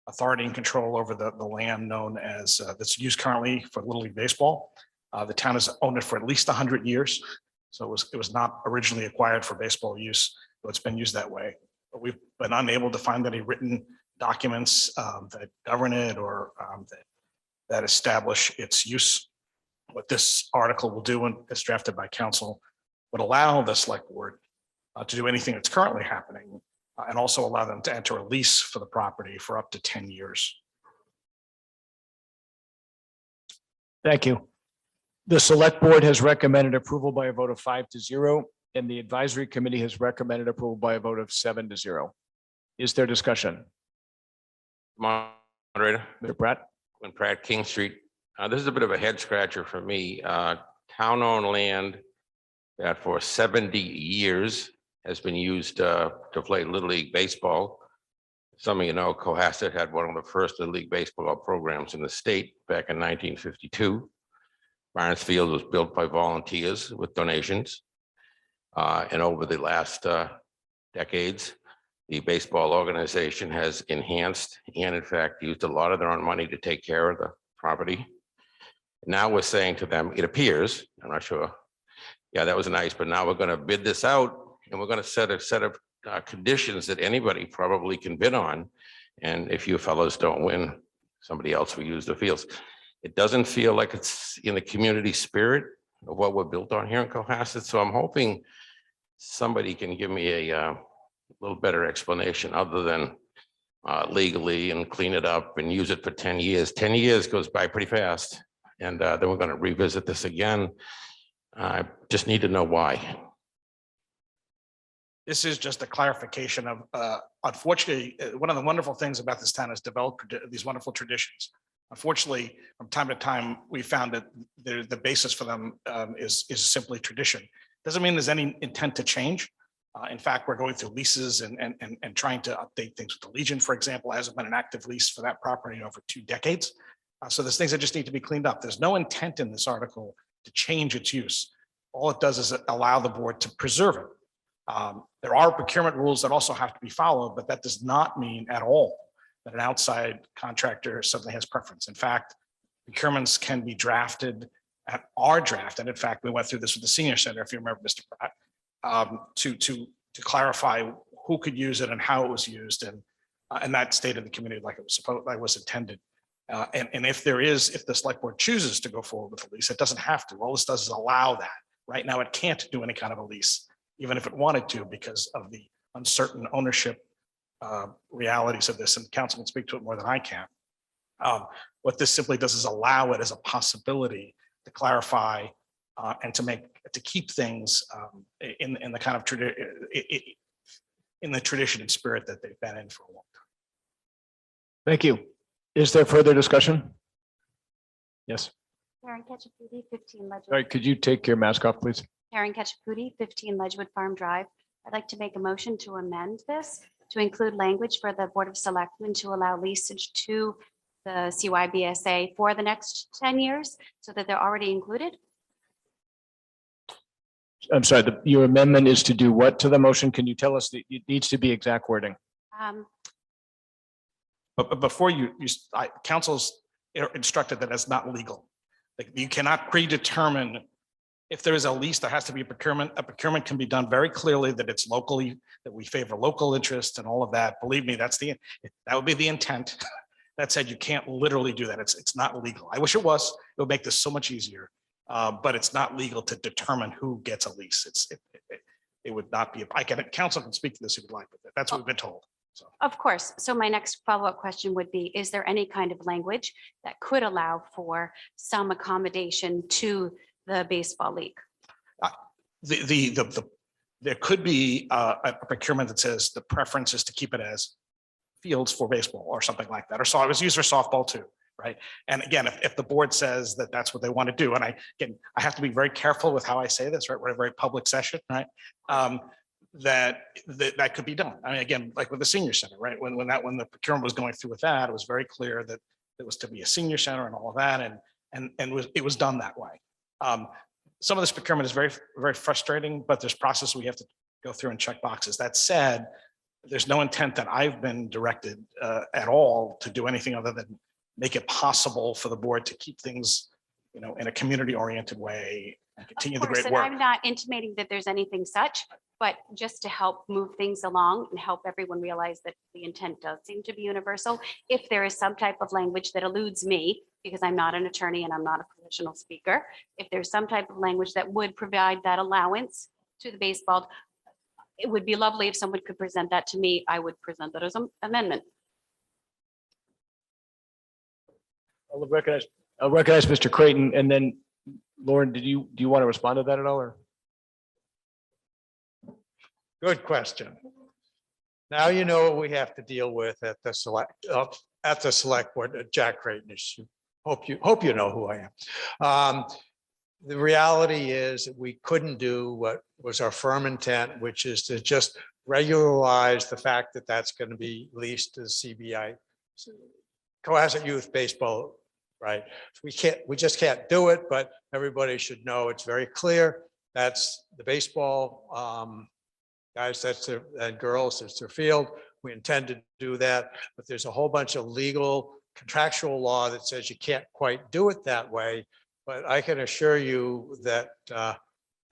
authority and control over the land known as, that's used currently for Little League Baseball. The town has owned it for at least 100 years. So it was not originally acquired for baseball use, but it's been used that way. But we've been unable to find any written documents that govern it or that establish its use. What this article will do, and as drafted by council, would allow the select board to do anything that's currently happening and also allow them to enter a lease for the property for up to 10 years. Thank you. The select board has recommended approval by a vote of 5-0, and the advisory committee has recommended approval by a vote of 7-0. Is there discussion? Moderator, Mr. Pratt? when Pratt King Street, this is a bit of a head scratcher for me. Town-owned land that for 70 years has been used to play Little League Baseball. Some of you know, Cohasset had one of the first Little League Baseball programs in the state back in 1952. Barnes Field was built by volunteers with donations. And over the last decades, the baseball organization has enhanced and in fact used a lot of their own money to take care of the property. Now we're saying to them, it appears, I'm not sure, yeah, that was nice, but now we're going to bid this out and we're going to set a set of conditions that anybody probably can bid on. And if you fellows don't win, somebody else will use the fields. It doesn't feel like it's in the community spirit of what we're built on here in Cohasset. So I'm hoping somebody can give me a little better explanation other than legally and clean it up and use it for 10 years. 10 years goes by pretty fast. And then we're going to revisit this again. I just need to know why. This is just a clarification of, unfortunately, one of the wonderful things about this town is developed these wonderful traditions. Unfortunately, from time to time, we found that the basis for them is simply tradition. Doesn't mean there's any intent to change. In fact, we're going through leases and trying to update things with the Legion, for example, hasn't been an active lease for that property in over 2 decades. So there's things that just need to be cleaned up. There's no intent in this article to change its use. All it does is allow the board to preserve it. There are procurement rules that also have to be followed, but that does not mean at all that an outside contractor suddenly has preference. In fact, procurements can be drafted and are drafted. In fact, we went through this with the senior center, if you remember, Mr. Pratt, to clarify who could use it and how it was used, and that stayed in the community like it was supposed, like was intended. And if the select board chooses to go forward with a lease, it doesn't have to. All this does is allow that. Right now, it can't do any kind of a lease, even if it wanted to, because of the uncertain ownership realities of this, and the council can speak to it more than I can. What this simply does is allow it as a possibility to clarify and to keep things in the kind of in the tradition and spirit that they've been in for a long time. Thank you. Is there further discussion? Yes. Karen Ketchaputi, 15 Ledgewood. All right, could you take your mask off, please? Karen Ketchaputi, 15 Ledgewood Farm Drive. I'd like to make a motion to amend this to include language for the Board of Selectmen to allow leasage to the CYBSA for the next 10 years so that they're already included. I'm sorry, your amendment is to do what to the motion? Can you tell us that it needs to be exact wording? But before council's instructed that it's not legal. Like, you cannot predetermine if there is a lease, there has to be a procurement. A procurement can be done very clearly that it's locally, that we favor local interest and all of that. Believe me, that would be the intent. That said, you can't literally do that. It's not legal. I wish it was. It would make this so much easier. But it's not legal to determine who gets a lease. It would not be. Council can speak to this if you'd like, but that's what we've been told. So. Of course. So my next follow-up question would be, is there any kind of language that could allow for some accommodation to the baseball league? There could be a procurement that says the preference is to keep it as fields for baseball or something like that. Or so it was used for softball too. right? And again, if the board says that that's what they want to do, and I have to be very careful with how I say this, right? We're in a very public session, right? That could be done. I mean, again, like with the senior center, right? When the procurement was going through with that, it was very clear that it was to be a senior center and all of that, and it was done that way. Some of this procurement is very, very frustrating, but there's process we have to go through and check boxes. That said, there's no intent that I've been directed at all to do anything other than make it possible for the board to keep things, you know, in a community-oriented way and continue the Of course, great and work. I'm not intimating that there's anything such, but just to help move things along and help everyone realize that the intent does seem to be universal. If there is some type of language that eludes me, because I'm not an attorney and I'm not a professional speaker, if there's some type of language that would provide that allowance to the baseball, it would be lovely if someone could present that to me. I would present that as an amendment. I'll recognize Mr. Creighton, and then Lauren, do you want to respond to that at all, or? Good question. Now you know what we have to deal with at the select board. Jack Creighton is. Hope you know who I am. The reality is that we couldn't do what was our firm intent, which is to just regularize the fact that that's going to be leased to the CBI, Cohasset Youth Baseball, right? We just can't do it, but everybody should know it's very clear. That's the baseball guys, and girls, that's their field. We intend to do that, but there's a whole bunch of legal contractual law that says you can't quite do it that way. But I can assure you that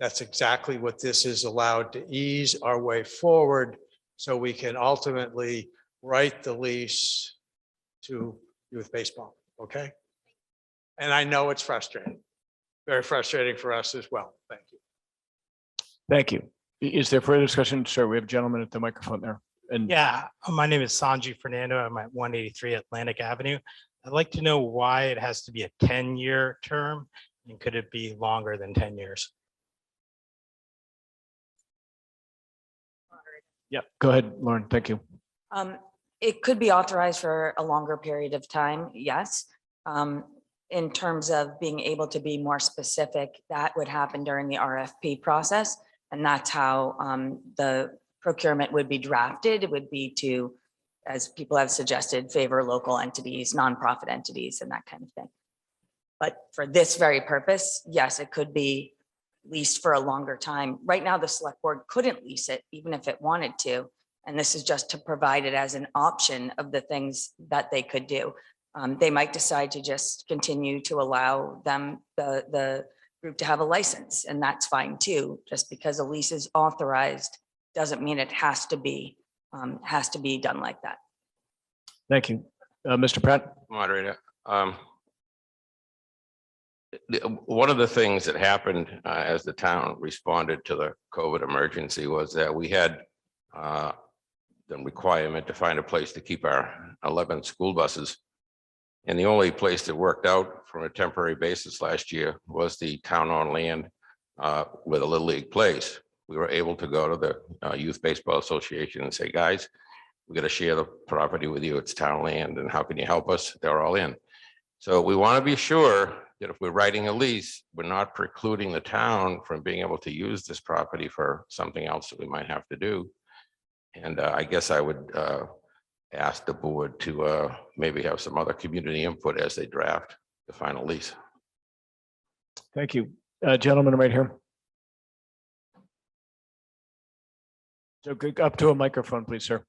that's exactly what this is, allowed to ease our way forward so we can ultimately write the lease to youth baseball, okay? And I know it's frustrating, very frustrating for us as well. Thank you. Thank you. Is there further discussion? Sir, we have a gentleman at the microphone there. And Yeah, my name is Sanji Fernando. I'm at 183 Atlantic Avenue. I'd like to know why it has to be a 10-year term, and could it be longer than 10 years? yeah, go ahead, Lauren. Thank you. It could be authorized for a longer period of time, yes. In terms of being able to be more specific, that would happen during the RFP process. And that's how the procurement would be drafted. It would be to, as people have suggested, favor local entities, nonprofit entities, and that kind of thing. But for this very purpose, yes, it could be leased for a longer time. Right now, the select board couldn't lease it, even if it wanted to. And this is just to provide it as an option of the things that they could do. They might decide to just continue to allow them, the group, to have a license, and that's fine too. Just because a lease is authorized doesn't mean it has to be done like that. Thank you. Mr. Pratt? Moderator. One of the things that happened as the town responded to the COVID emergency was that we had the requirement to find a place to keep our 11 school buses. And the only place that worked out from a temporary basis last year was the town-owned land with a Little League place. We were able to go to the Youth Baseball Association and say, guys, we got to share the property with you. It's town land, and how can you help us? They're all in. So we want to be sure that if we're writing a lease, we're not precluding the town from being able to use this property for something else that we might have to do. And I guess I would ask the board to maybe have some other community input as they draft the final lease. Thank you. Gentleman right here. So up to a microphone, please, sir.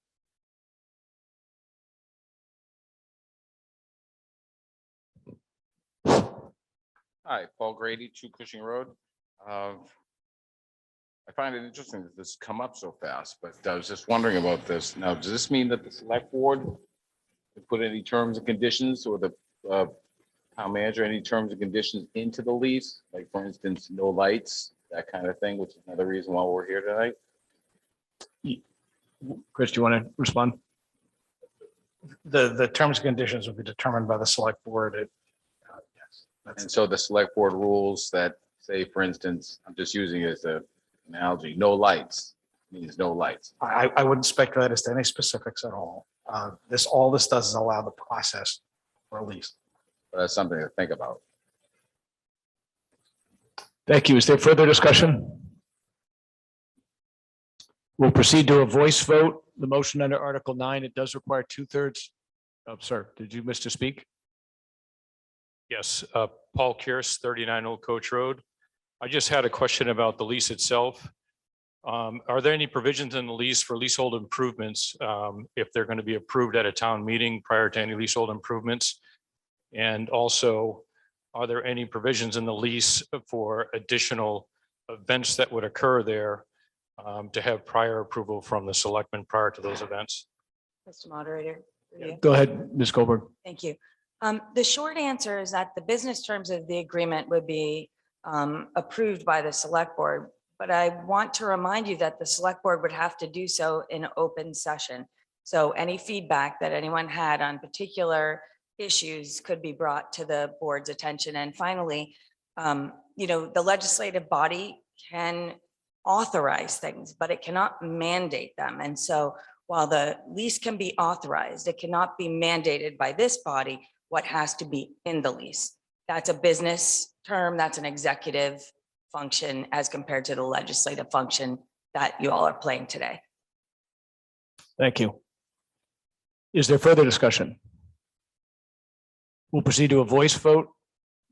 Hi, Paul Grady, 2 Cushing Road. I find it interesting that this come up so fast, but I was just wondering about this. Now, does this mean that the select board could put any terms and conditions, or the town manager, any terms and conditions into the lease? Like, for instance, no lights, that kind of thing, which is another reason why we're here tonight. Chris, do you want to respond? The terms and conditions will be determined by the select board. Yes. And so the select board rules that say, for instance, I'm just using it as an analogy, no lights means no lights. I wouldn't speculate as to any specifics at all. All this does is allow the process for a lease. But that's something to think about. Thank you. Is there further discussion? We'll proceed to a voice vote. The motion under Article 9, it does require 2/3. Oh, sir, did you wish to speak? Yes, Paul Pierce, 39 Old Coach Road. I just had a question about the lease itself. Are there any provisions in the lease for leasehold improvements if they're going to be approved at a town meeting prior to any leasehold improvements? And also, are there any provisions in the lease for additional events that would occur there to have prior approval from the selectmen prior to those events? Mr. Moderator. through you. Go ahead, Ms. Goldberg. Thank you. The short answer is that the business terms of the agreement would be approved by the select board. But I want to remind you that the select board would have to do so in open session. So any feedback that anyone had on particular issues could be brought to the board's attention. And finally, the legislative body can authorize things, but it cannot mandate them. And so while the lease can be authorized, it cannot be mandated by this body what has to be in the lease. That's a business term, that's an executive function as compared to the legislative function that you all are playing today. Thank you. Is there further discussion? We'll proceed to a voice vote.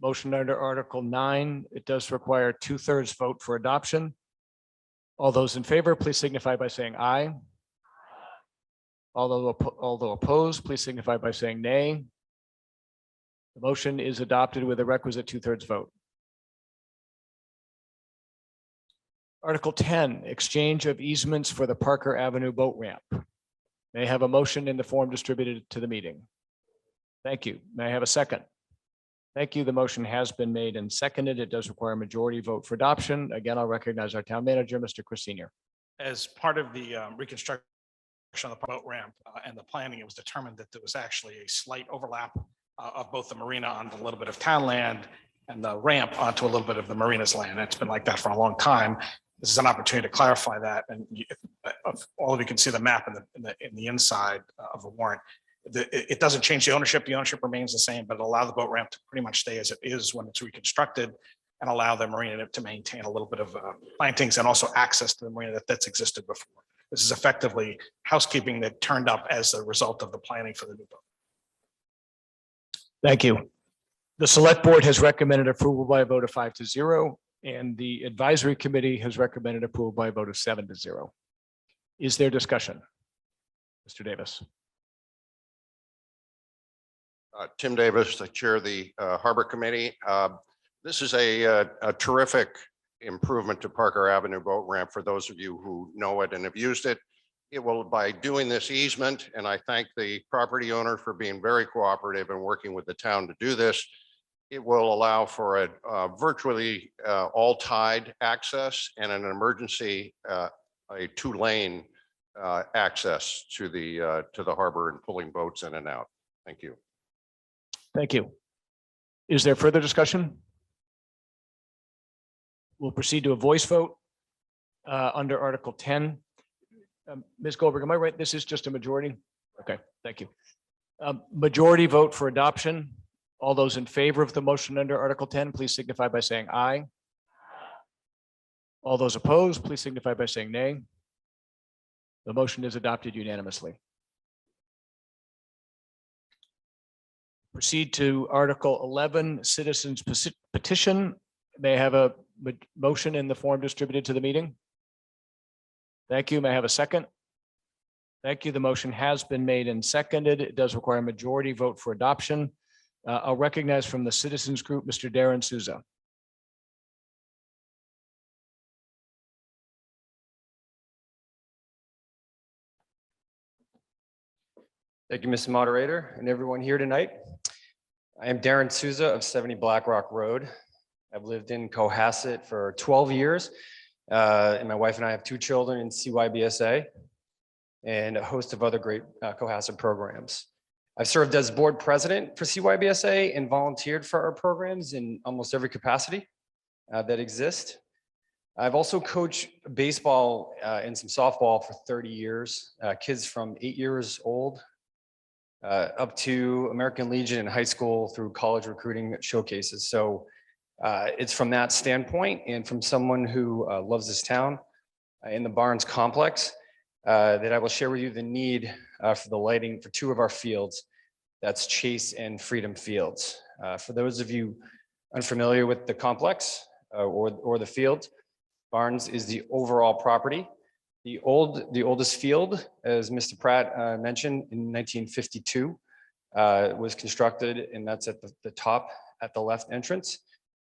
Motion under Article 9. It does require 2/3 vote for adoption. All those in favor, please signify by saying aye. Although opposed, please signify by saying nay. The motion is adopted with a requisite 2/3 vote. Article 10, exchange of easements for the Parker Avenue boat ramp. May I have a motion in the form distributed to the meeting? Thank you. May I have a second? Thank you. The motion has been made and seconded. It does require a majority vote for adoption. Again, I'll recognize our town manager, Mr. Chris Senior. As part of the reconstruction of the boat ramp and the planning, it was determined that there was actually a slight overlap of both the marina on a little bit of town land and the ramp onto a little bit of the marina's land. It's been like that for a long time. This is an opportunity to clarify that. And all of you can see the map in the inside of the warrant. It doesn't change the ownership. The ownership remains the same, but allow the boat ramp to pretty much stay as it is when it's reconstructed and allow the marina to maintain a little bit of plantings and also access to the marina that's existed before. This is effectively housekeeping that turned up as a result of the planning for the new boat. Thank you. The select board has recommended approval by a vote of 5-0, and the advisory committee has recommended approval by a vote of 7-0. Is there discussion? Mr. Davis. Tim Davis, the chair of the Harbor Committee. This is a terrific improvement to Parker Avenue boat ramp for those of you who know it and have used it. It will, by doing this easement, and I thank the property owner for being very cooperative and working with the town to do this, it will allow for a virtually all tide access and an emergency a 2-lane access to the harbor and pulling boats in and out. Thank you. Thank you. Is there further discussion? We'll proceed to a voice vote under Article 10. Ms. Goldberg, am I right? This is just a majority? Okay, thank you. Majority vote for adoption. All those in favor of the motion under Article 10, please signify by saying aye. All those opposed, please signify by saying nay. The motion is adopted unanimously. Proceed to Article 11, Citizens Petition. May I have a motion in the form distributed to the meeting? Thank you. May I have a second? Thank you. The motion has been made and seconded. It does require a majority vote for adoption. I'll recognize from the Citizens Group, Mr. Darren Souza. Thank you, Mr. Moderator, and everyone here tonight. I am Darren Souza of 70 Blackrock Road. I've lived in Cohasset for 12 years, and my wife and I have 2 children in CYBSA and a host of other great Cohasset programs. I've served as board president for CYBSA and volunteered for our programs in almost every capacity that exist. I've also coached baseball and some softball for 30 years, kids from 8 years old up to American Legion in high school through college recruiting showcases. So it's from that standpoint and from someone who loves this town in the Barnes complex that I will share with you the need for the lighting for two of our fields. That's Chase and Freedom Fields. For those of you unfamiliar with the complex or the field, Barnes is the overall property. The oldest field, as Mr. Pratt mentioned, in 1952, was constructed, and that's at the top at the left entrance.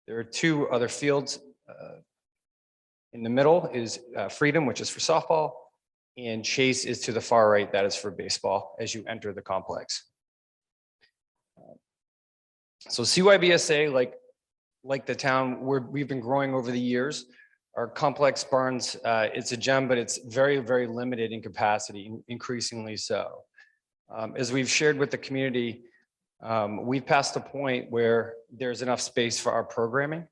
There are two other fields. In the middle is Freedom, which is for softball, and Chase is to the far right, that is for baseball as you enter the complex. So CYBSA, like the town, we've been growing over the years. Our complex Barnes, it's a gem, but it's very, very limited in capacity, increasingly so. As we've shared with the community, we've passed a point where there's enough space for our programming.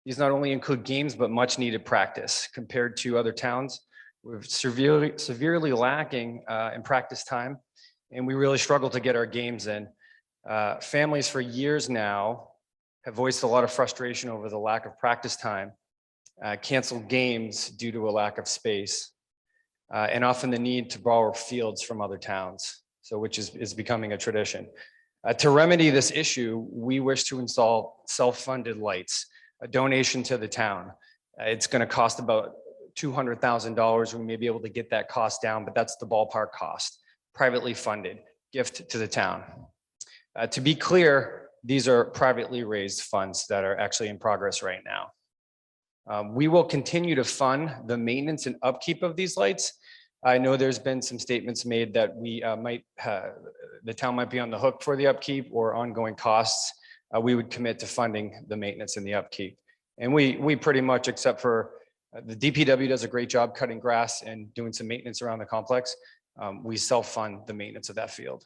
These not only include games, but much needed practice. Compared to other towns, we're severely lacking in practice time, and we really struggle to get our games in. Families for years now have voiced a lot of frustration over the lack of practice time, canceled games due to a lack of space, and often the need to borrow fields from other towns, so which is becoming a tradition. To remedy this issue, we wish to install self-funded lights, a donation to the town. It's going to cost about $200,000. We may be able to get that cost down, but that's the ballpark cost. Privately funded, gift to the town. To be clear, these are privately raised funds that are actually in progress right now. We will continue to fund the maintenance and upkeep of these lights. I know there's been some statements made that the town might be on the hook for the upkeep or ongoing costs. We would commit to funding the maintenance and the upkeep. And we pretty much, except for the DPW does a great job cutting grass and doing some maintenance around the complex. We self-fund the maintenance of that field.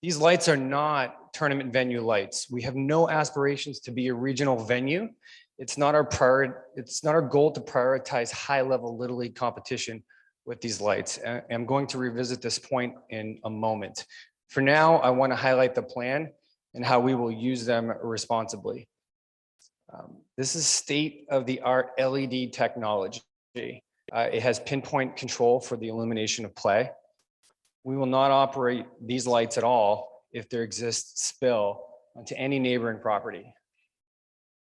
These lights are not tournament venue lights. We have no aspirations to be a regional venue. It's not our goal to prioritize high-level Little League competition with these lights. I'm going to revisit this point in a moment. For now, I want to highlight the plan and how we will use them responsibly. This is state-of-the-art LED technology. It has pinpoint control for the illumination of play. We will not operate these lights at all if there exists spill onto any neighboring property.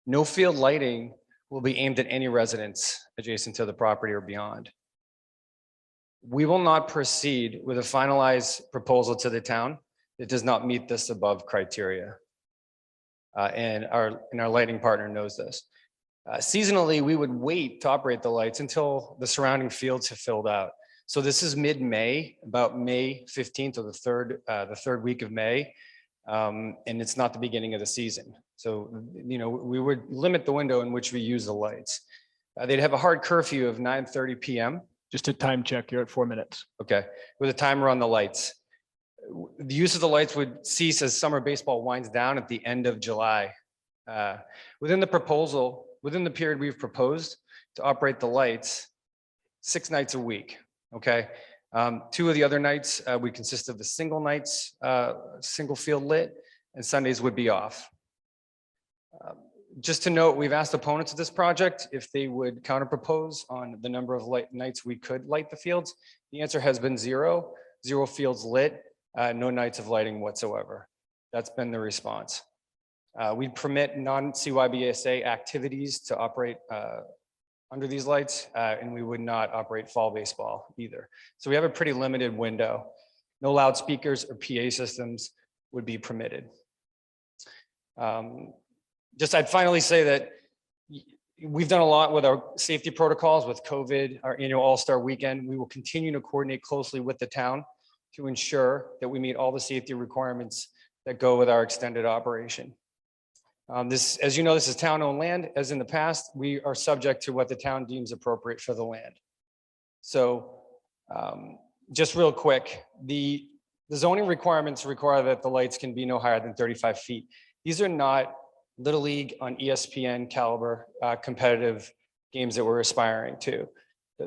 No field lighting will be aimed at any residents adjacent to the property or beyond. We will not proceed with a finalized proposal to the town that does not meet this above criteria. And our lighting partner knows this. Seasonally, we would wait to operate the lights until the surrounding fields have filled out. So this is mid-May, about May 15th or the third week of May. And it's not the beginning of the season. So, we would limit the window in which we use the lights. They'd have a hard curfew of 9:30 p.m. Just a time check, you're at 4 minutes. Okay, with a timer on the lights. The use of the lights would cease as summer baseball winds down at the end of July. Within the period we've proposed to operate the lights 6 nights a week, okay? 2 of the other nights would consist of the single nights, single field lit, and Sundays would be off. Just to note, we've asked opponents of this project if they would counter propose on the number of nights we could light the fields. The answer has been 0 fields lit, no nights of lighting whatsoever. That's been the response. We permit non-CYBSA activities to operate under these lights, and we would not operate fall baseball either. So we have a pretty limited window. No loudspeakers or PA systems would be permitted. I'd finally say that we've done a lot with our safety protocols with COVID, our annual All-Star Weekend. We will continue to coordinate closely with the town to ensure that we meet all the safety requirements that go with our extended operation. As you know, this is town-owned land. As in the past, we are subject to what the town deems appropriate for the land. So just real quick, the zoning requirements require that the lights can be no higher than 35 feet. These are not Little League on ESPN caliber competitive games that we're aspiring to.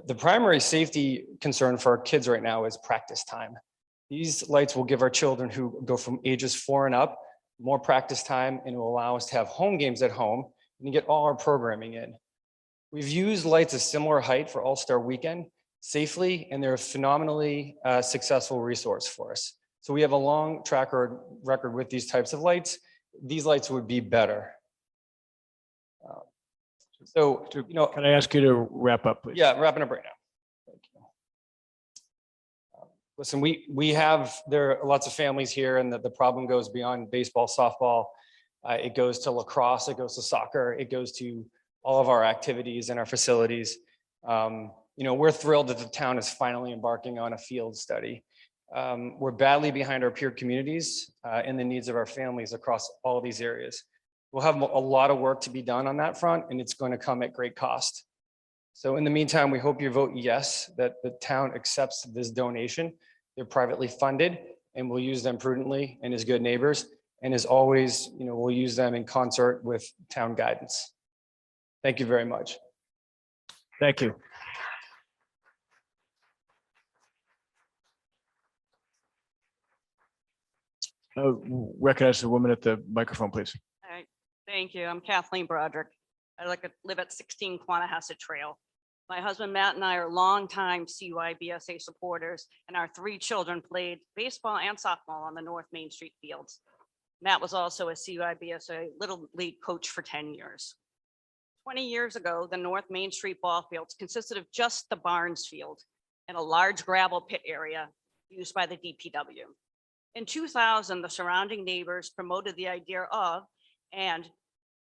The primary safety concern for our kids right now is practice time. These lights will give our children who go from ages 4 and up more practice time, and will allow us to have home games at home and to get all our programming in. We've used lights of similar height for All-Star Weekend safely, and they're a phenomenally successful resource for us. So we have a long track record with these types of lights. These lights would be better. So, you know, Can I ask you to wrap up, please? yeah, wrapping up right now. Thank you. Listen, there are lots of families here, and the problem goes beyond baseball, softball. It goes to lacrosse, it goes to soccer, it goes to all of our activities and our facilities. You know, we're thrilled that the town is finally embarking on a field study. We're badly behind our peer communities and the needs of our families across all these areas. We'll have a lot of work to be done on that front, and it's going to come at great cost. So in the meantime, we hope you vote yes, that the town accepts this donation. They're privately funded, and we'll use them prudently and as good neighbors. And as always, you know, we'll use them in concert with town guidance. Thank you very much. Thank you. Recognize the woman at the microphone, please. All right, thank you. I'm Kathleen Broderick. I live at 16 Quanahasset Trail. My husband Matt and I are longtime CYBSA supporters, and our 3 children played baseball and softball on the North Main Street fields. Matt was also a CYBSA Little League coach for 10 years. 20 years ago, the North Main Street ball fields consisted of just the Barnes field and a large gravel pit area used by the DPW. In 2000, the surrounding neighbors promoted the idea of and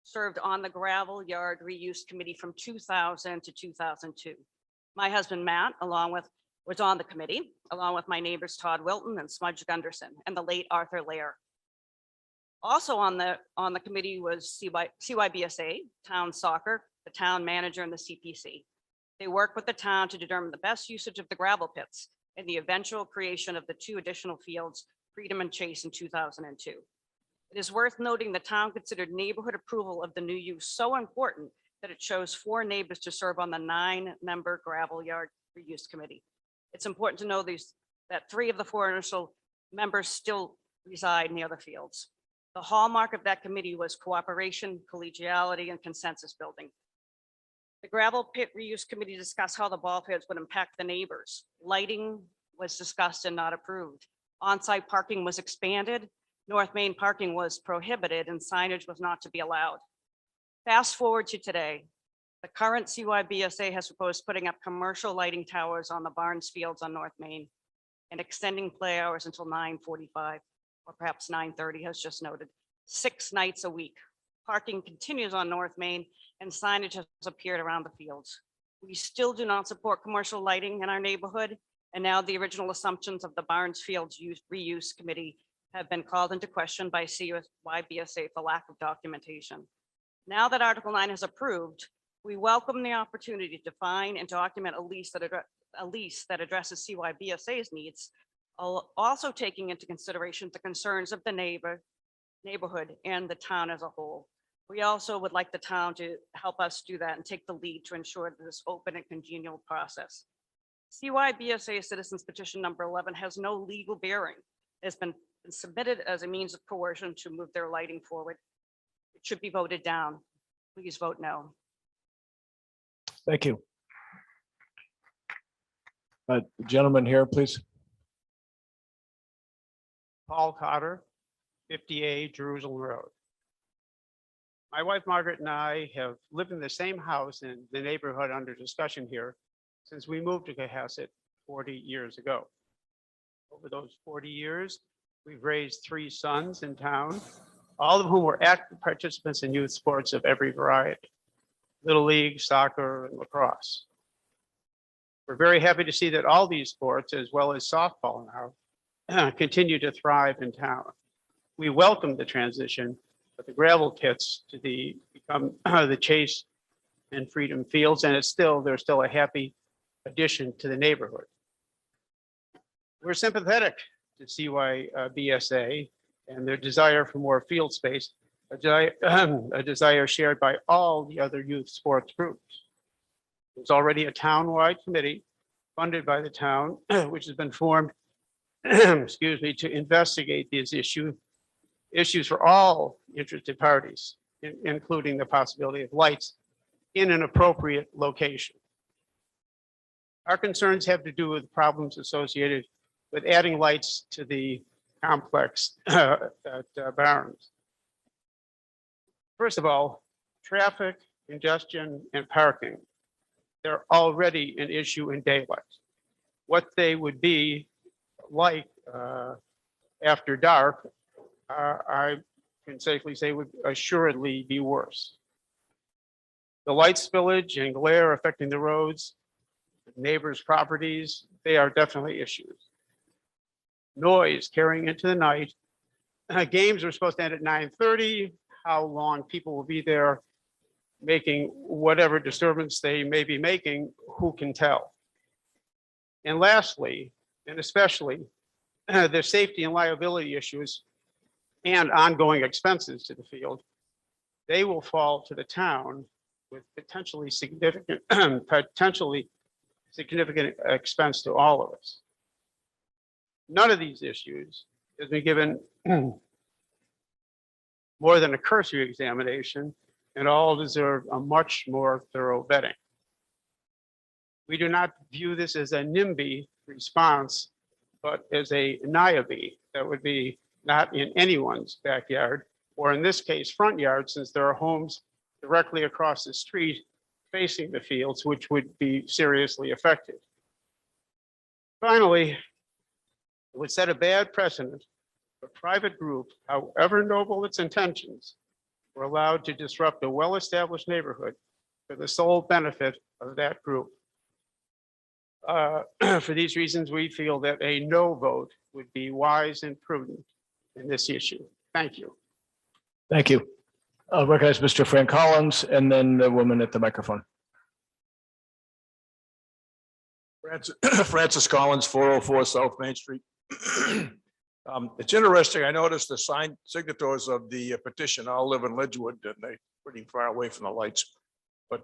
served on the gravel yard reuse committee from 2000 to 2002. My husband Matt, was on the committee, along with my neighbors Todd Wilton and Smudge Gunderson and the late Arthur Lair. Also on the committee was CYBSA, town soccer, the town manager, and the CPC. They worked with the town to determine the best usage of the gravel pits and the eventual creation of the 2 additional fields, Freedom and Chase, in 2002. It is worth noting the town considered neighborhood approval of the new use so important that it chose 4 neighbors to serve on the 9-member gravel yard reuse committee. It's important to know that 3 of the 4 initial members still reside in the other fields. The hallmark of that committee was cooperation, collegiality, and consensus building. The gravel pit reuse committee discussed how the ball fields would impact the neighbors. Lighting was discussed and not approved. On-site parking was expanded. North Main parking was prohibited, and signage was not to be allowed. Fast forward to today. The current CYBSA has proposed putting up commercial lighting towers on the Barnes fields on North Main and extending play hours until 9:45 or perhaps 9:30, as just noted, 6 nights a week. Parking continues on North Main and signage has appeared around the fields. We still do not support commercial lighting in our neighborhood, and now the original assumptions of the Barnes Fields Reuse Committee have been called into question by CYBSA for lack of documentation. Now that Article 9 is approved, we welcome the opportunity to define and document a lease that addresses CYBSA's needs, also taking into consideration the concerns of the neighborhood and the town as a whole. We also would like the town to help us do that and take the lead to ensure this open and congenial process. CYBSA Citizens Petition number 11 has no legal bearing. It's been submitted as a means of coercion to move their lighting forward. It should be voted down. Please vote no. Thank you. Gentleman here, please. Paul Cotter, 50A Jerusalem Road. My wife Margaret and I have lived in the same house in the neighborhood under discussion here since we moved to Cohasset 40 years ago. Over those 40 years, we've raised 3 sons in town, all of whom were active participants in youth sports of every variety: Little League, soccer, and lacrosse. We're very happy to see that all these sports, as well as softball now, continue to thrive in town. We welcome the transition of the gravel pits to become the Chase and Freedom Fields, and there's still a happy addition to the neighborhood. We're sympathetic to CYBSA and their desire for more field space, a desire shared by all the other youth sports groups. There's already a town-wide committee funded by the town, which has been formed excuse me, to investigate these issues for all interested parties, including the possibility of lights in an appropriate location. Our concerns have to do with problems associated with adding lights to the complex at Barron's. First of all, traffic, congestion, and parking. They're already an issue in daylight. What they would be like after dark, I can safely say would assuredly be worse. The light spillage and glare affecting the roads, neighbors' properties, they are definitely issues. Noise carrying into the night. Games are supposed to end at 9:30. How long people will be there making whatever disturbance they may be making, who can tell? And lastly, and especially, the safety and liability issues and ongoing expenses to the field, they will fall to the town with potentially significant expense to all of us. None of these issues has been given more than a cursory examination, and all deserve a much more thorough vetting. We do not view this as a NIMBY response, but as a NIABY that would be not in anyone's backyard, or in this case, front yard, since there are homes directly across the street facing the fields, which would be seriously affected. Finally, it would set a bad precedent for a private group, however noble its intentions, were allowed to disrupt a well-established neighborhood for the sole benefit of that group. For these reasons, we feel that a no vote would be wise and prudent in this issue. Thank you. Thank you. I'll recognize Mr. Frank Collins and then the woman at the microphone. Francis Collins, 404 South Main Street. It's interesting. I noticed the signed signatories of the petition all live in Lidgewood, and they're pretty far away from the lights. But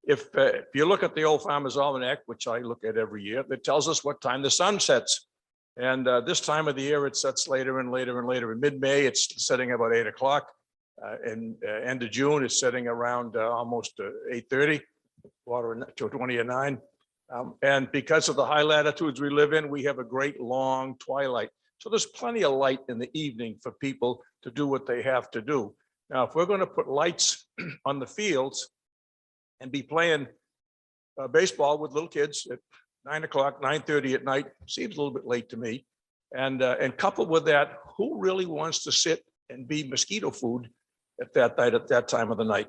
if you look at the Old Farmer's Almanac, which I look at every year, it tells us what time the sun sets. And this time of the year, it sets later and later and later. In mid-May, it's setting about 8 o'clock. And end of June, it's setting around almost 8:30, quarter to 20 or 9. And because of the high latitudes we live in, we have a great long twilight. So there's plenty of light in the evening for people to do what they have to do. Now, if we're going to put lights on the fields and be playing baseball with little kids at 9 o'clock, 9:30 at night, seems a little bit late to me. And coupled with that, who really wants to sit and be mosquito food at that night, at that time of the night?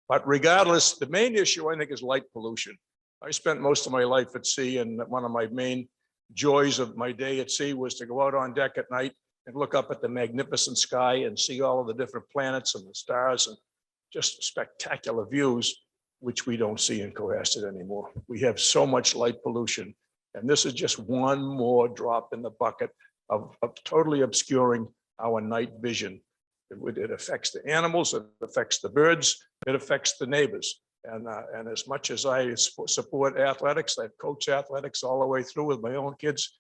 But regardless, the main issue, I think, is light pollution. I spent most of my life at sea, and one of my main joys of my day at sea was to go out on deck at night and look up at the magnificent sky and see all of the different planets and the stars and just spectacular views, which we don't see in Cohasset anymore. We have so much light pollution, and this is just one more drop in the bucket of totally obscuring our night vision. It affects the animals, it affects the birds, it affects the neighbors. And as much as I support athletics, I've coached athletics all the way through with my own kids.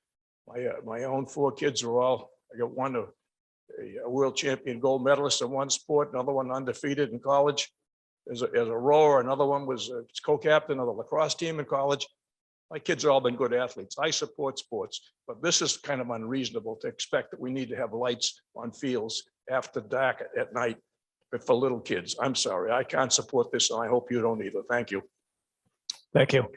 My own 4 kids are all, I got one a world champion gold medalist in one sport, another one undefeated in college as a rower, another one was a co-captain of the lacrosse team in college. My kids have all been good athletes. I support sports, but this is kind of unreasonable to expect that we need to have lights on fields after dark at night. But for little kids, I'm sorry, I can't support this, and I hope you don't either. Thank you. Thank you.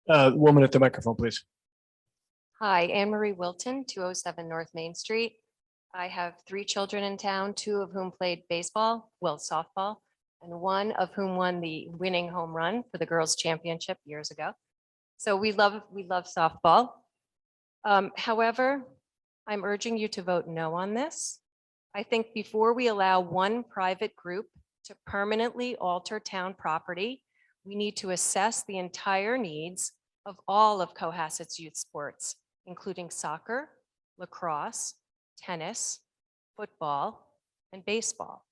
Woman at the microphone, please. Hi, Anne Marie Wilton, 207 North Main Street. I have 3 children in town, 2 of whom played baseball, well, softball, and 1 of whom won the winning home run for the girls' championship years ago. So we love softball. However, I'm urging you to vote no on this. I think before we allow one private group to permanently alter town property, we need to assess the entire needs of all of Cohasset's youth sports, including soccer, lacrosse, tennis, football, and baseball.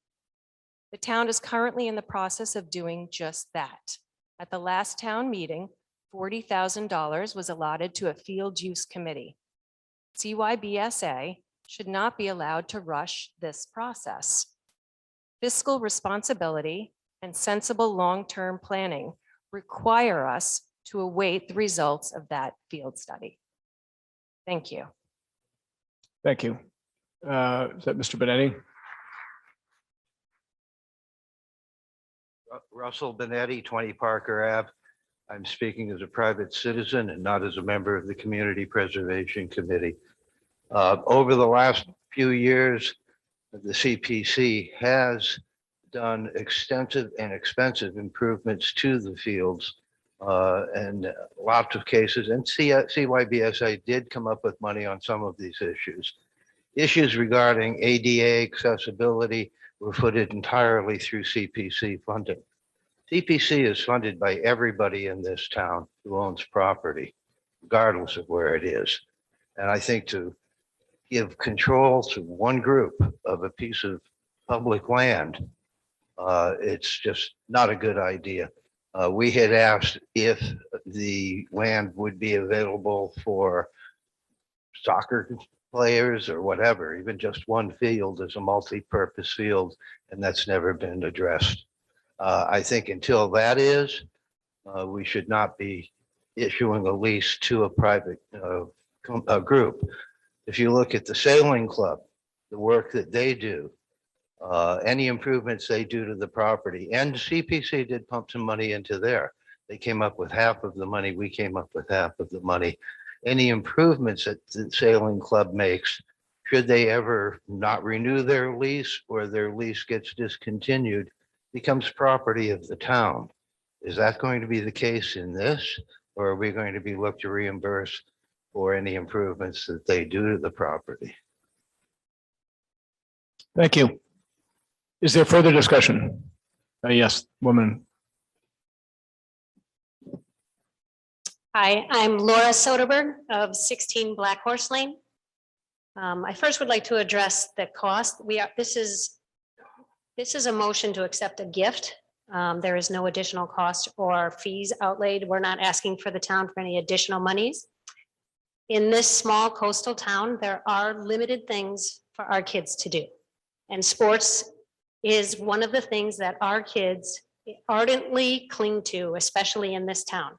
The town is currently in the process of doing just that. At the last town meeting, $40,000 was allotted to a field use committee. CYBSA should not be allowed to rush this process. Fiscal responsibility and sensible long-term planning require us to await the results of that field study. Thank you. Thank you. Is that Mr. Benetti? Russell Benetti, 20 Parker Ave. I'm speaking as a private citizen and not as a member of the Community Preservation Committee. Over the last few years, the CPC has done extensive and expensive improvements to the fields and lots of cases. And CYBSA did come up with money on some of these issues. Issues regarding ADA accessibility were footed entirely through CPC funding. CPC is funded by everybody in this town who owns property, regardless of where it is. And I think to give control to one group of a piece of public land, it's just not a good idea. We had asked if the land would be available for soccer players or whatever, even just one field as a multi-purpose field, and that's never been addressed. I think until that is, we should not be issuing a lease to a private group. If you look at the sailing club, the work that they do, any improvements they do to the property, and CPC did pump some money into there. They came up with half of the money, we came up with half of the money. Any improvements that the sailing club makes, should they ever not renew their lease or their lease gets discontinued, becomes property of the town. Is that going to be the case in this? Or are we going to be looked to reimburse for any improvements that they do to the property? Thank you. Is there further discussion? Yes, woman. Hi, I'm Laura Soderberg of 16 Black Horse Lane. I first would like to address the cost. This is a motion to accept a gift. There is no additional cost or fees outlaid. We're not asking for the town for any additional monies. In this small coastal town, there are limited things for our kids to do. And sports is one of the things that our kids ardently cling to, especially in this town.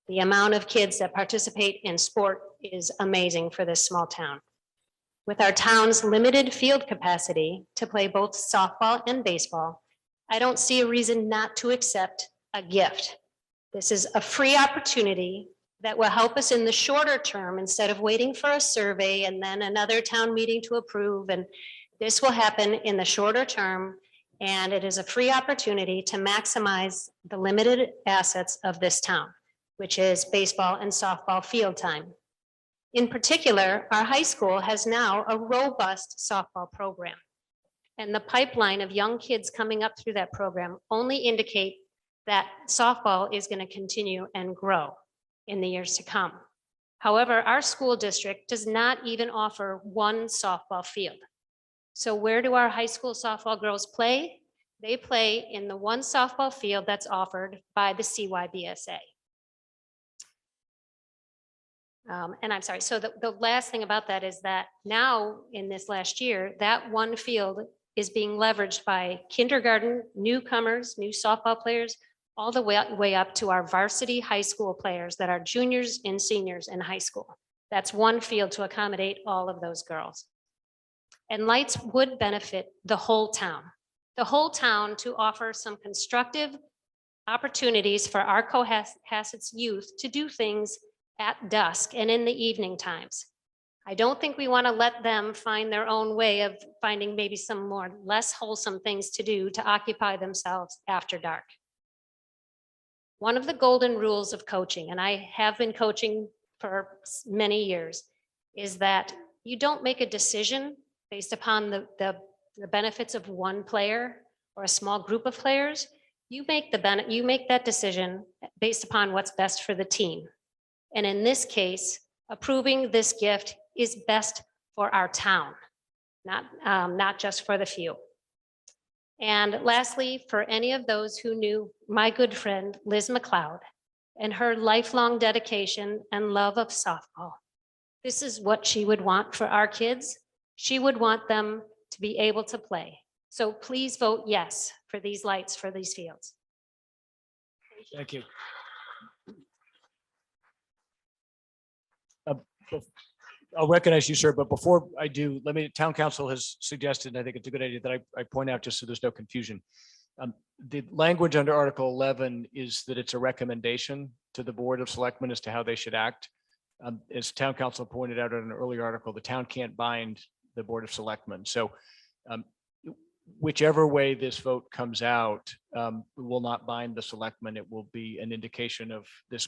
The amount of kids that participate in sport is amazing for this small town. With our town's limited field capacity to play both softball and baseball, I don't see a reason not to accept a gift. This is a free opportunity that will help us in the shorter term instead of waiting for a survey and then another town meeting to approve. And this will happen in the shorter term. And it is a free opportunity to maximize the limited assets of this town, which is baseball and softball field time. In particular, our high school has now a robust softball program. And the pipeline of young kids coming up through that program only indicate that softball is going to continue and grow in the years to come. However, our school district does not even offer one softball field. So where do our high school softball girls play? They play in the one softball field that's offered by the CYBSA. And I'm sorry, so the last thing about that is that now in this last year, that one field is being leveraged by kindergarten newcomers, new softball players, all the way up to our varsity high school players that are juniors and seniors in high school. That's one field to accommodate all of those girls. And lights would benefit the whole town to offer some constructive opportunities for our Cohasset's youth to do things at dusk and in the evening times. I don't think we want to let them find their own way of finding maybe some more less wholesome things to do to occupy themselves after dark. One of the golden rules of coaching, and I have been coaching for many years, is that you don't make a decision based upon the benefits of one player or a small group of players. You make that decision based upon what's best for the team. And in this case, approving this gift is best for our town, not just for the few. And lastly, for any of those who knew my good friend, Liz McLeod, and her lifelong dedication and love of softball. This is what she would want for our kids. She would want them to be able to play. So please vote yes for these lights for these fields. Thank you. I'll recognize you, sir, but before I do, town council has suggested, and I think it's a good idea that I point out just so there's no confusion. The language under Article 11 is that it's a recommendation to the Board of Selectmen as to how they should act. As town council pointed out in an earlier article, the town can't bind the Board of Selectmen. So whichever way this vote comes out, we will not bind the selectmen. It will be an indication of this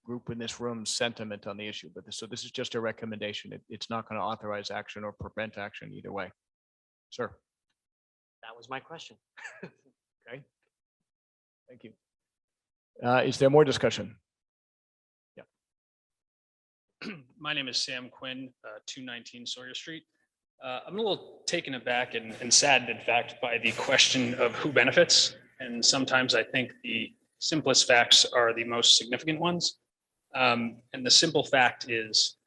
group in this room's sentiment on the issue. But so this is just a recommendation. It's not going to authorize action or prevent action either way. Sir. That was my question. Okay. Thank you. Is there more discussion? Yeah. My name is Sam Quinn, 219 Sawyer Street. I'm a little taken aback and saddened, in fact, by the question of who benefits. And sometimes I think the simplest facts are the most significant ones. And the simple fact is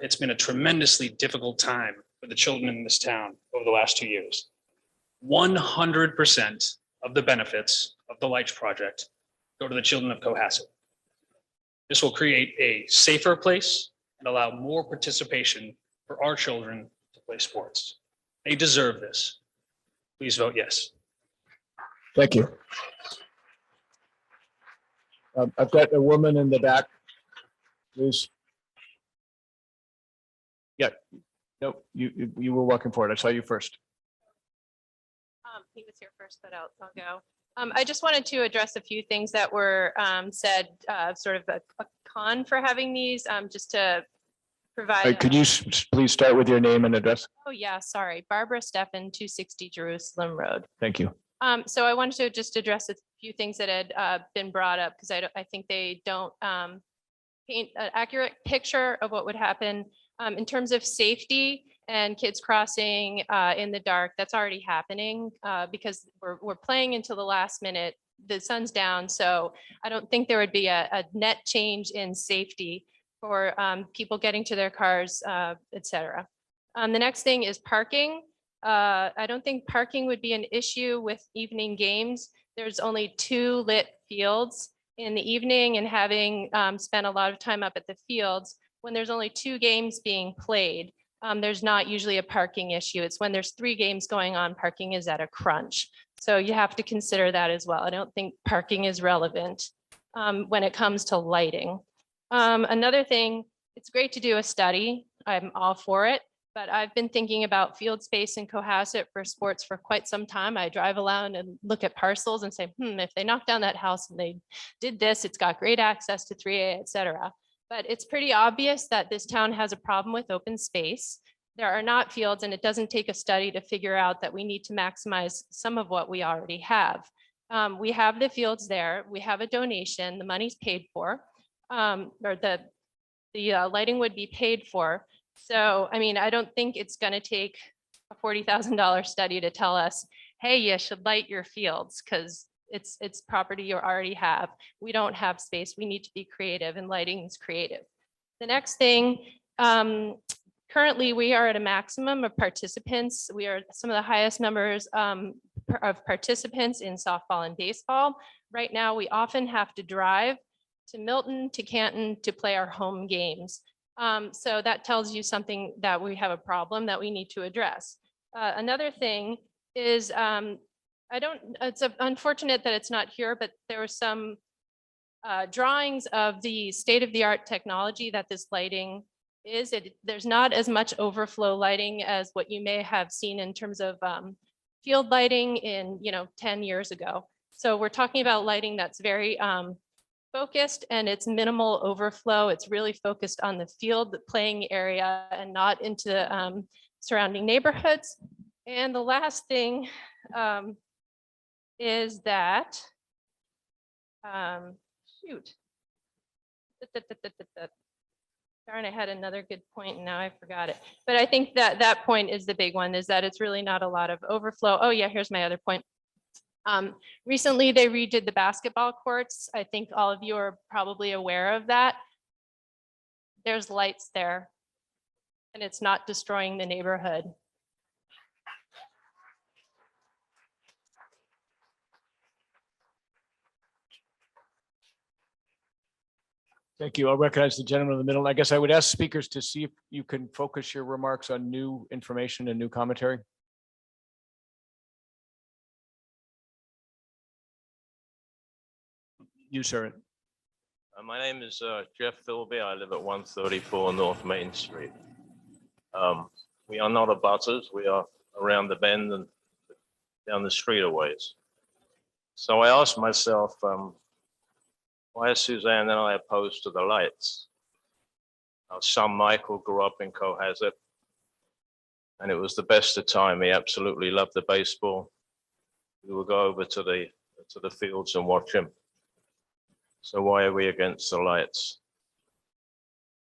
it's been a tremendously difficult time for the children in this town over the last 2 years. 100% of the benefits of the Lights Project go to the children of Cohasset. This will create a safer place and allow more participation for our children to play sports. They deserve this. Please vote yes. Thank you. I've got a woman in the back. Please. Yeah. No, you were walking forward. I saw you first. He was here first, but I'll go. I just wanted to address a few things that were said, sort of a con for having these, just to provide. Could you please start with your name and address? Oh, yeah, sorry. Barbara Steffen, 260 Jerusalem Road. Thank you. So I wanted to just address a few things that had been brought up because I think they don't paint an accurate picture of what would happen in terms of safety and kids crossing in the dark. That's already happening because we're playing until the last minute. The sun's down, so I don't think there would be a net change in safety for people getting to their cars, et cetera. The next thing is parking. I don't think parking would be an issue with evening games. There's only 2 lit fields in the evening, and having spent a lot of time up at the fields, when there's only 2 games being played, there's not usually a parking issue. It's when there's 3 games going on, parking is at a crunch. So you have to consider that as well. I don't think parking is relevant when it comes to lighting. Another thing, it's great to do a study. I'm all for it, but I've been thinking about field space in Cohasset for sports for quite some time. I drive around and look at parcels and say, if they knock down that house and they did this, it's got great access to 3A, et cetera. But it's pretty obvious that this town has a problem with open space. There are not fields, and it doesn't take a study to figure out that we need to maximize some of what we already have. We have the fields there. We have a donation. The money's paid for, or the lighting would be paid for. So, I mean, I don't think it's going to take a $40,000 study to tell us, hey, you should light your fields because it's property you already have. We don't have space. We need to be creative, and lighting is creative. The next thing, currently we are at a maximum of participants. We are some of the highest numbers of participants in softball and baseball. Right now, we often have to drive to Milton, to Canton to play our home games. So that tells you something that we have a problem that we need to address. Another thing is, it's unfortunate that it's not here, but there were some drawings of the state-of-the-art technology that this lighting is. There's not as much overflow lighting as what you may have seen in terms of field lighting in 10 years ago. So we're talking about lighting that's very focused, and it's minimal overflow. It's really focused on the field, the playing area, and not into surrounding neighborhoods. And the last thing is that, shoot. Darn, I had another good point and now I forgot it. But I think that that point is the big one, is that it's really not a lot of overflow. Oh yeah, here's my other point. Recently, they redid the basketball courts. I think all of you are probably aware of that. There's lights there, and it's not destroying the neighborhood. Thank you. I'll recognize the gentleman in the middle. I guess I would ask speakers to see if you can focus your remarks on new information and new commentary. You, sir. My name is Jeff Philby. I live at 134 North Main Street. We are not abutters. We are around the bend and down the street a ways. So I asked myself, why is Suzanne and I opposed to the lights? Our son Michael grew up in Cohasset, and it was the best of time. He absolutely loved the baseball. We would go over to the fields and watch him. So why are we against the lights?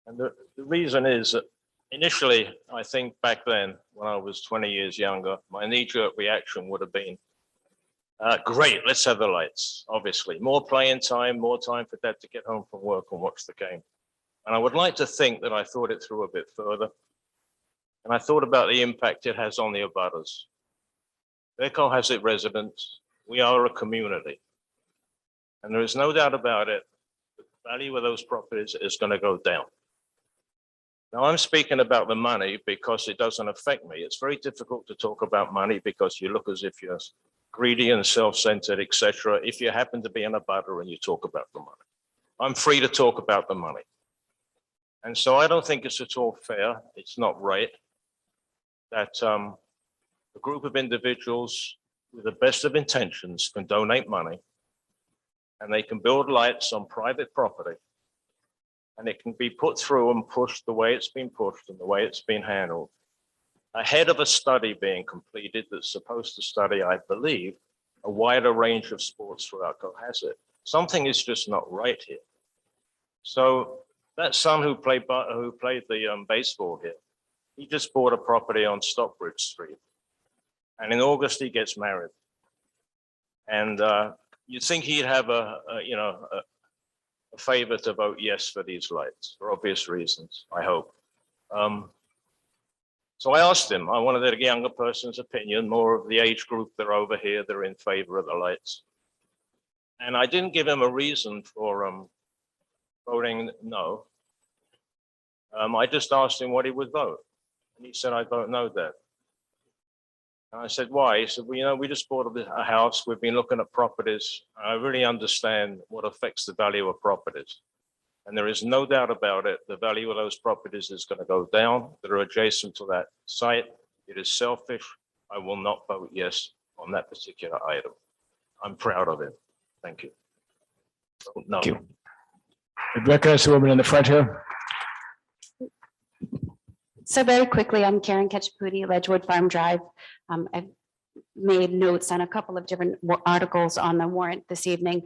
And the reason is that initially, I think back then, when I was 20 years younger, my knee-jerk reaction would have been, great, let's have the lights, obviously. More playing time, more time for dad to get home from work and watch the game. And I would like to think that I thought it through a bit further. And I thought about the impact it has on the abutters. They're Cohasset residents. We are a community. And there is no doubt about it, the value of those properties is going to go down. Now, I'm speaking about the money because it doesn't affect me. It's very difficult to talk about money because you look as if you're greedy and self-centered, etc. if you happen to be an abutter and you talk about the money. I'm free to talk about the money. And so I don't think it's at all fair. It's not right that a group of individuals with the best of intentions can donate money and they can build lights on private property, and it can be put through and pushed the way it's been pushed and the way it's been handled, ahead of a study being completed that's supposed to study, I believe, a wider range of sports throughout Cohasset. Something is just not right here. So that son who played the baseball here, he just bought a property on Stockbridge Street, and in August he gets married. And you'd think he'd have a favor to vote yes for these lights for obvious reasons, I hope. So I asked him, I wanted a younger person's opinion, more of the age group that are over here, they're in favor of the lights. And I didn't give him a reason for voting no. I just asked him what he would vote. And he said, I vote no, Dad. And I said, why? He said, well, we just bought a house. We've been looking at properties. I really understand what affects the value of properties. And there is no doubt about it. The value of those properties is going to go down that are adjacent to that site. It is selfish. I will not vote yes on that particular item. I'm proud of it. Thank you. No. Thank you. I recognize the woman in the front here. So very quickly, I'm Karen Ketchaputi, Ledgewood Farm Drive. I've made notes on a couple of different articles on the warrant this evening.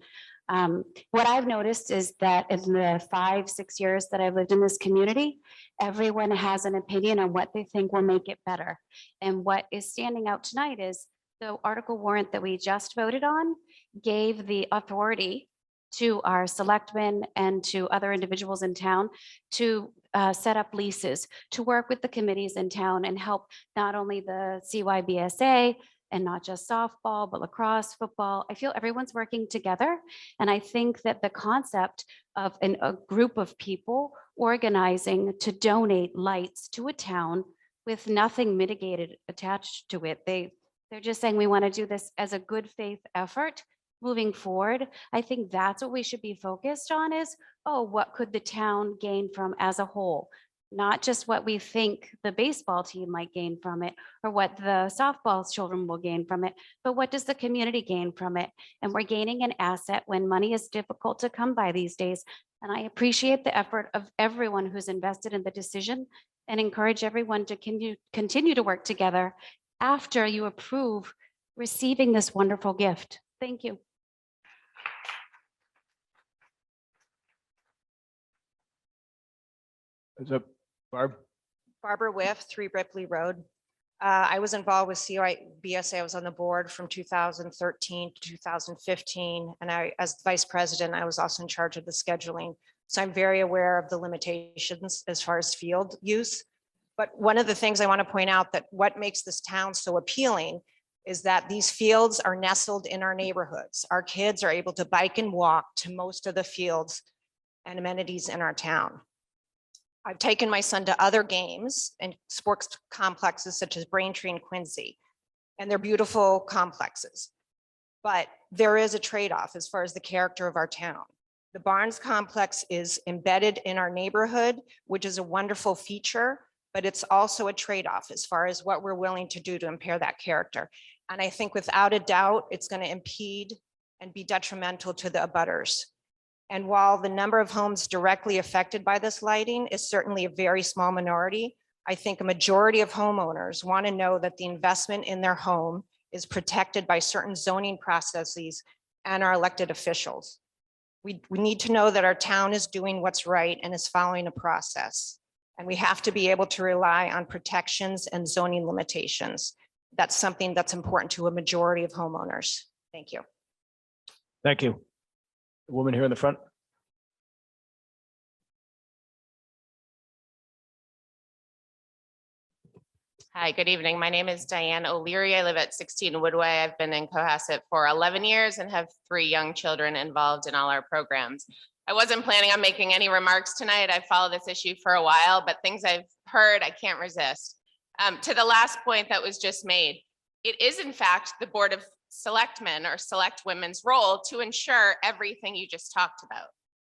What I've noticed is that in the 5-6 years that I've lived in this community, everyone has an opinion on what they think will make it better. And what is standing out tonight is the article warrant that we just voted on gave the authority to our selectmen and to other individuals in town to set up leases, to work with the committees in town and help not only the CYBSA and not just softball, but lacrosse, football. I feel everyone's working together. And I think that the concept of a group of people organizing to donate lights to a town with nothing mitigated attached to it, they're just saying we want to do this as a good faith effort moving forward. I think that's what we should be focused on is, oh, what could the town gain from as a whole? Not just what we think the baseball team might gain from it or what the softball children will gain from it, but what does the community gain from it? And we're gaining an asset when money is difficult to come by these days. And I appreciate the effort of everyone who's invested in the decision and encourage everyone to continue to work together after you approve receiving this wonderful gift. Thank you. Is that Barb? Barbara Whiff, 3 Ripley Road. I was involved with CYBSA. I was on the board from 2013 to 2015. And as vice president, I was also in charge of the scheduling. So I'm very aware of the limitations as far as field use. But one of the things I want to point out that what makes this town so appealing is that these fields are nestled in our neighborhoods. Our kids are able to bike and walk to most of the fields and amenities in our town. I've taken my son to other games and sports complexes such as Braintree and Quincy, and they're beautiful complexes. But there is a trade-off as far as the character of our town. The Barnes complex is embedded in our neighborhood, which is a wonderful feature, but it's also a trade-off as far as what we're willing to do to impair that character. And I think without a doubt, it's going to impede and be detrimental to the abutters. And while the number of homes directly affected by this lighting is certainly a very small minority, I think a majority of homeowners want to know that the investment in their home is protected by certain zoning processes and our elected officials. We need to know that our town is doing what's right and is following a process. And we have to be able to rely on protections and zoning limitations. That's something that's important to a majority of homeowners. Thank you. Thank you. The woman here in the front. Hi, good evening. My name is Diane O'Leary. I live at 16 Woodway. I've been in Cohasset for 11 years and have 3 young children involved in all our programs. I wasn't planning on making any remarks tonight. I've followed this issue for a while, but things I've heard, I can't resist. To the last point that was just made, it is in fact the Board of Selectmen or Select Women's role to ensure everything you just talked about,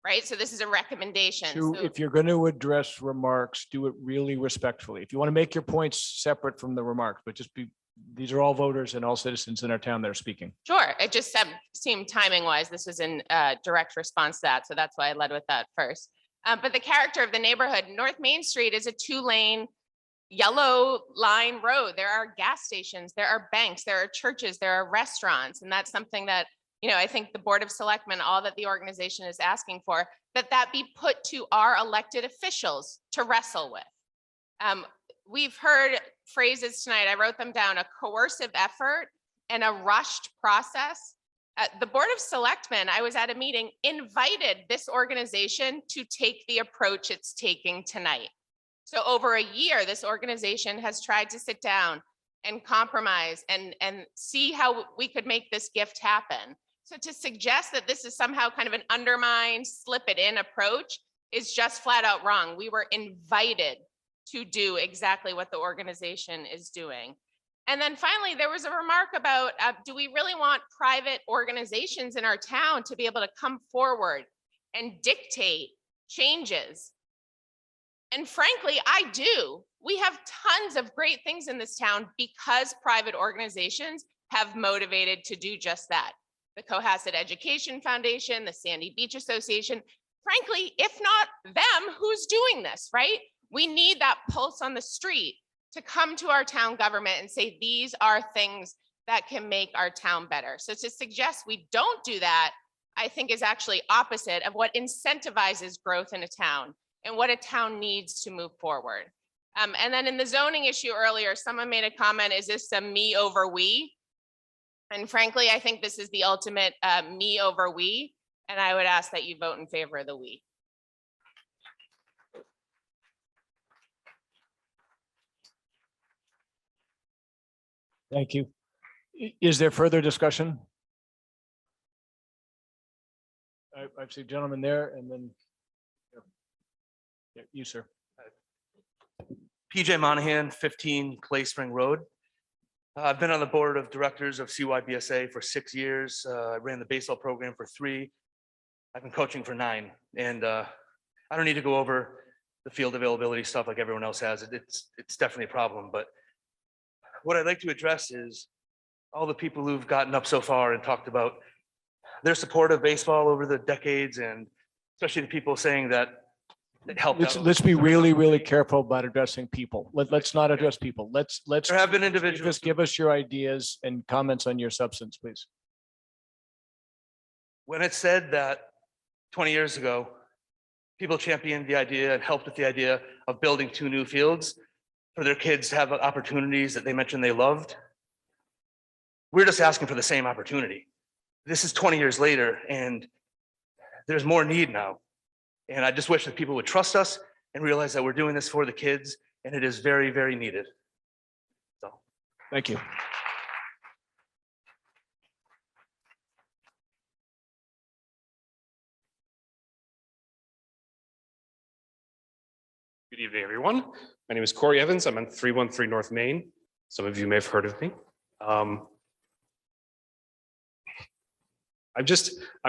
right? So this is a recommendation. So If you're going to address remarks, do it really respectfully. If you want to make your points separate from the remarks, but just be, these are all voters and all citizens in our town that are speaking. sure, it just seemed timing wise, this was in direct response to that. So that's why I led with that first. But the character of the neighborhood, North Main Street is a 2-lane yellow line road. There are gas stations, there are banks, there are churches, there are restaurants. And that's something that, you know, I think the Board of Selectmen, all that the organization is asking for, that be put to our elected officials to wrestle with. We've heard phrases tonight, I wrote them down, a coercive effort and a rushed process. The Board of Selectmen, I was at a meeting, invited this organization to take the approach it's taking tonight. So over a year, this organization has tried to sit down and compromise and see how we could make this gift happen. So to suggest that this is somehow kind of an undermined, slip it in approach is just flat out wrong. We were invited to do exactly what the organization is doing. And then finally, there was a remark about, do we really want private organizations in our town to be able to come forward and dictate changes? And frankly, I do. We have tons of great things in this town because private organizations have motivated to do just that. The Cohasset Education Foundation, the Sandy Beach Association. Frankly, if not them, who's doing this, right? We need that pulse on the street to come to our town government and say, these are things that can make our town better. So to suggest we don't do that, I think is actually opposite of what incentivizes growth in a town and what a town needs to move forward. And then in the zoning issue earlier, someone made a comment, is this a me over we? And frankly, I think this is the ultimate me over we. And I would ask that you vote in favor of the we. Thank you. Is there further discussion? I've seen a gentleman there and then yeah, you, sir. PJ Monahan, 15 Clay Spring Road. I've been on the board of directors of CYBSA for 6 years. I ran the baseball program for 3. I've been coaching for 9. And I don't need to go over the field availability stuff like everyone else has. It's definitely a problem. But what I'd like to address is all the people who've gotten up so far and talked about their support of baseball over the decades, and especially the people saying that it helped out. Let's be really, really careful about addressing people. Let's not address people. Let's There have been individuals. just give us your ideas and comments on your substance, please. When it's said that 20 years ago, people championed the idea and helped with the idea of building 2 new fields, for their kids to have opportunities that they mentioned they loved. We're just asking for the same opportunity. This is 20 years later and there's more need now. And I just wish that people would trust us and realize that we're doing this for the kids and it is very, very needed. So. Thank you. Good evening, everyone. My name is Corey Evans. I'm on 313 North Main. Some of you may have heard of me. I'm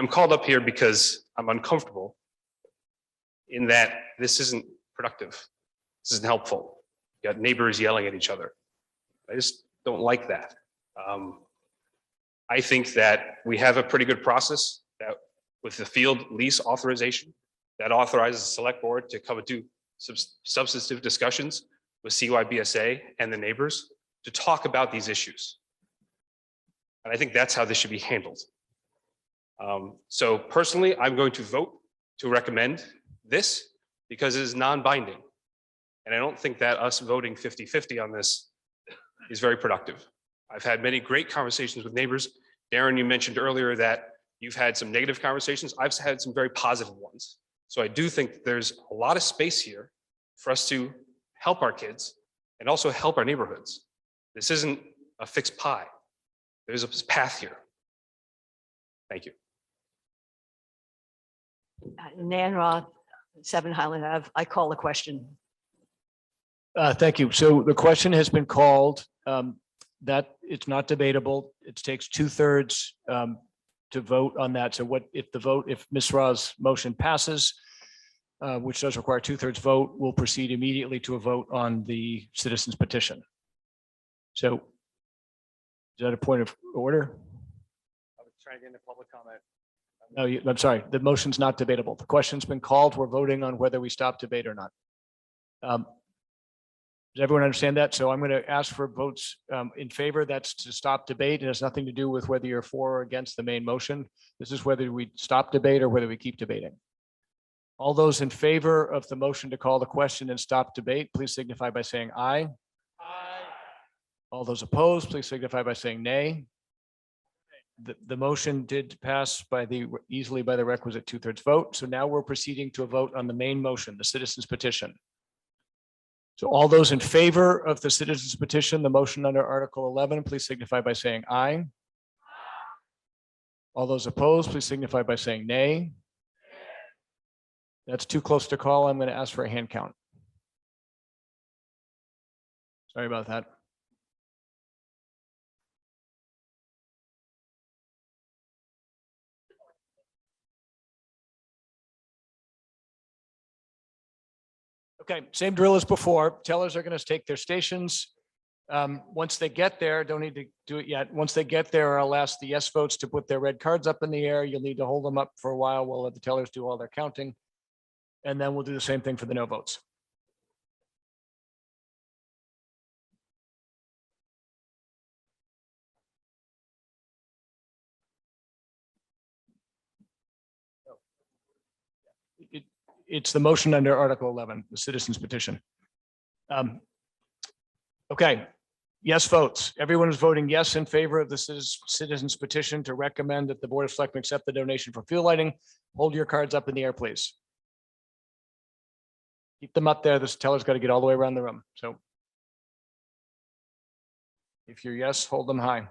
called up here because I'm uncomfortable in that this isn't productive. This isn't helpful. You got neighbors yelling at each other. I just don't like that. I think that we have a pretty good process that with the field lease authorization that authorizes the select board to come and do substantive discussions with CYBSA and the neighbors to talk about these issues. And I think that's how this should be handled. So personally, I'm going to vote to recommend this because it is non-binding. And I don't think that us voting 50-50 on this is very productive. I've had many great conversations with neighbors. Darren, you mentioned earlier that you've had some negative conversations. I've had some very positive ones. So I do think there's a lot of space here for us to help our kids and also help our neighborhoods. This isn't a fixed pie. There's a path here. Thank you. Nan Roth, 7 Highland Ave. I call the question. Thank you. So the question has been called, that it's not debatable. It takes 2/3 to vote on that. So what if if Ms. Ra's motion passes, which does require 2/3 vote, we'll proceed immediately to a vote on the citizens petition. So is that a point of order? I was trying to get into public comment. No, I'm sorry, the motion's not debatable. The question's been called. We're voting on whether we stop debate or not. Does everyone understand that? So I'm going to ask for votes in favor. That's to stop debate. It has nothing to do with whether you're for or against the main motion. This is whether we stop debate or whether we keep debating. All those in favor of the motion to call the question and stop debate, please signify by saying aye. Aye. All those opposed, please signify by saying nay. The motion did pass easily by the requisite 2/3 vote. So now we're proceeding to a vote on the main motion, the citizens petition. So all those in favor of the citizens petition, the motion under Article 11, please signify by saying aye. All those opposed, please signify by saying nay. That's too close to call. I'm going to ask for a hand count. Sorry about that. Okay, same drill as before. Tellers are going to take their stations. Once they get there, don't need to do it yet. Once they get there, I'll ask the yes votes to put their red cards up in the air. You'll need to hold them up for a while. We'll let the tellers do all their counting. And then we'll do the same thing for the no votes. It's the motion under Article 11, the citizens petition. Okay, yes votes. Everyone is voting yes in favor of the citizens petition to recommend that the Board of Selectmen accept the donation for fuel lighting. Hold your cards up in the air, please. Keep them up there. This teller's got to get all the way around the room. So if you're yes, hold them high.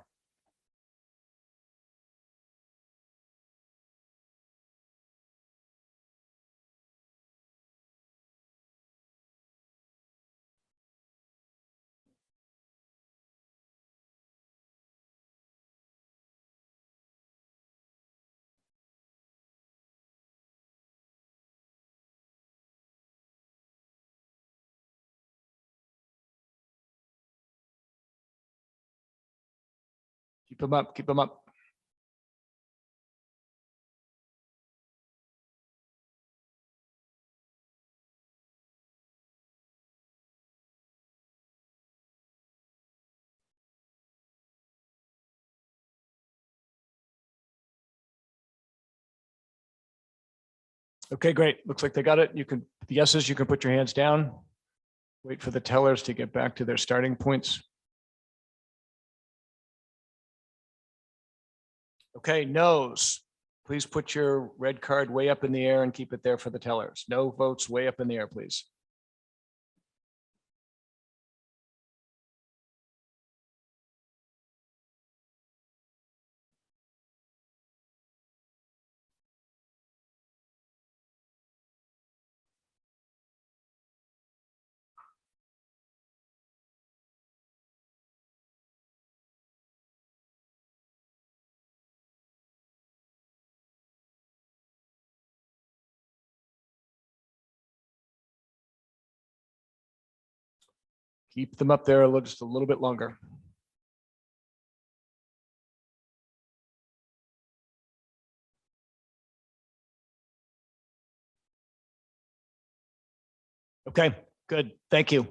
Keep them up, keep them up. Okay, great. Looks like they got it. You can, the yeses, you can put your hands down. Wait for the tellers to get back to their starting points. Okay, noes. Please put your red card way up in the air and keep it there for the tellers. No votes way up in the air, please. Keep them up there just a little bit longer. Okay, good. Thank you.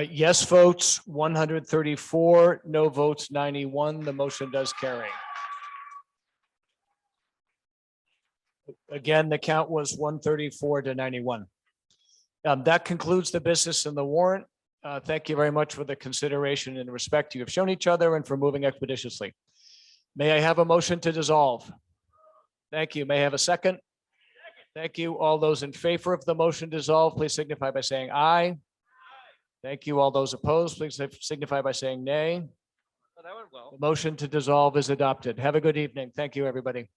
Yes votes 134, no votes 91. The motion does carry. Again, the count was 134 to 91. That concludes the business in the warrant. Thank you very much for the consideration and respect you have shown each other and for moving expeditiously. May I have a motion to dissolve? Thank you. May I have a second? Thank you. All those in favor of the motion to dissolve, please signify by saying aye. Thank you. All those opposed, please signify by saying nay. The motion to dissolve is adopted. Have a good evening. Thank you, everybody.